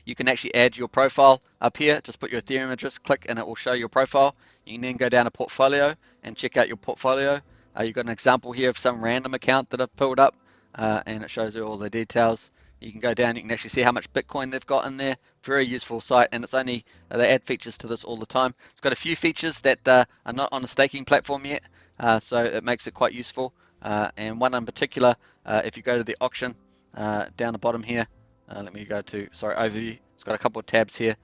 you can actually add your profile up here. Just put your Ethereum address, click, and it will show your profile. You can then go down to portfolio and check out your portfolio. You've got an example here of some random account that I've pulled up, and it shows you all the details. You can go down, you can actually see how much Bitcoin they've got in there. Very useful site, and it's only, they add features to this all the time. It's got a few features that are not on a staking platform yet, so it makes it quite useful. And one in particular, if you go to the auction down the bottom here, let me go to, sorry, overview. It's got a couple of tabs here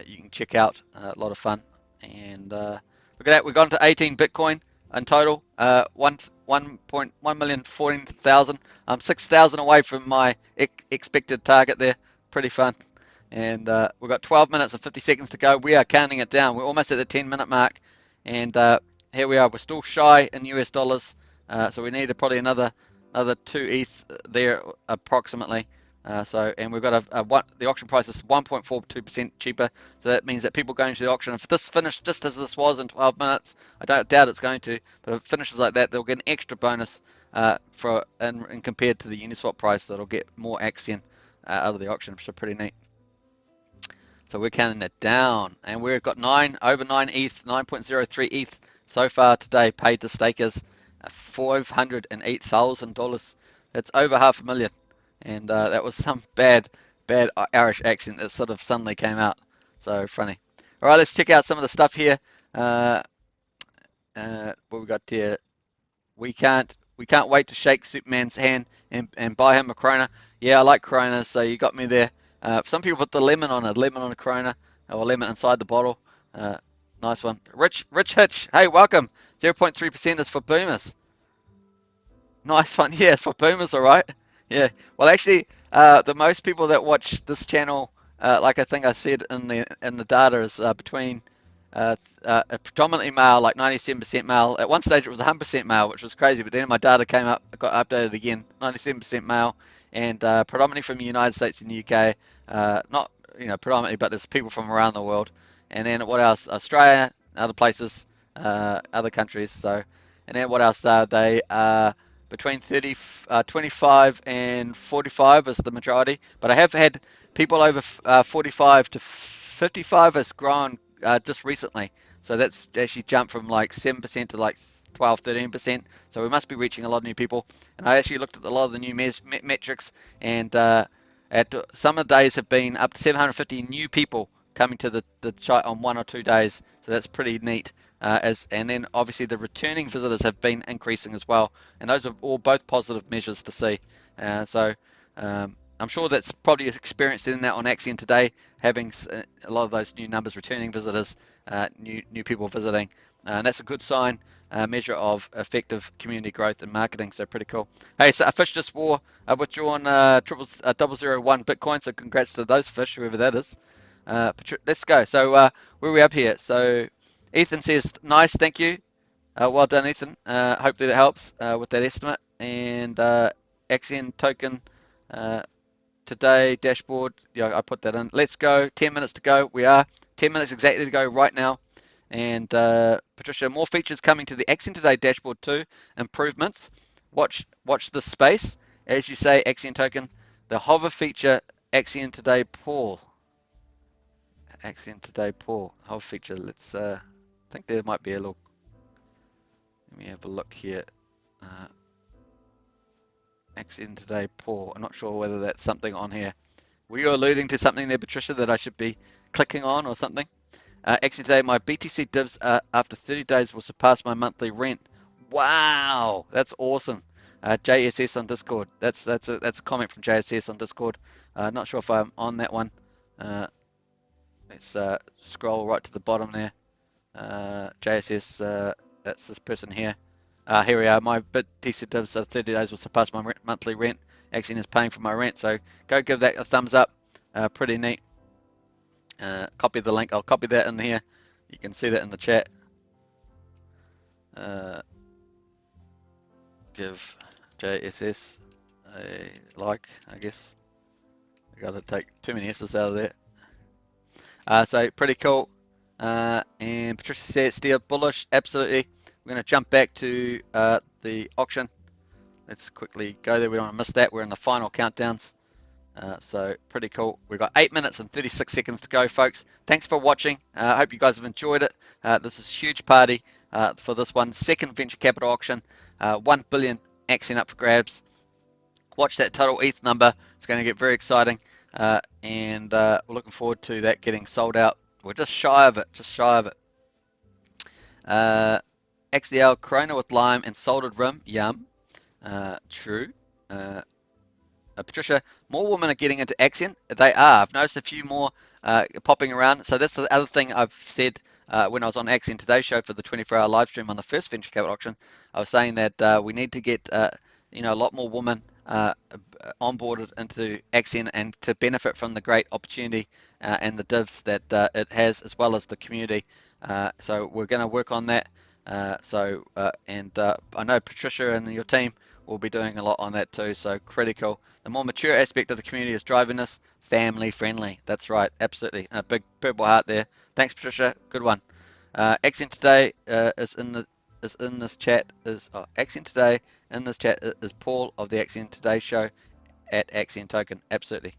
you can check out. A lot of fun. And look at that, we've gone to 18 Bitcoin in total. 1.114,000. I'm 6,000 away from my expected target there. Pretty fun. And we've got 12 minutes and 50 seconds to go. We are counting it down. We're almost at the 10-minute mark. And here we are. We're still shy in US dollars. So we need probably another 2 ETH there approximately. And we've got the auction price is 1.42% cheaper. So that means that people going to the auction, if this finished just as this was in 12 minutes, I don't doubt it's going to, but if it finishes like that, they'll get an extra bonus and compared to the Uniswap price, that'll get more AXN out of the auction, which is pretty neat. So we're counting it down, and we've got over 9 ETH, 9.03 ETH so far today paid to stakers, $508,000. That's over $500,000. And that was some bad Irish accent that sort of suddenly came out. So funny. All right, let's check out some of the stuff here. What we got here? We can't wait to shake Superman's hand and buy him a Corona. Yeah, I like Coronas, so you got me there. Some people put the lemon on a Corona, or lemon inside the bottle. Nice one. Rich Hitch, hey, welcome. 0.3% is for boomers. Nice one. Yeah, for boomers, all right. Yeah. Well, actually, the most people that watch this channel, like I think I said in the data, is between predominantly male, like 97% male. At one stage, it was 100% male, which was crazy. But then my data came up, got updated again, 97% male, and predominantly from the United States and the UK. Not predominantly, but there's people from around the world. And then what else? Australia, other places, other countries. So, and then what else? They between 25 and 45 is the majority, but I have had people over 45 to 55 has grown just recently, so that's actually jumped from like 7% to like 12-13%, so we must be reaching a lot of new people. And I actually looked at a lot of the new metrics, and at some of the days have been up to 750 new people coming to the site on 1 or 2 days, so that's pretty neat. And then obviously the returning visitors have been increasing as well, and those are all both positive measures to see. I'm sure that's probably experienced in that on Axion today, having a lot of those new numbers, returning visitors, new people visiting, and that's a good sign, measure of effective community growth and marketing. So pretty cool. Hey, so a fish just withdrawn 001 Bitcoin. So congrats to those fish, whoever that is. Let's go. So where are we up here? So Ethan says, nice, thank you. Well done, Ethan. Hopefully that helps with that estimate. And AXN token today dashboard. Yeah, I put that in. Let's go. 10 minutes to go. We are 10 minutes exactly to go right now. And Patricia, more features coming to the AXN today dashboard too. Improvements. Watch this space. As you say, AXN token. The hover feature, AXN today Paul. AXN today Paul. Hover feature. Let's. I think there might be a little. Let me have a look here. AXN today Paul. I'm not sure whether that's something on here. Were you alluding to something there, Patricia, that I should be clicking on or something? AXN today, my BTC divs after 30 days will surpass my monthly rent. Wow, that's awesome. JSS on Discord. That's a comment from JSS on Discord. Not sure if I'm on that one. Let's scroll right to the bottom there. JSS, that's this person here. Here we are. My BTC divs 30 days will surpass my monthly rent. AXN is paying for my rent, so go give that a thumbs up. Pretty neat. Copy the link. I'll copy that in here. You can see that in the chat. Give JSS a like, I guess. got to take too many S's out of there. So pretty cool. And Patricia said, steer bullish, absolutely. We're going to jump back to the auction. Let's quickly go there. We don't want to miss that. We're in the final countdowns. So pretty cool. We've got 8 minutes and 36 seconds to go, folks. Thanks for watching. I hope you guys have enjoyed it. This is a huge party for this one. Second venture capital auction. 1 billion AXN up for grabs. Watch that total ETH number. It's going to get very exciting. And we're looking forward to that getting sold out. We're just shy of it. Just shy of it. XDL Corona with lime and salted rim. Yum. True. Patricia, more women are getting into AXN. They are. I've noticed a few more popping around. So that's the other thing I've said when I was on AXN Today show for the 24-hour live stream on the first venture capital auction. I was saying that we need to get a lot more women onboarded into AXN and to benefit from the great opportunity and the divs that it has, as well as the community. So we're going to work on that. I know Patricia and your team will be doing a lot on that too, so critical. The more mature aspect of the community is driving this, family friendly. That's right, absolutely. A big purple heart there. Thanks, Patricia. Good one. AXN Today is in this chat. AXN Today in this chat is Paul of the AXN Today show at AXN Token. Absolutely.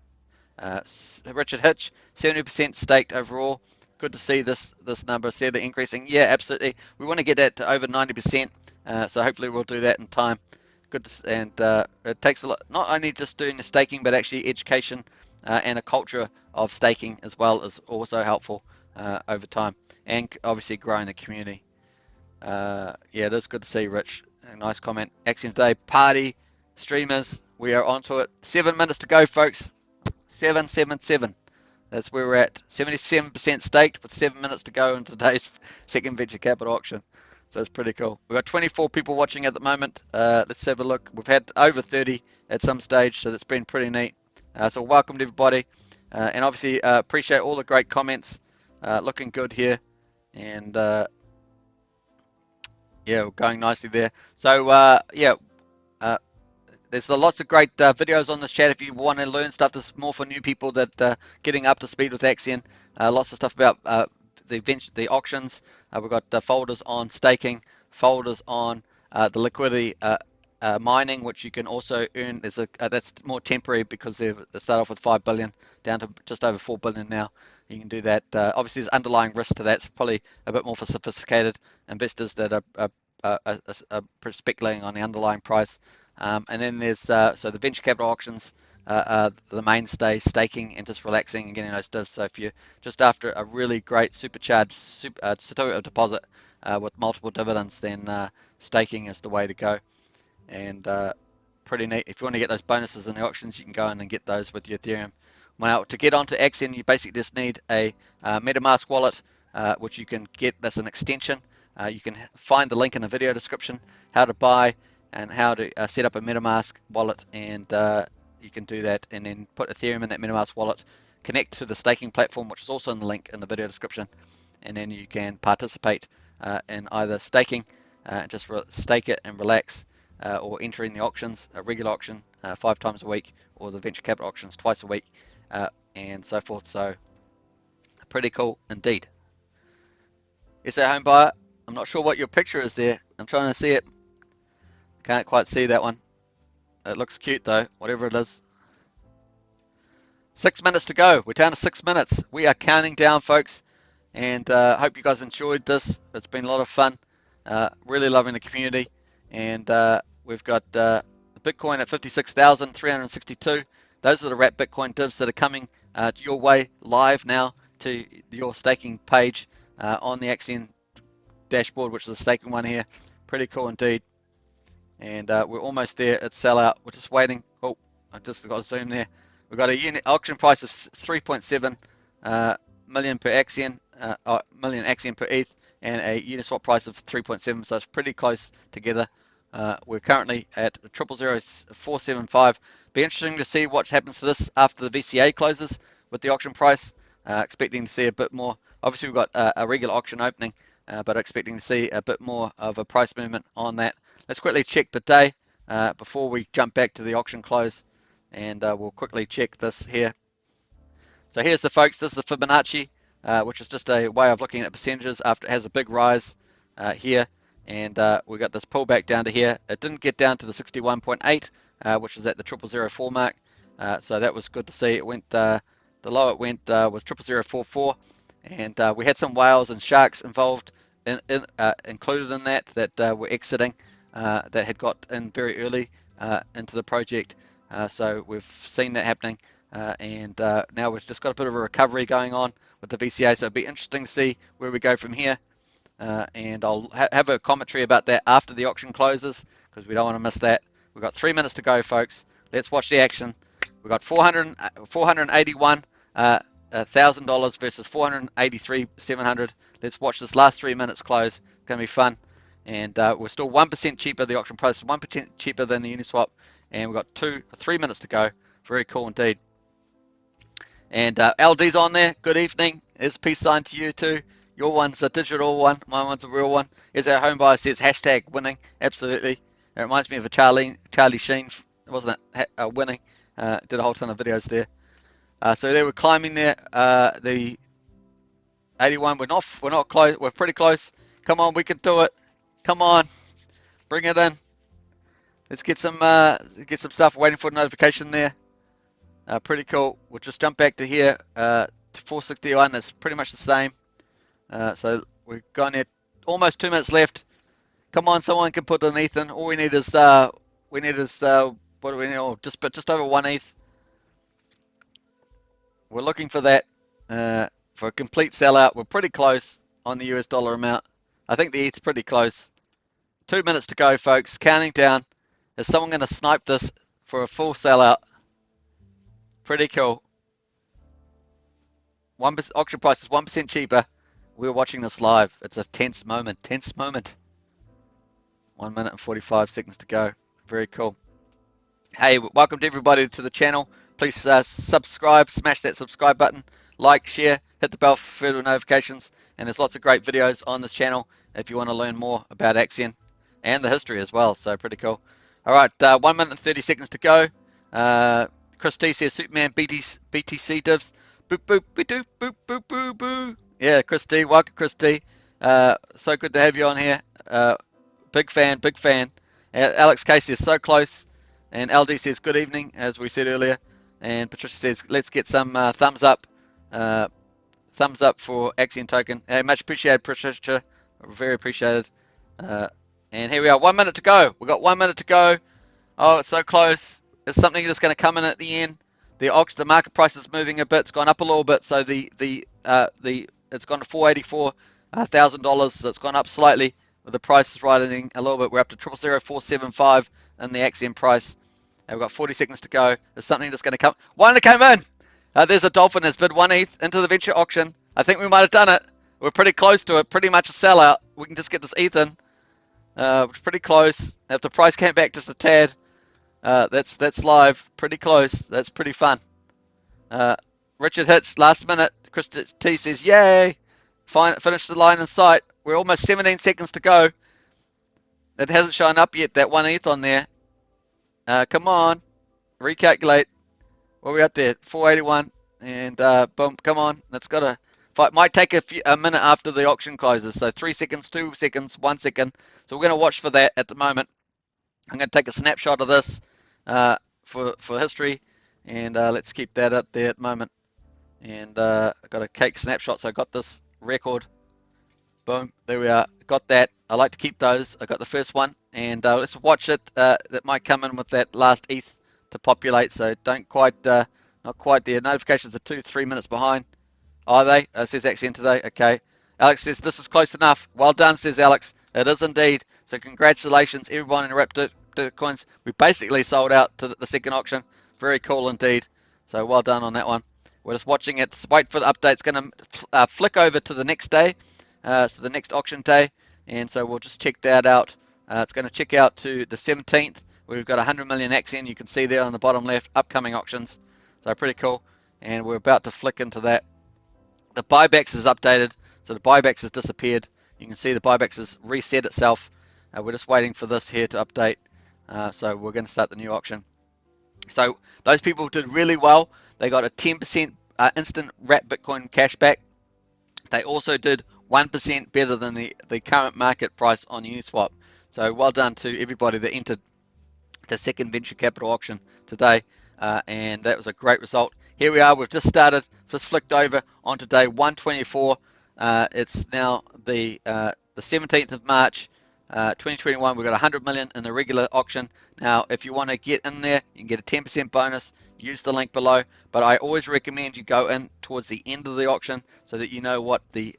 Richard Hitch, 70% staked overall. Good to see this number. See the increasing. Yeah, absolutely. We want to get that to over 90%. So hopefully we'll do that in time. Good to, it takes a lot, not only just doing the staking, but actually education and a culture of staking as well is also helpful over time, and obviously growing the community. Yeah, it is good to see, Rich. A nice comment. AXN Day party streamers. We are onto it. 7 minutes to go, folks. 777. That's where we're at. 77% staked with 7 minutes to go in today's second venture capital auction. So it's pretty cool. We've got 24 people watching at the moment. Let's have a look. We've had over 30 at some stage, so that's been pretty neat. So welcome to everybody. And obviously appreciate all the great comments. Looking good here. And yeah, we're going nicely there. So yeah, there's lots of great videos on this chat if you want to learn stuff. This is more for new people that getting up to speed with AXN. Lots of stuff about the auctions. We've got folders on staking, folders on the liquidity mining, which you can also earn. There's that's more temporary because they start off with 5 billion down to just over 4 billion now. You can do that. Obviously, there's underlying risk to that. It's probably a bit more for sophisticated investors that are speculating on the underlying price. And then there's so the venture capital auctions, the mainstay, staking and just relaxing and getting those divs. So if you're just after a really great supercharged certificate of deposit with multiple dividends, then staking is the way to go. And pretty neat. If you want to get those bonuses in the auctions, you can go in and get those with your Ethereum. Now, to get onto AXN, you basically just need a MetaMask wallet, which you can get. That's an extension. You can find the link in the video description, how to buy and how to set up a MetaMask wallet, and you can do that and then put Ethereum in that MetaMask wallet, connect to the staking platform, which is also in the link in the video description, and then you can participate in either staking, just stake it and relax, or entering the auctions, a regular auction 5 times a week, or the venture capital auctions twice a week, and so forth. So pretty cool indeed. SA home buyer, I'm not sure what your picture is there. I'm trying to see it. Can't quite see that one. It looks cute though, whatever it is. 6 minutes to go. We're down to 6 minutes. We are counting down, folks, and hope you guys enjoyed this. It's been a lot of fun. Really loving the community, and we've got the Bitcoin at 56,362. Those are the wrap Bitcoin divs that are coming your way live now to your staking page on the AXN dashboard, which is the staking one here. Pretty cool indeed. And we're almost there at sellout. We're just waiting. Oh, I just got to zoom there. We've got a unit auction price of 3.7 million per AXN, million AXN per ETH, and a Uniswap price of 3.7. So it's pretty close together. We're currently at 000475. Be interesting to see what happens to this after the VCA closes with the auction price. Expecting to see a bit more. Obviously, we've got a regular auction opening, but expecting to see a bit more of a price movement on that. Let's quickly check the day before we jump back to the auction close, and we'll quickly check this here. So here's the folks, this is the Fibonacci, which is just a way of looking at percentages after it has a big rise here. And we got this pullback down to here. It didn't get down to the 61.8, which is at the 0004 mark. So that was good to see. It went, the low it went was 0044. And we had some whales and sharks involved, included in that were exiting, that had got in very early into the project. So we've seen that happening. And now we've just got a bit of a recovery going on with the VCA, so it'll be interesting to see where we go from here. And I'll have a commentary about that after the auction closes, because we don't want to miss that. We've got 3 minutes to go, folks. Let's watch the action. We've got $481,000 versus $483,700. Let's watch this last 3 minutes close. It's going to be fun. And we're still 1% cheaper. The auction price is 1% cheaper than the Uniswap. And we've got 3 minutes to go. Very cool indeed. And LD's on there. Good evening. There's a peace sign to you too. Your one's a digital one. My one's a real one. Here's our home buyer says hashtag winning. Absolutely. It reminds me of a Charlie Sheen, wasn't it? Winning. Did a whole ton of videos there. So they were climbing there. The 81. We're not close. We're pretty close. Come on, we can do it. Come on, bring it in. Let's get some stuff. Waiting for a notification there. Pretty cool. We'll just jump back to here to 461. It's pretty much the same. So we've gone there. Almost 2 minutes left. Come on, someone can put an ETH in. All we need is what do we need? Oh, just over 1 ETH. We're looking for that for a complete sellout. We're pretty close on the US dollar amount. I think the ETH's pretty close. 2 minutes to go, folks. Counting down. Is someone going to snipe this for a full sellout? Pretty cool. Auction price is 1% cheaper. We're watching this live. It's a tense moment. 1 minute and 45 seconds to go. Very cool. Hey, welcome to everybody to the channel. Please subscribe, smash that subscribe button, like, share, hit the bell for further notifications, and there's lots of great videos on this channel if you want to learn more about Axion and the history as well. So pretty cool. All right, 1 minute and 30 seconds to go. Chris T says Superman BTC divs. Boop boop boop boop boop boop boop. Yeah, Chris T, welcome Chris T. So good to have you on here. Big fan, big fan. Alex Casey is so close. And LD says good evening, as we said earlier. And Patricia says let's get some thumbs up for Axion token. Hey, much appreciated, Patricia. Very appreciated. And here we are, 1 minute to go. We've got 1 minute to go. Oh, it's so close. It's something that's going to come in at the end. The market price is moving a bit. It's gone up a little bit. So it's gone to $484,000. So it's gone up slightly. But the price is rising a little bit. We're up to 000475 in the Axion price. And we've got 40 seconds to go. There's something that's going to come. One that came in. There's a dolphin has bid 1 ETH into the venture auction. I think we might have done it. We're pretty close to it. Pretty much a sellout. We can just get this ETH in. Pretty close. If the price came back just a tad, that's live. Pretty close. That's pretty fun. Richard hits last minute. Chris T says, yay. Finish the line in sight. We're almost 17 seconds to go. It hasn't shown up yet, that 1 ETH on there. Come on. Recalculate. What are we at there? 481. And boom, come on. That's got to fight. Might take a minute after the auction closes. So 3 seconds, 2 seconds, 1 second. So we're going to watch for that at the moment. I'm going to take a snapshot of this for history. And let's keep that up there at the moment. And I've got a cake snapshot. So I got this record. Boom, there we are. Got that. I like to keep those. I got the first one, and let's watch it. That might come in with that last ETH to populate. So don't quite, not quite there. Notifications are 2-3 minutes behind. Are they? Says Axion today. Okay. Alex says this is close enough. Well done, says Alex. It is indeed. So congratulations, everyone in Coins. We basically sold out to the second auction. Very cool indeed. So well done on that one. We're just watching it. Wait for the update. It's going to flick over to the next day. So the next auction day, and so we'll just check that out. It's going to check out to the 17th. We've got 100 million Axion. You can see there on the bottom left, upcoming auctions. So pretty cool, and we're about to flick into that. The buybacks is updated, so the buybacks has disappeared. You can see the buybacks has reset itself. We're just waiting for this here to update. So we're going to start the new auction. So those people did really well. They got a 10% instant wrap Bitcoin cashback. They also did 1% better than the current market price on Uniswap. So well done to everybody that entered the second venture capital auction today, and that was a great result. Here we are, we've just started, just flicked over onto day 124. It's now the 17th of March, 2021. We've got 100 million in the regular auction. Now, if you want to get in there, you can get a 10% bonus. Use the link below, but I always recommend you go in towards the end of the auction so that you know what the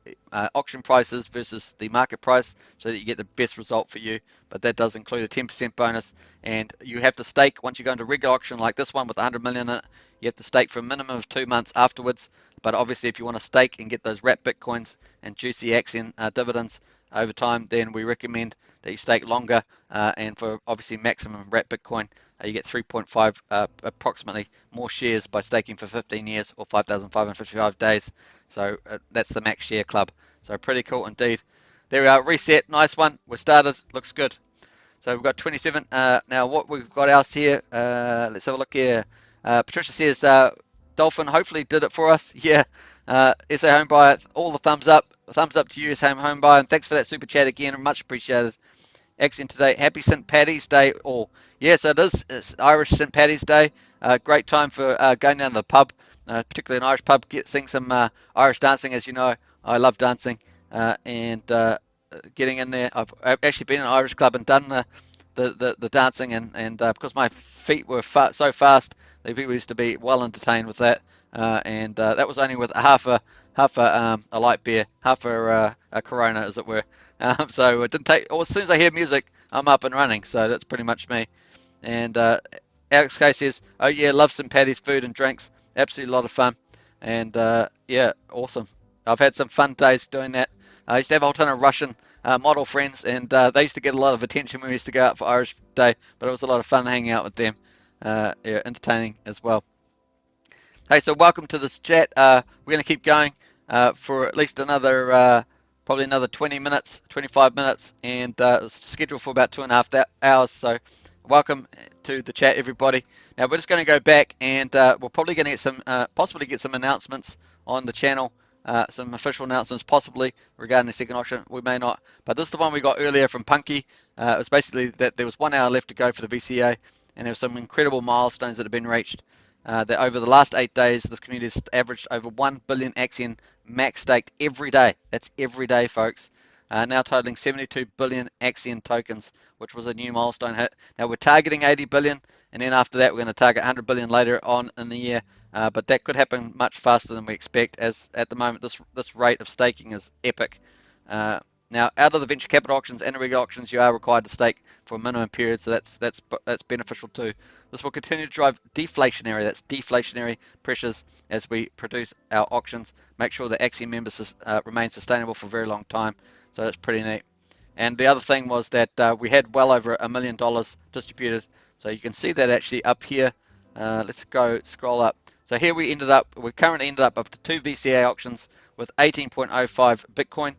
auction price is versus the market price, so that you get the best result for you. But that does include a 10% bonus, and you have to stake once you go into regular auction like this one with 100 million in it. You have to stake for a minimum of 2 months afterwards. But obviously, if you want to stake and get those wrap bitcoins and juicy AXN dividends over time, then we recommend that you stake longer, and for obviously maximum wrap bitcoin, you get 3.5 approximately more shares by staking for 15 years or 5,555 days. So that's the max share club. So pretty cool indeed. There we are, reset, nice one. We're started, looks good. So we've got 27. Now what we've got else here, let's have a look here. Patricia says, Dolphin hopefully did it for us. Yeah, SA Home Buyer, all the thumbs up. Thumbs up to you, SA Home Buyer, and thanks for that super chat again, much appreciated. Excellent today. Happy St. Paddy's Day all. Yes, it is. It's Irish St. Paddy's Day. Great time for going down to the pub, particularly an Irish pub, seeing some Irish dancing. As you know, I love dancing, and getting in there. I've actually been in an Irish club and done the dancing, and because my feet were so fast, the people used to be well entertained with that. And that was only with a light beer, half a Corona, as it were. So it didn't take. As soon as I hear music, I'm up and running. So that's pretty much me. And Alex K says, "Oh yeah, love St. Paddy's food and drinks. Absolutely a lot of fun." And yeah, awesome. I've had some fun days doing that. I used to have a whole ton of Russian model friends, and they used to get a lot of attention when we used to go out for Irish Day. But it was a lot of fun hanging out with them. Yeah, entertaining as well. Hey, so welcome to this chat. We're going to keep going for at least another, probably another 20 minutes, 25 minutes, and it's scheduled for about 2.5 hours. So welcome to the chat, everybody. Now we're just going to go back, and we're probably going to get some, possibly get some announcements on the channel, some official announcements possibly regarding the second auction. We may not, but this is the one we got earlier from Punky. It was basically that there was 1 hour left to go for the VCA, and there were some incredible milestones that have been reached. That over the last 8 days, this community has averaged over 1 billion AXN max staked every day. That's every day, folks. Now totaling 72 billion AXN tokens, which was a new milestone hit. Now we're targeting 80 billion, and then after that, we're going to target 100 billion later on in the year. But that could happen much faster than we expect, as at the moment, this rate of staking is epic. Now, out of the venture capital auctions and the regular auctions, you are required to stake for a minimum period, so that's beneficial too. This will continue to drive deflationary pressures as we produce our auctions. Make sure that AXN members remain sustainable for a very long time. So that's pretty neat. And the other thing was that we had well over $1 million distributed. So you can see that actually up here. Let's go scroll up. So here we currently ended up to 2 VCA auctions with 18.05 Bitcoin.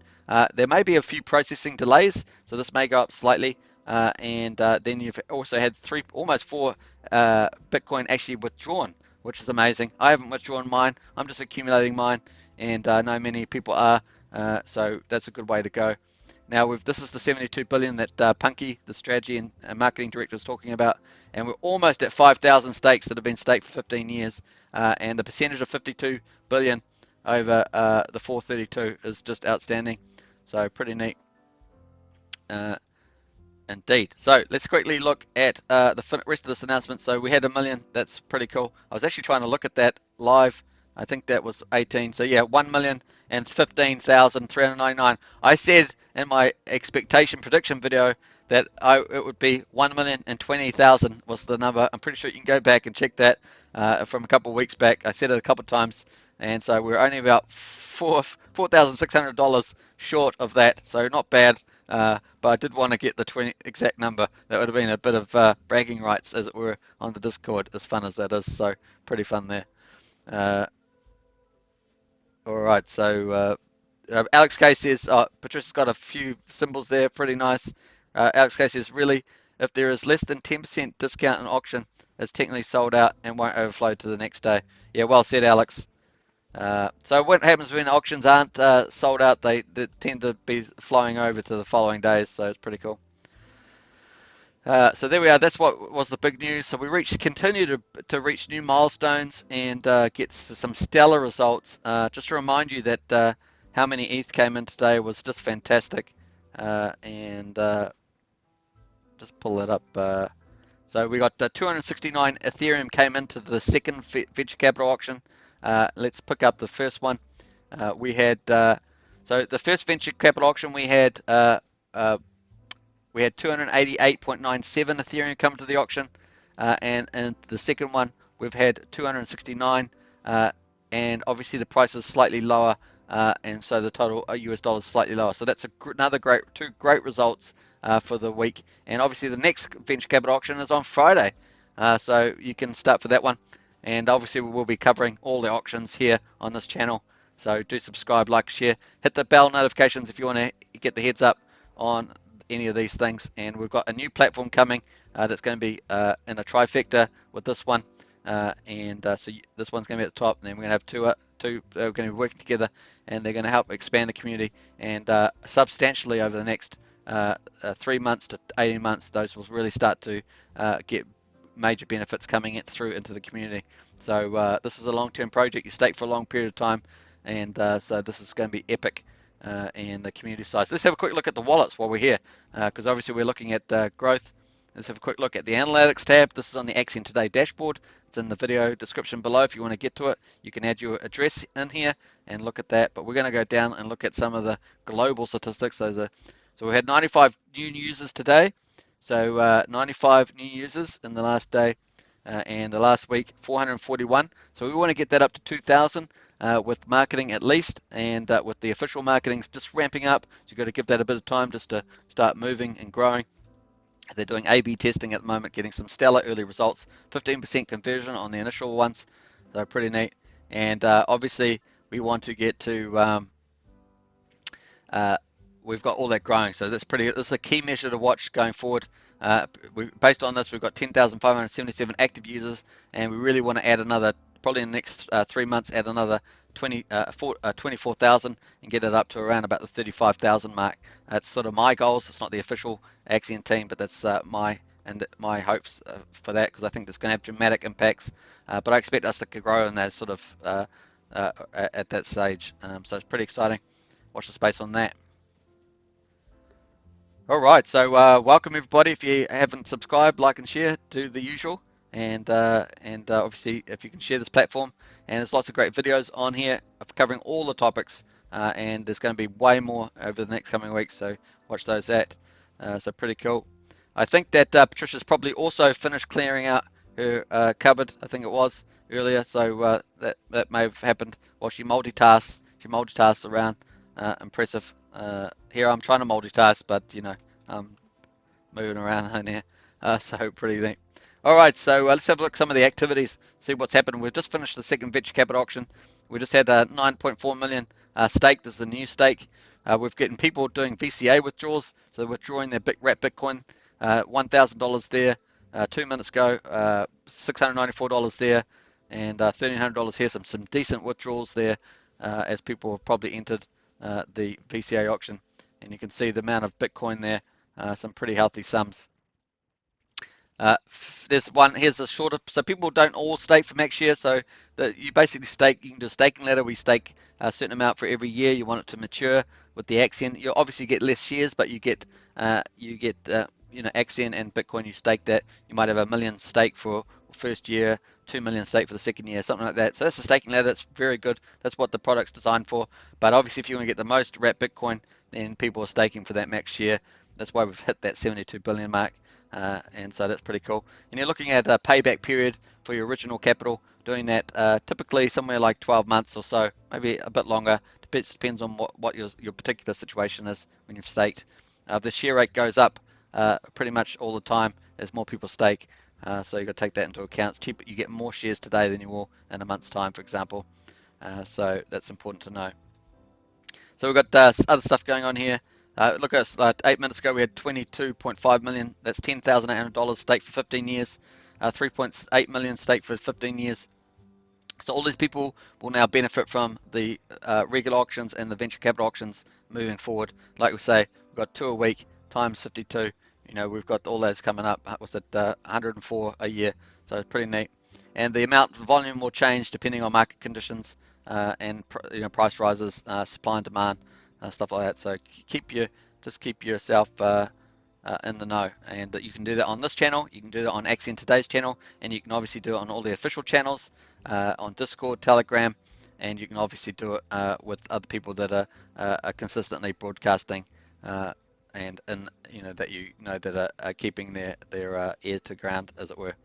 There may be a few processing delays, so this may go up slightly. And then you've also had almost 4 Bitcoin actually withdrawn, which is amazing. I haven't withdrawn mine. I'm just accumulating mine, and I know many people are. So that's a good way to go. Now this is the 72 billion that Punky, the strategy and marketing director, is talking about, and we're almost at 5,000 stakes that have been staked for 15 years, and the percentage of 52 billion over the 432 is just outstanding. So pretty neat. Indeed. So let's quickly look at the rest of this announcement. So we had 1 million. That's pretty cool. I was actually trying to look at that live. I think that was 18. So yeah, 1,015,399. I said in my expectation prediction video that it would be 1,020,000 was the number. I'm pretty sure you can go back and check that from a couple of weeks back. I said it a couple of times, and so we're only about $4,600 short of that. So not bad. But I did want to get the exact number. That would have been a bit of bragging rights, as it were, on the Discord, as fun as that is. So pretty fun there. All right, so Alex K says, Patricia's got a few symbols there, pretty nice. Alex K says, really, if there is less than 10% discount in auction, it's technically sold out and won't overflow to the next day. Yeah, well said, Alex. So what happens when auctions aren't sold out? They tend to be flowing over to the following days, so it's pretty cool. So there we are. That's what was the big news. So we continue to reach new milestones and get some stellar results. Just to remind you that how many ETH came in today was just fantastic. And just pull it up. So we got 269 Ethereum came into the second venture capital auction. Let's pick up the first one. We had so the first venture capital auction we had 288.97 Ethereum come to the auction, and the second one we've had 269, and obviously the price is slightly lower, and so the total US dollar is slightly lower. So that's another two great results for the week. And obviously the next venture capital auction is on Friday, so you can start for that one. And obviously we will be covering all the auctions here on this channel. So do subscribe, like, share, hit the bell notifications if you want to get the heads up on any of these things. And we've got a new platform coming that's going to be in a trifecta with this one, so this one's going to be at the top, and then we're going to have two are going to be working together, and they're going to help expand the community, and substantially over the next 3 months to 18 months, those will really start to get major benefits coming through into the community. So this is a long-term project. You stake for a long period of time, and so this is going to be epic. And the community size. Let's have a quick look at the wallets while we're here, because obviously we're looking at growth. Let's have a quick look at the analytics tab. This is on the AXN Today dashboard. It's in the video description below. If you want to get to it, you can add your address in here and look at that. But we're going to go down and look at some of the global statistics. So we had 95 new users today. So 95 new users in the last day, and the last week 441. So we want to get that up to 2,000. With marketing at least, and with the official marketing just ramping up. So you've got to give that a bit of time just to start moving and growing. They're doing A/B testing at the moment, getting some stellar early results, 15% conversion on the initial ones, so pretty neat. And obviously we want to get to, we've got all that growing, so this is a key measure to watch going forward. Based on this, we've got 10,577 active users, and we really want to add another, probably in the next 3 months, add another 24,000 and get it up to around about the 35,000 mark. That's sort of my goals. It's not the official AXN team, but that's my hopes for that, because I think it's going to have dramatic impacts. But I expect us to grow in that sort of at that stage. So it's pretty exciting. Watch the space on that. All right, so welcome everybody. If you haven't subscribed, like and share, do the usual. And obviously, if you can share this platform, and there's lots of great videos on here of covering all the topics, and there's going to be way more over the next coming weeks, so watch those out. So pretty cool. I think that Patricia's probably also finished clearing out her cupboard, I think it was earlier, so that may have happened while she multitasks. She multitasks around. Impressive. Here I'm trying to multitask, but you know, I'm moving around in here, so pretty neat. All right, so let's have a look at some of the activities, see what's happened. We've just finished the second venture capital auction. We just had 9.4 million staked as the new stake. We've getting people doing VCA withdrawals, so they're withdrawing their wrap Bitcoin, $1,000 there 2 minutes ago, $694 there, and $1,300 here. Some decent withdrawals there, as people have probably entered the VCA auction, and you can see the amount of Bitcoin there, some pretty healthy sums. There's one, here's a shorter, so people don't all stake for max share, so that you basically stake, you can do a staking ladder. We stake a certain amount for every year. You want it to mature with the AXN. You obviously get less shares, but you get AXN and Bitcoin, you stake that. You might have 1 million stake for first year, 2 million stake for the second year, something like that. So that's a staking ladder. That's very good. That's what the product's designed for. But obviously, if you want to get the most wrap Bitcoin, then people are staking for that max share. That's why we've hit that 72 billion mark. And so that's pretty cool. And you're looking at a payback period for your original capital, doing that typically somewhere like 12 months or so, maybe a bit longer. Depends on what your particular situation is when you've staked. The share rate goes up pretty much all the time as more people stake. So you've got to take that into account. It's cheaper. You get more shares today than you will in a month's time, for example. So that's important to know. So we've got other stuff going on here. Look at us, 8 minutes ago we had 22.5 million. That's $10,800 staked for 15 years. 3.8 million staked for 15 years. So all these people will now benefit from the regular auctions and the venture capital auctions moving forward. Like we say, we've got 2 a week times 52. You know, we've got all those coming up. Was it 104 a year? So it's pretty neat. And the amount of volume will change depending on market conditions and price rises, supply and demand, stuff like that. So keep yourself in the know, and you can do that on this channel, you can do that on AXN Today's channel, and you can obviously do it on all the official channels, on Discord, Telegram, and you can obviously do it with other people that are consistently broadcasting and that that are keeping their ear to ground, as it were.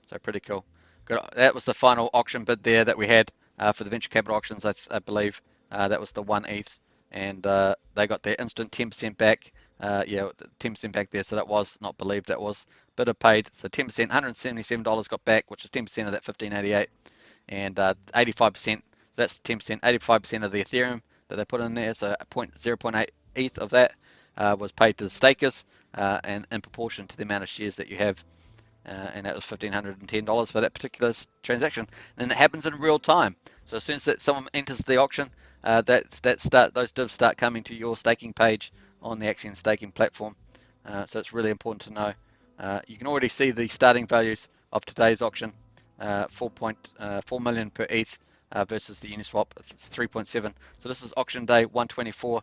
So pretty cool. Good. That was the final auction bid there that we had for the venture capital auctions. I believe that was the 1 ETH, and they got their instant 10% back. Yeah, 10% back there. So that was not believed. That was bidder paid. So 10%, $177 got back, which is 10% of that 1588, and 85%. So that's 10%. 85% of the Ethereum that they put in there. So 0.8 ETH of that was paid to the stakers, and in proportion to the amount of shares that you have. And that was $1,510 for that particular transaction, and it happens in real time. So as soon as someone enters the auction, those divs start coming to your staking page on the AXN staking platform. So it's really important to know. You can already see the starting values of today's auction: 4.4 million per ETH versus the Uniswap 3.7. So this is auction day 124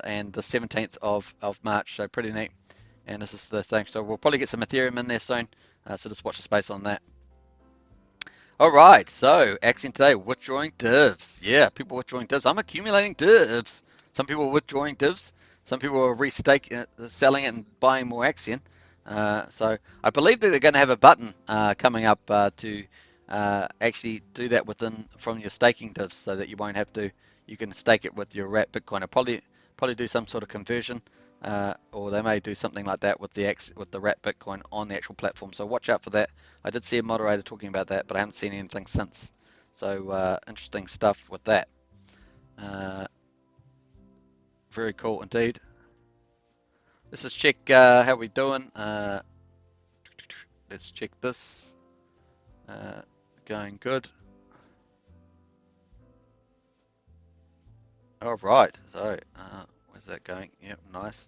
and the 17th of March. So pretty neat. And this is the thing. So we'll probably get some Ethereum in there soon. So just watch the space on that. All right. So AXN today, withdrawing divs. Yeah, people withdrawing divs. I'm accumulating divs. Some people are withdrawing divs. Some people are selling it and buying more AXN. So I believe that they're going to have a button coming up to actually do that from your staking divs, so that you won't have to. You can stake it with your wrapped Bitcoin. I'll probably do some sort of conversion. Or they may do something like that with the wrapped Bitcoin on the actual platform. So watch out for that. I did see a moderator talking about that, but I haven't seen anything since. So interesting stuff with that. Very cool indeed. Let's just check how we're doing. Let's check this. Going good. All right. So where's that going? Yep, nice.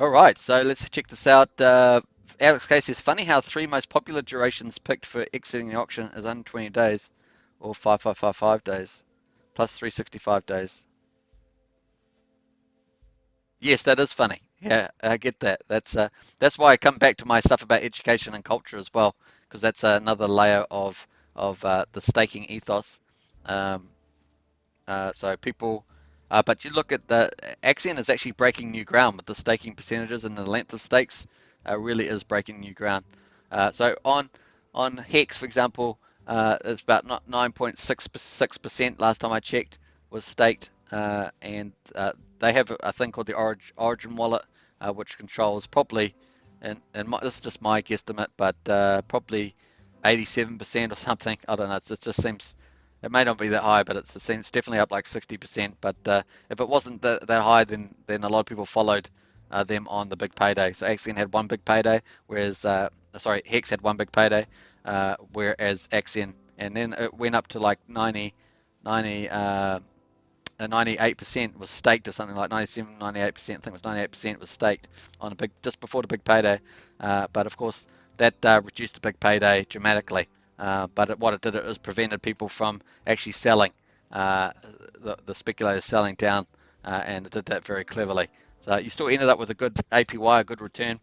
All right, so let's check this out. Alex K says, funny how 3 most popular durations picked for exiting the auction is 120 days or 5555 days plus 365 days. Yes, that is funny. Yeah, I get that. That's why I come back to my stuff about education and culture as well, because that's another layer of the staking ethos. Um, so people, but you look at the AXN is actually breaking new ground with the staking percentages, and the length of stakes really is breaking new ground. So on Hex, for example, it's about 9.66% last time I checked was staked, and they have a thing called the Origin wallet, which controls probably, and this is just my guesstimate, but probably 87% or something. I don't know. It just seems. It may not be that high, but it's definitely up like 60%. But if it wasn't that high, then a lot of people followed them on the big payday. So AXN had one big payday, whereas Hex had one big payday, whereas AXN, and then it went up to like 98% was staked, or something like 97, 98%. I think it was 98% was staked on just before the big payday. But of course, that reduced the big payday dramatically. But what it did is prevented people from actually selling, the speculators selling down, and it did that very cleverly. So you still ended up with a good APY, a good return,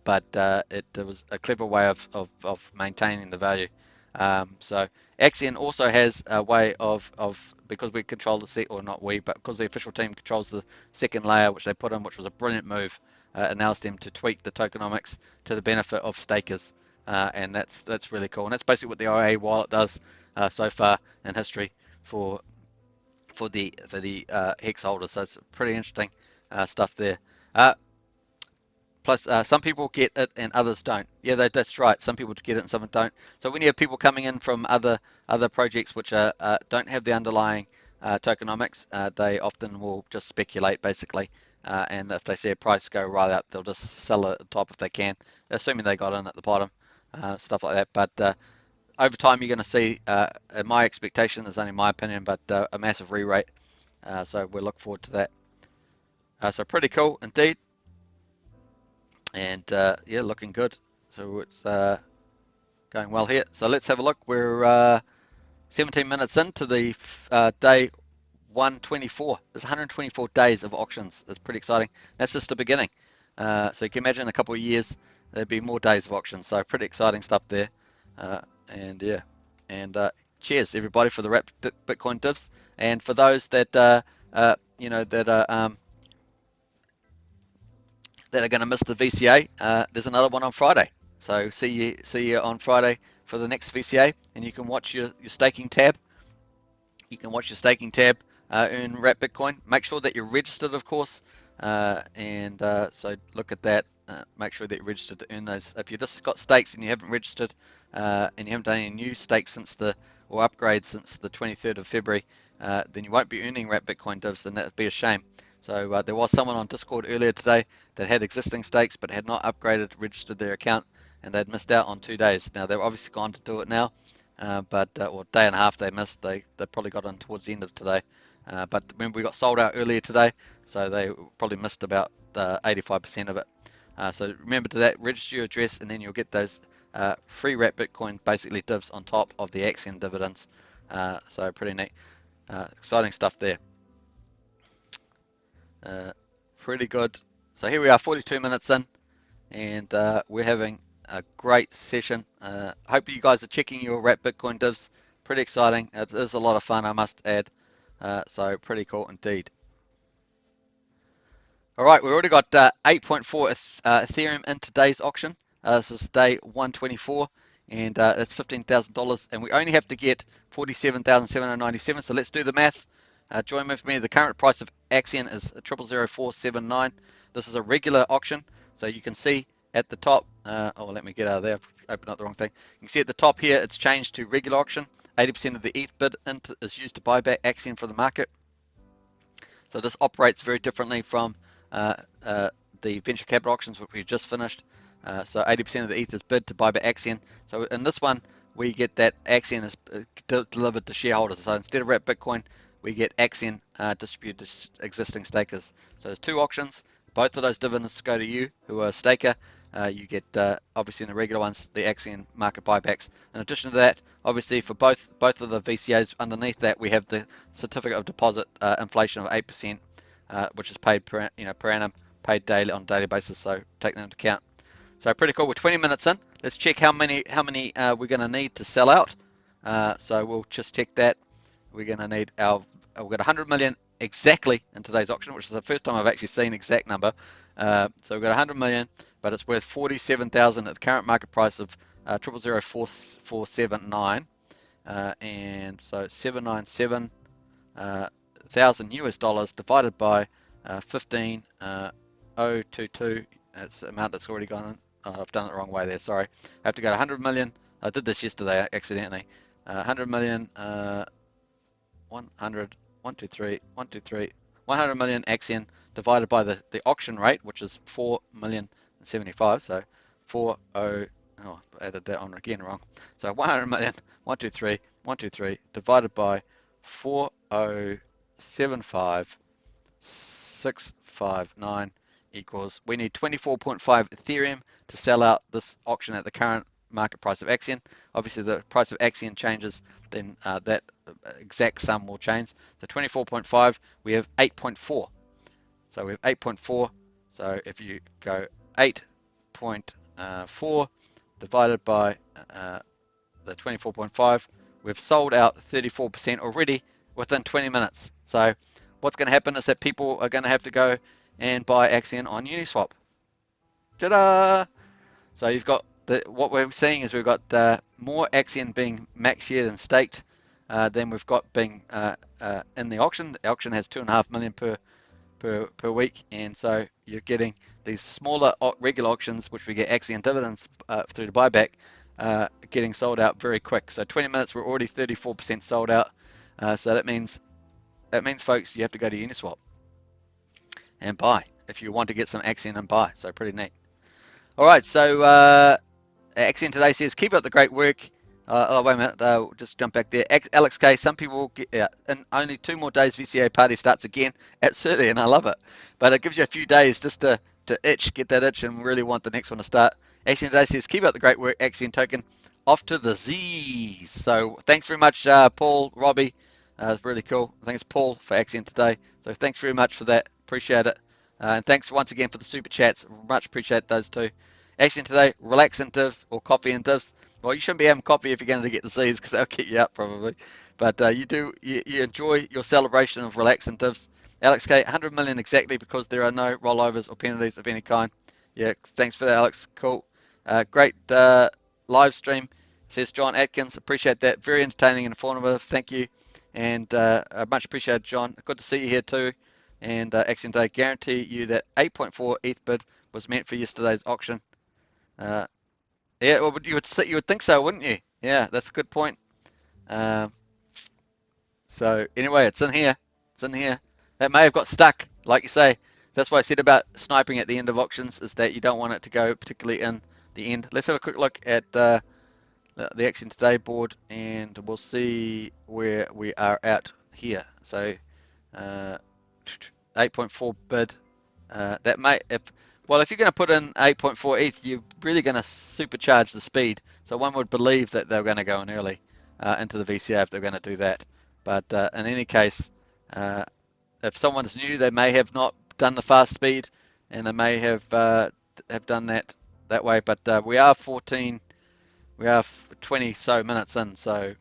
but it was a clever way of maintaining the value. So AXN also has a way of because we control or not we, but because the official team controls the second layer, which they put in, which was a brilliant move. It allows them to tweak the tokenomics to the benefit of stakers, and that's really cool. And that's basically what the IA wallet does so far in history for the Hex holders. So it's pretty interesting stuff there. Plus, some people get it and others don't. Yeah, that's right. Some people get it and some don't. So when you have people coming in from other projects which don't have the underlying tokenomics, they often will just speculate basically. And if they see a price go right up, they'll just sell it at the top if they can, assuming they got in at the bottom, stuff like that. But over time you're going to see, my expectation is only my opinion, but a massive re-rate. So we'll look forward to that. So pretty cool indeed, and yeah, looking good. So it's going well here. So let's have a look. We're 17 minutes into the day 124. There's 124 days of auctions. That's pretty exciting. That's just the beginning. So you can imagine in a couple of years there'd be more days of auctions. So pretty exciting stuff there. And yeah, and cheers everybody for the wrapped Bitcoin divs, and for those that you know that are going to miss the VCA. There's another one on Friday. So see you on Friday for the next VCA, and you can watch your staking tab. You can watch your staking tab, earn wrap Bitcoin. Make sure that you're registered, of course, and so look at that. Make sure that you're registered to earn those. If you just got stakes and you haven't registered, and you haven't done any new stakes since or upgrades since the 23rd of February, then you won't be earning wrap Bitcoin divs, and that would be a shame. So there was someone on Discord earlier today that had existing stakes but had not upgraded, registered their account, and they'd missed out on 2 days. Now they're obviously gone to do it now, but or day and a half they missed. They probably got on towards the end of today. But remember, we got sold out earlier today, so they probably missed about 85% of it. So remember to that, register your address, and then you'll get those free wrap Bitcoin, basically divs on top of the AXN dividends. So pretty neat, exciting stuff there. Pretty good. So here we are, 42 minutes in, and we're having a great session. Hope you guys are checking your wrap Bitcoin divs. Pretty exciting. It is a lot of fun, I must add. So pretty cool indeed. All right, we've already got 8.4 Ethereum in today's auction. This is day 124, and that's $15,000, and we only have to get 47,797. So let's do the math. Join with me. The current price of AXN is 000479. This is a regular auction, so you can see at the top. Oh, let me get out of there. I've opened up the wrong thing. You can see at the top here, it's changed to regular auction. 80% of the ETH bid is used to buy back AXN for the market. So this operates very differently from the venture capital auctions which we just finished. So 80% of the ETH is bid to buy back AXN. So in this one, we get that AXN is delivered to shareholders. So instead of wrap Bitcoin, we get AXN distributed to existing stakers. So there's 2 auctions. Both of those dividends go to you, who are a staker. You get, obviously in the regular ones, the AXN market buybacks. In addition to that, obviously for both of the VCAs, underneath that we have the certificate of deposit inflation of 8%, which is paid per annum, paid daily on a daily basis. So take that into account. So pretty cool. We're 20 minutes in. Let's check how many we're going to need to sell out. So we'll just check that. We're going to need we've got 100 million exactly in today's auction, which is the first time I've actually seen exact number. So we've got 100 million, but it's worth 47,000 at the current market price of 000479, and so 797 thousand US dollars divided by 15,022. That's the amount that's already gone in. Oh, I've done it the wrong way there. Sorry. I have to go to 100 million. I did this yesterday accidentally. 100 million. 100. 100 million AXN divided by the auction rate, which is 4,075. So 40. Oh, I added that on again wrong. So 100 million. 123 divided by 4075659 equals, we need 24.5 Ethereum to sell out this auction at the current market price of AXN. Obviously the price of AXN changes, then that exact sum will change. So 24.5, we have 8.4. So we have 8.4. So if you go 8.4 divided by the 24.5, we've sold out 34% already within 20 minutes. So what's going to happen is that people are going to have to go and buy AXN on Uniswap. Ta-da! So you've got what we're seeing is we've got more AXN being max shared and staked than we've got being in the auction. The auction has 2.5 million per week, and so you're getting these smaller regular auctions, which we get AXN dividends through the buyback, getting sold out very quick. So 20 minutes, we're already 34% sold out. So that means folks, you have to go to Uniswap and buy if you want to get some AXN and buy. So pretty neat. All right, so AXN today says, keep up the great work. Oh, wait a minute. Just jump back there. Alex K. Some people will get in only 2 more days. VCA party starts again. Absolutely, and I love it. But it gives you a few days just to get that itch, and really want the next one to start. AXN today says, keep up the great work, AXN token. Off to the Z's. So thanks very much, Paul, Robbie. It's really cool. I think it's Paul for AXN today. So thanks very much for that. Appreciate it. And thanks once again for the super chats. Much appreciate those two. AXN today, relax in divs or coffee in divs. Well, you shouldn't be having coffee if you're going to get the Z's because they'll keep you up probably. But you enjoy your celebration of relax and divs. Alex K, 100 million exactly because there are no rollovers or penalties of any kind. Yeah, thanks for that, Alex. Cool. Great live stream, says John Atkins. Appreciate that. Very entertaining and informative. Thank you. And much appreciated, John. Good to see you here too. And Action Day, guarantee you that 8.4 ETH bid was meant for yesterday's auction. Yeah, well, you would think so, wouldn't you? Yeah, that's a good point. Um, so anyway, it's in here. It's in here. That may have got stuck, like you say. That's what I said about sniping at the end of auctions, is that you don't want it to go particularly in the end. Let's have a quick look at the Action Today board, and we'll see where we are at here. So uh, 8.4 bid. That may, if you're going to put in 8.4 ETH, you're really going to supercharge the speed. So one would believe that they're going to go in early into the VCA if they're going to do that. But in any case, if someone's new, they may have not done the fast speed, and they may have done that way. But we are 20 so minutes in. So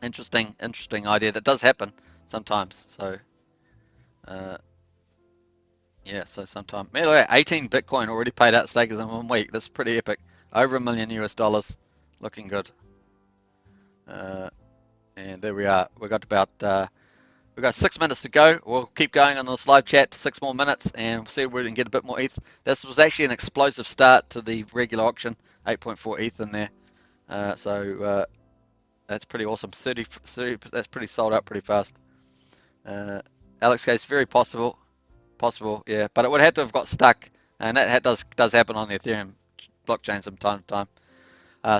interesting idea. That does happen sometimes. So. Yeah, so sometime. Man, look at 18 Bitcoin already paid out stakers in 1 week. That's pretty epic. Over $1 million US. Looking good. And there we are. We've got 6 minutes to go. We'll keep going on this live chat, 6 more minutes, and we'll see if we can get a bit more ETH. This was actually an explosive start to the regular auction. 8.4 ETH in there. So that's pretty awesome. 30, that's pretty sold out pretty fast. Alex Case, very possible. Possible, yeah, but it would have to have got stuck, and that does happen on the Ethereum blockchain from time to time.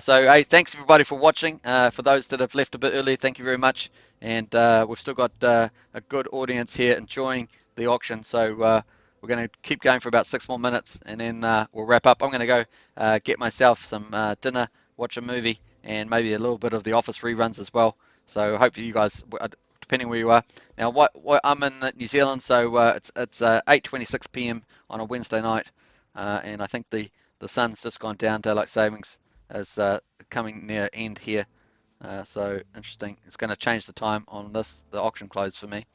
So, hey, thanks everybody for watching. For those that have left a bit early, thank you very much. And we've still got a good audience here enjoying the auction. So we're going to keep going for about 6 more minutes, and then we'll wrap up. I'm going to go get myself some dinner, watch a movie, and maybe a little bit of the Office reruns as well. So hopefully you guys, depending where you are. Now, what I'm in New Zealand, so it's 8:26 p.m. on a Wednesday night, and I think the sun's just gone down. Daylight savings is coming near end here, so interesting. It's going to change the time on the auction close for me.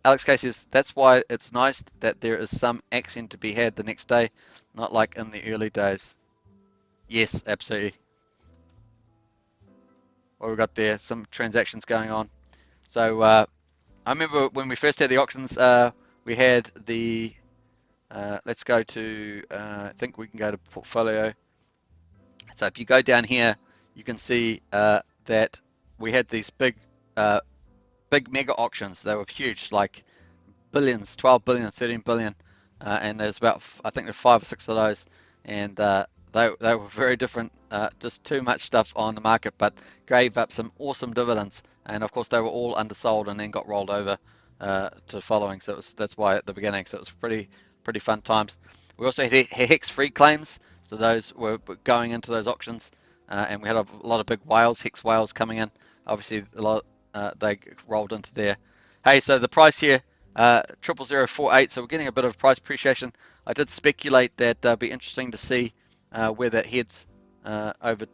Alex K says that's why it's nice that there is some action to be had the next day, not like in the early days. Yes, absolutely. What we've got there, some transactions going on. So I remember when we first had the auctions, we had the, let's go to, I think we can go to portfolio. So if you go down here, you can see that we had these big mega auctions. They were huge, like billions, 12 billion, 13 billion, and there's about, I think there's 5 or 6 of those, and they were very different, just too much stuff on the market, but gave up some awesome dividends, and of course they were all undersold and then got rolled over to following. So that's why at the beginning. So it was pretty fun times. We also had Hex free claims, so those were going into those auctions, and we had a lot of big whales, Hex whales coming in. Obviously a lot they rolled into there. Hey, so the price here. 00048, so we're getting a bit of price appreciation. I did speculate that it'll be interesting to see where that heads over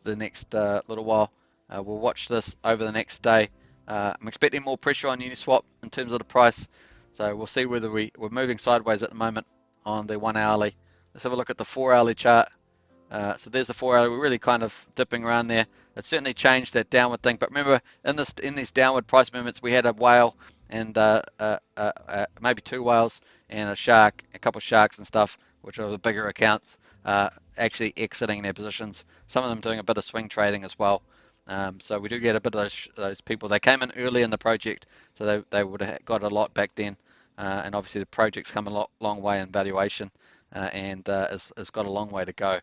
the next little while. We'll watch this over the next day. I'm expecting more pressure on Uniswap in terms of the price, so we'll see whether we're moving sideways at the moment on the 1 hourly. Let's have a look at the 4 hourly chart. So there's the 4 hourly. We're really kind of dipping around there. It certainly changed that downward thing, but remember in these downward price movements we had a whale and maybe 2 whales and a couple of sharks and stuff, which are the bigger accounts, actually exiting their positions. Some of them doing a bit of swing trading as well. So we do get a bit of those people. They came in early in the project, so they would have got a lot back then. And obviously the project's come a long way in valuation, and has got a long way to go.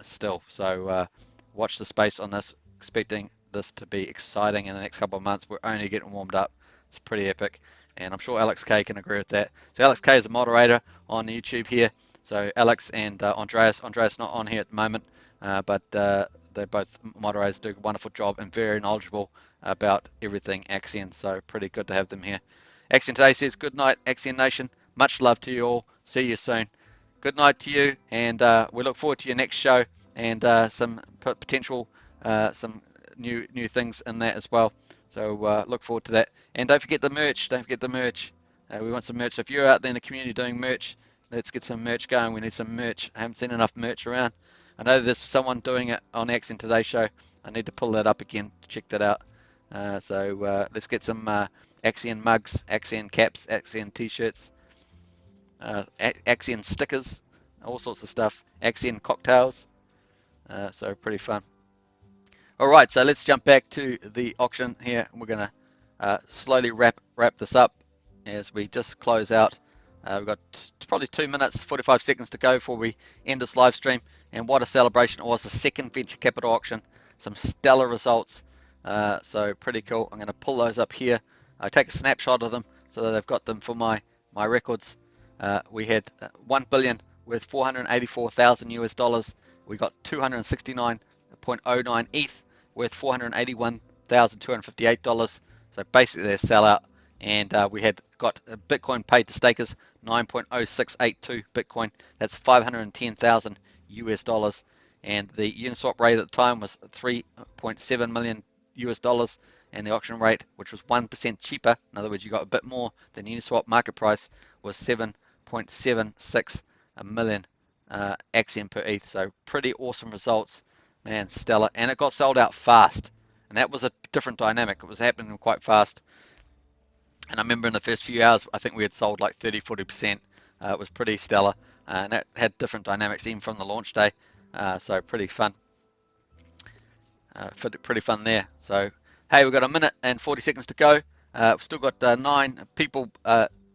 still. So watch the space on this. Expecting this to be exciting in the next couple of months. We're only getting warmed up. It's pretty epic, and I'm sure Alex K can agree with that. So Alex K is a moderator on YouTube here. So Alex and Andreas not on here at the moment, but they're both moderators, do a wonderful job and very knowledgeable about everything Axion. So pretty good to have them here. Axion today says, good night, Axion Nation. Much love to you all. See you soon. Good night to you, and we look forward to your next show and some potential some new things in that as well. So look forward to that. And don't forget the merch. Don't forget the merch. We want some merch. So if you're out there in the community doing merch, let's get some merch going. We need some merch. I haven't seen enough merch around. I know there's someone doing it on Axion Today show. I need to pull that up again to check that out. So let's get some Axion mugs, Axion caps, Axion t-shirts, Axion stickers, all sorts of stuff. Axion cocktails. So pretty fun. All right, so let's jump back to the auction here. We're going to slowly wrap this up as we just close out. We've got probably 2 minutes, 45 seconds to go before we end this live stream. And what a celebration it was, the second venture capital auction. Some stellar results. So pretty cool. I'm going to pull those up here. I take a snapshot of them so that I've got them for my records. We had 1 billion worth 484,000 US dollars. We got 269.09 ETH worth $481,258. So basically they're sellout. And we had got Bitcoin paid to stakers, 9.0682 Bitcoin. That's 510,000 US dollars. And the Uniswap rate at the time was 3.7 million US dollars. And the auction rate, which was 1% cheaper, in other words, you got a bit more than Uniswap market price, was 7.76 million Axion per ETH. So pretty awesome results, man, stellar. And it got sold out fast. And that was a different dynamic. It was happening quite fast. And I remember in the first few hours, I think we had sold like 30, 40%. It was pretty stellar. And that had different dynamics even from the launch day. So pretty fun. Pretty fun there. So, hey, we've got a minute and 40 seconds to go. We've still got 9 people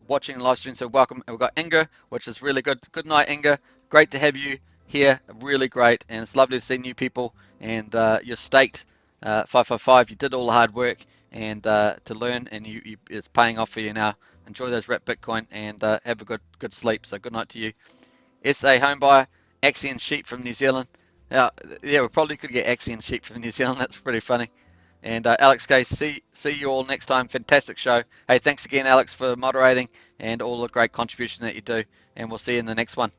watching the live stream, so welcome. We've got Inga, which is really good. Good night, Inga. Great to have you here. Really great. And it's lovely to see new people. And you're staked 555. You did all the hard work and to learn, and it's paying off for you now. Enjoy those wrapped Bitcoin and have a good sleep. So good night to you. SA Homebuyer, Axion Sheep from New Zealand. Yeah, we probably could get Axion Sheep from New Zealand. That's pretty funny. And Alex K, see you all next time. Fantastic show. Hey, thanks again, Alex, for moderating and all the great contribution that you do. And we'll see you in the next one.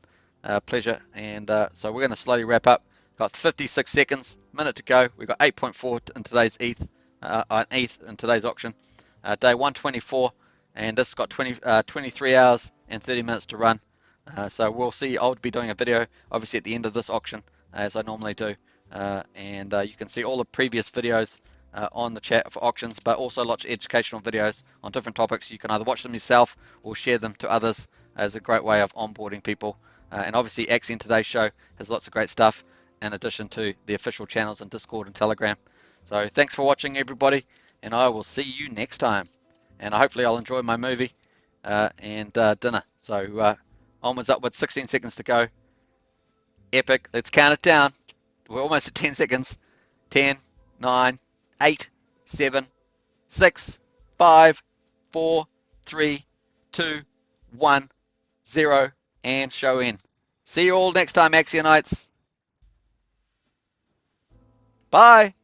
Pleasure. And so we're going to slowly wrap up. Got 56 seconds, minute to go. We've got 8.4 in today's ETH, in today's auction. Day 124, and this got 23 hours and 30 minutes to run. So we'll see. I'll be doing a video, obviously, at the end of this auction, as I normally do. And you can see all the previous videos on the chat for auctions, but also lots of educational videos on different topics. You can either watch them yourself or share them to others as a great way of onboarding people. And obviously, Axion Today's show has lots of great stuff in addition to the official channels in Discord and Telegram. So thanks for watching, everybody, and I will see you next time. And hopefully I'll enjoy my movie and dinner. So onwards, upwards, 16 seconds to go. Epic. Let's count it down. We're almost at 10 seconds. 10, 9, 8, 7, 6, 5, 4, 3, 2, 1, 0, and show in. See you all next time, Axionites. Bye.